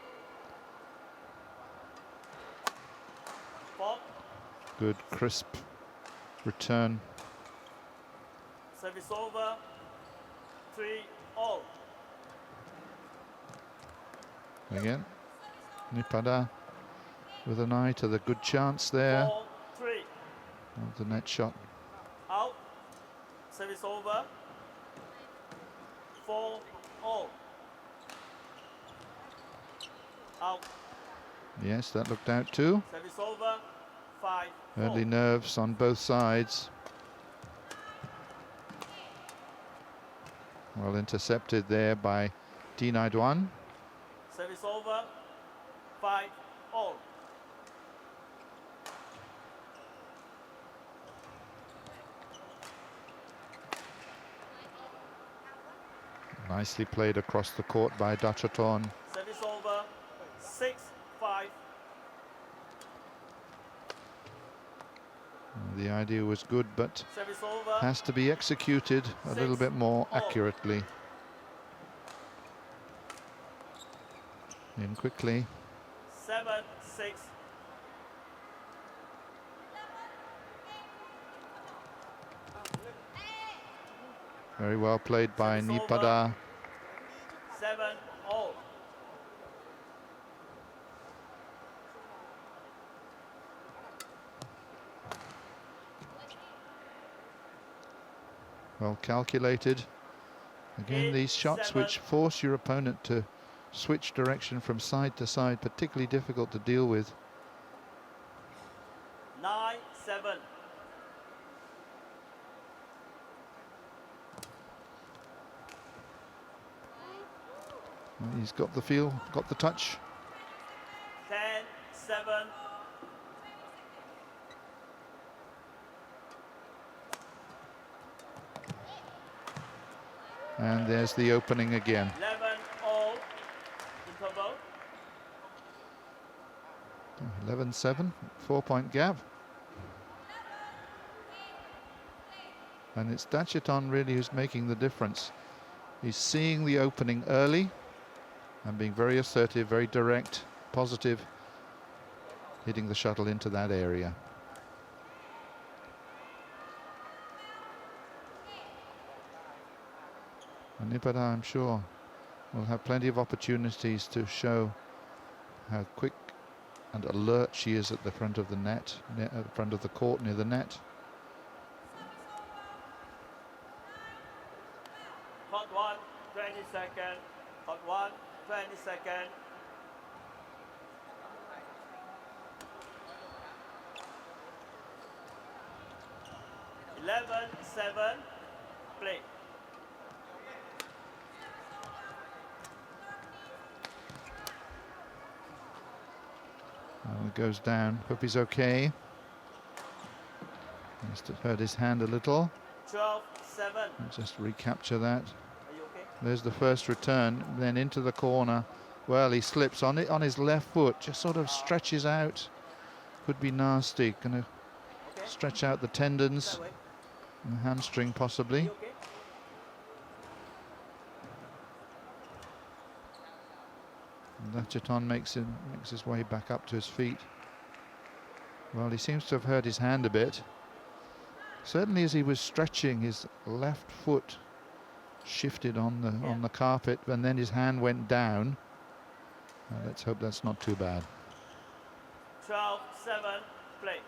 4. Good, crisp return. Service over. 3 all. Again, Nipada with an eye to the good chance there 4 3 of the net shot. out. Service over. 4 all. Out. Yes, that looked out too. Service over. 5 Early 4. nerves on both sides. Well intercepted there by T91. Service over. 5 all. Nicely played across the court by Dachaton. Service over. 6 5. The idea was good, but Service over. has to be executed a little bit more accurately. In quickly. 7 6. Very well played by Service over. Nipada. 7 all. Well calculated. Again, 8 these shots 7. which force your opponent to switch direction from side to side, particularly difficult to deal with. 9 7. He's got the feel, got the touch. 10 7 And there's the opening again. 11 all. Interval. 11-7, 4-point gap. And it's Dachiton really who's making the difference. He's seeing the opening early and being very assertive, very direct, positive, hitting the shuttle into that area. And Nipada, I'm sure, will have plenty of opportunities to show how quick and alert she is at the front of the net, at the front of the court near the net. Hot 1, 20 seconds. Hot 1, 20 seconds. Eleven, 7, play. It goes down. Hope he's okay. Must have hurt his hand a little. 12, 7. Just recapture that. Are you okay? There's the first return, then into the corner. Well, he slips on it on his left foot, just sort of stretches out. Could be nasty. Gonna Okay. stretch out the tendons, That way. and the hamstring possibly. You okay? Dachiton makes his way back up to his feet. Well, he seems to have hurt his hand a bit. Certainly, as he was stretching, his left foot shifted on the carpet, and then his hand went down. Let's hope that's not too bad. 12, 7, play.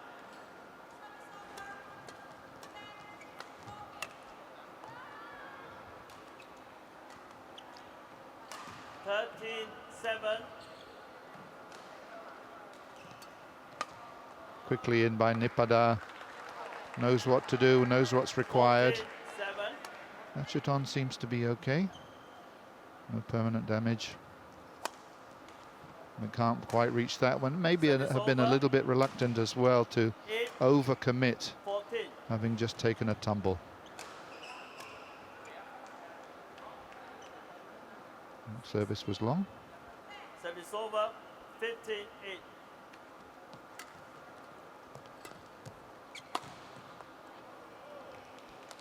Thirteen, 7. Quickly in by Nipada. Knows what to do, knows what's required. 14, 7. Dachiton seems to be okay. No permanent damage. We can't quite reach that one. Maybe have been a little bit reluctant as well to 8, overcommit, 14. having just taken a tumble. Service was long. Service over. 15, 8.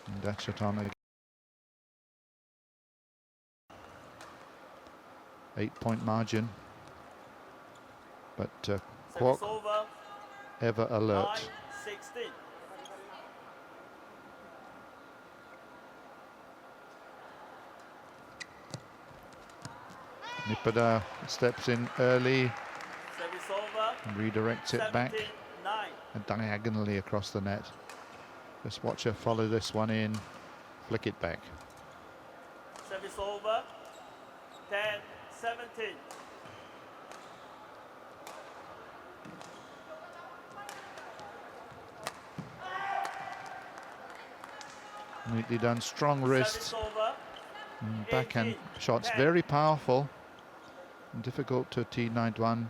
And Dachiton again. 8-point margin. But Service Kwok over. ever alert. 9, 16. Nipada steps in early Service over. and redirects it back 17, 9. and diagonally across the net. Just watch her follow this one in, flick it back. Service over. 10, 17. Neatly done, strong wrists, Service over. backhand 18, shots, 10. very powerful. And difficult to T91,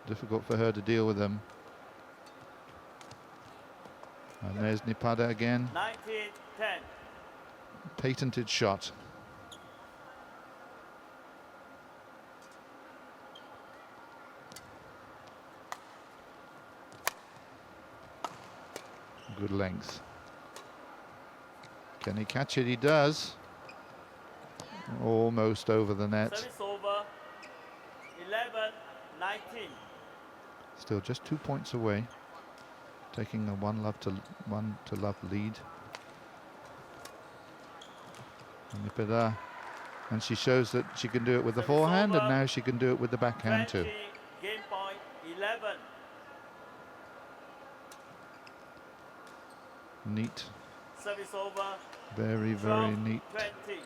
difficult for her to deal with them. And there's Nipada again, 19, 10. patented shot. Good length. Can he catch it? He does. Almost over the net. Service over. 11, 19. Still just 2 points away. Taking a one to love lead. Nipada. And she shows that she can do it with the Service forehand, and over. now she can do it with the backhand 20, too. game point. 11. Neat. Service over. Very, 12, very neat 20.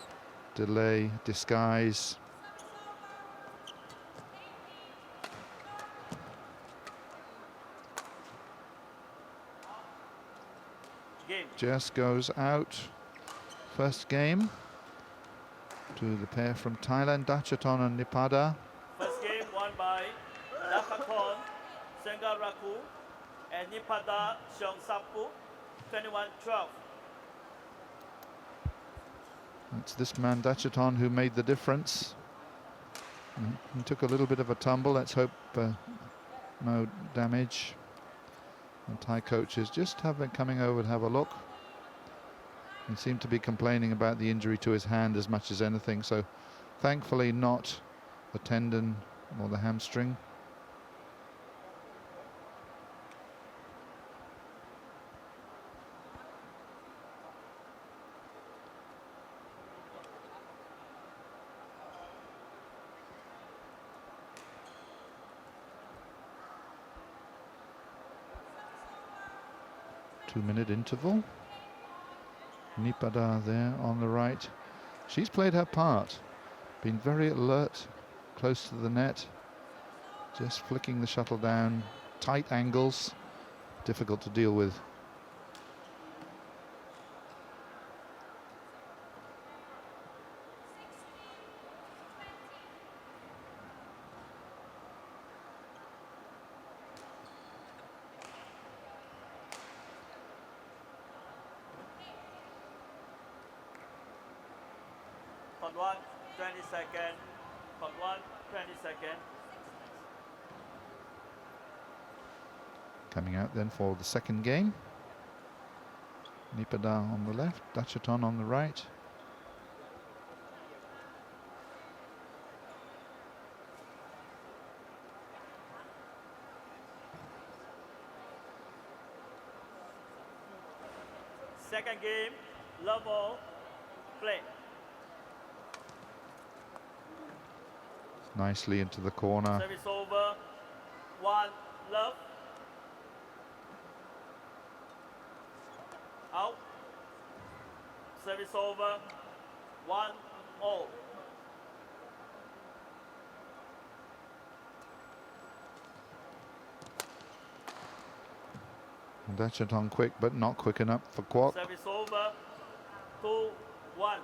delay, disguise. Game. Jess goes out. First game to the pair from Thailand, Dachiton and Nipada. First game won by Dachaton, Sengaraku, and Nipada Siongsapu, 21-12. It's this man Dachaton who made the difference. He took a little bit of a tumble. Let's hope no damage. And Thai coaches just coming over to have a look. He seemed to be complaining about the injury to his hand as much as anything. So thankfully not the tendon or the hamstring. Two-minute interval. Nipada there on the right. She's played her part. Been very alert, close to the net. Just flicking the shuttle down. Tight angles. Difficult to deal with. Hot 1, 20 seconds. Hot 1, 20 seconds. Coming out then for the second game. Nipada on the left, Dachaton on the right. Second game, level, play. Nicely into the corner. Service over, 1 love. Out. Service over, 1 all. Dachaton quick, but not quick enough for Kwok. Service over, 2, 1.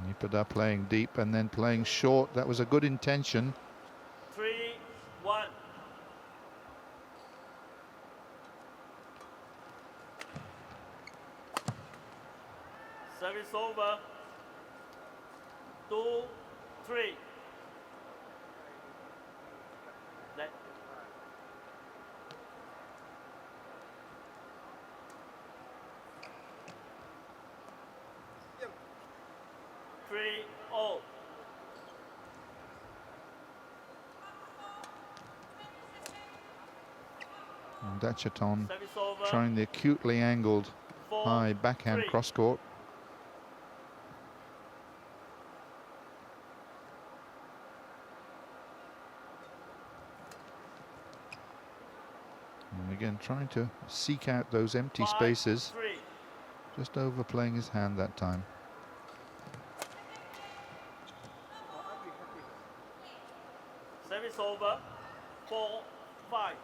Nipada playing deep and then playing short. That was a good intention. 3, 1. Service over, 2, 3. Let. 3 all. And Dachaton Service over, trying the acutely angled 4, high backhand 3. cross court. And again trying to seek out those empty 5, spaces. 3. Just overplaying his hand that time. Service over, 4, 5.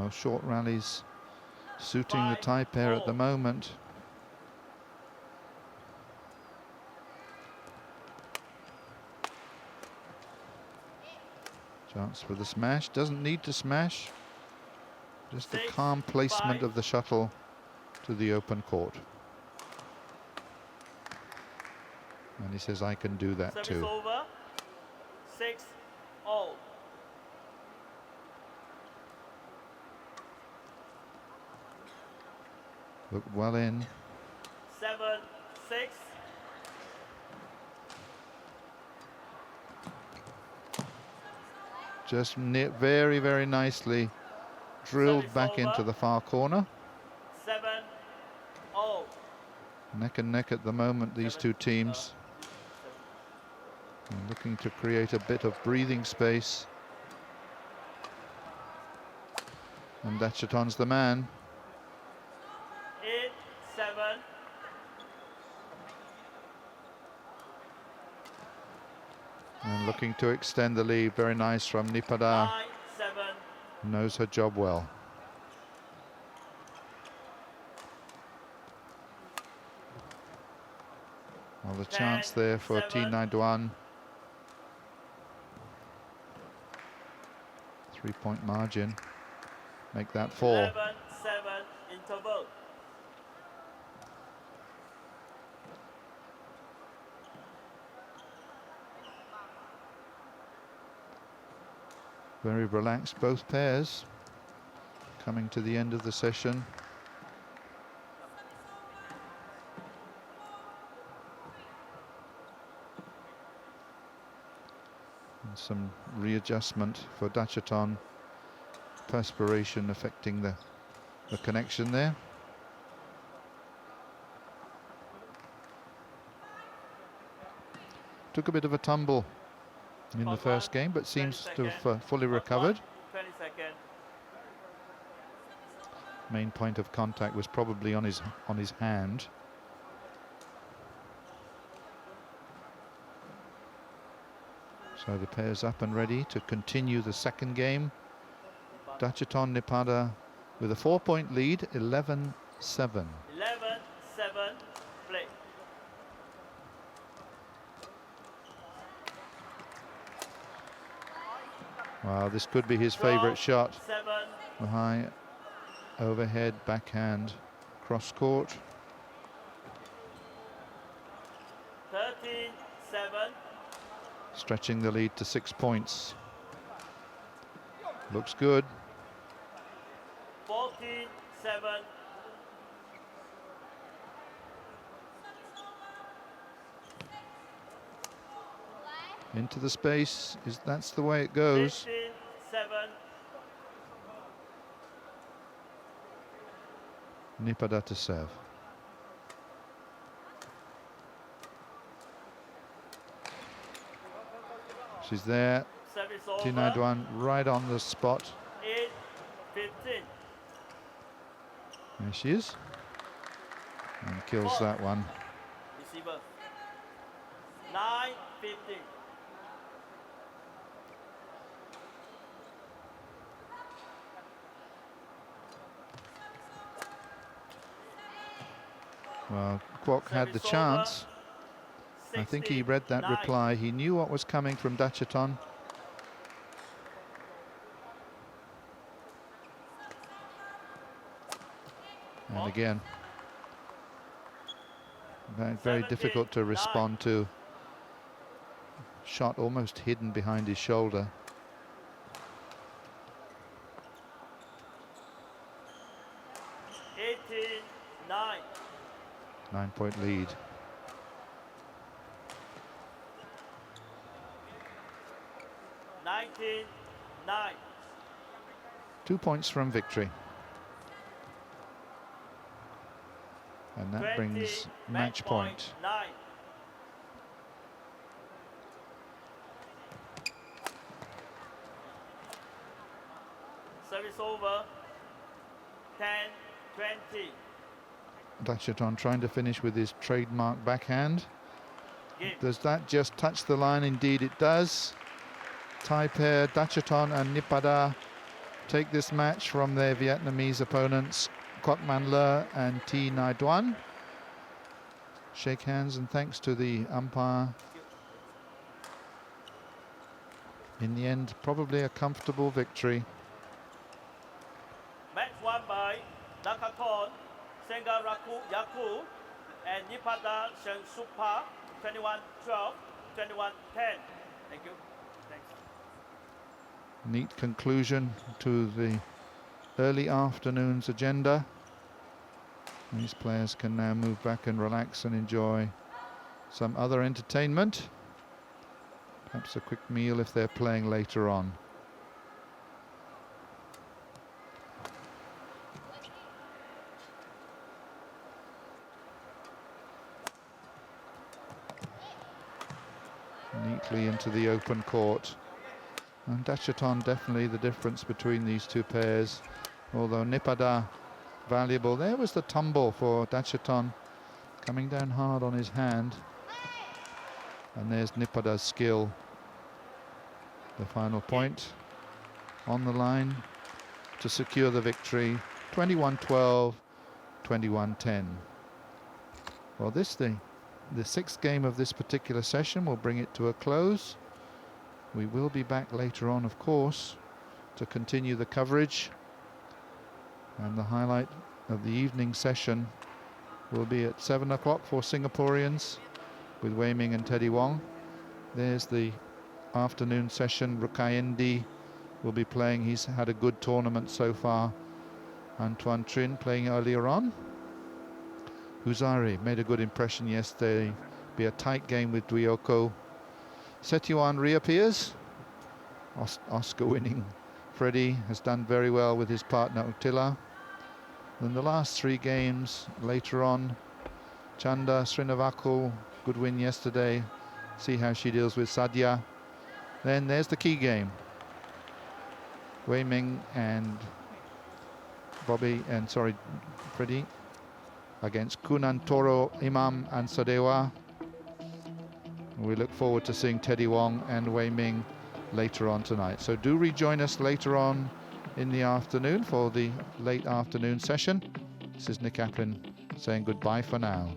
Short rallies suiting the Thai pair at the moment. Chance for the smash. Doesn't need to smash. Just the 6, calm placement 5. of the shuttle to the open court. And he says, I can do that Service too. over, 6 all. Looked well in. 7, 6. Just very, very nicely drilled Service back over. into the far corner. 7 all. Neck and neck at the moment, these two teams. And looking to create a bit of breathing space. And Dachaton's the man. 8, 7. And looking to extend the lead. Very nice from Nipada. 9, 7. Knows her job well. Well, the 10, chance there for 7. T91. 3-point margin. Make that 4. 11-7 interval. Very relaxed, both pairs, coming to the end of the session. And some readjustment for Dachaton. Perspiration affecting the connection there. Took a bit of a tumble in the first game, but seems to have fully recovered. 20 seconds. Main point of contact was probably on his hand. So the pair's up and ready to continue the second game. Dachaton Nipada with a 4-point lead, 11-7. 11-7 play. Wow, this could be his favorite shot. 7. The high overhead backhand cross court. 13-7. Stretching the lead to 6 points. Looks good. 14-7. Into the space. That's the way it goes. 15-7. Nipada to serve. She's there. Service over. Tinaduan right on the spot. 8-15. There she is. And kills that one. Receiver. 9-15. Well, Kwok had the Service chance. over. I think he read that 16-9. reply. He knew what was coming from Dachaton. And again, very difficult to 17-9. respond to. Shot almost hidden behind his shoulder. Nine. 9-point lead. Nine. 2 points from victory. And that 20, brings match point. 9. Service over. 10-20. Dachaton trying to finish with his trademark backhand. Game. Does that just touch the line? Indeed it does. Thai pair Dachaton and Nipada take this match from their Vietnamese opponents Quoc Man Le and T Nai Duan. Shake hands and thanks to the umpire. In the end, probably a comfortable victory. Match won by Dachaton Sengaraku Yaku and Nipada Shen Supa 21-12, 21-10. Thank you. Thanks. Neat conclusion to the early afternoon's agenda. These players can now move back and relax and enjoy some other entertainment. Perhaps a quick meal if they're playing later on. Neatly into the open court. And Dachaton definitely the difference between these two pairs. Although Nipada valuable. There was the tumble for Dachaton, coming down hard on his hand. And there's Nipada's skill. The final point on the line to secure the victory. 21-12, 21-10. Well, the sixth game of this particular session will bring it to a close. We will be back later on, of course, to continue the coverage. And the highlight of the evening session will be at 7 o'clock for Singaporeans with Wei Ming and Teddy Wong. There's the afternoon session. Rukayendi will be playing. He's had a good tournament so far. Antoine Trin playing earlier on. Huzari made a good impression yesterday. Be a tight game with Duioko. Setuan reappears. Oscar winning Freddie has done very well with his partner Utila. Then the last 3 games later on, Chanda Srinivakul, good win yesterday. See how she deals with Sadhya. Then there's the key game. Wei Ming and Freddie against Kunantoro, Imam and Sadewa. We look forward to seeing Teddy Wong and Wei Ming later on tonight. So do rejoin us later on in the afternoon for the late afternoon session. This is Nick Applin saying goodbye for now.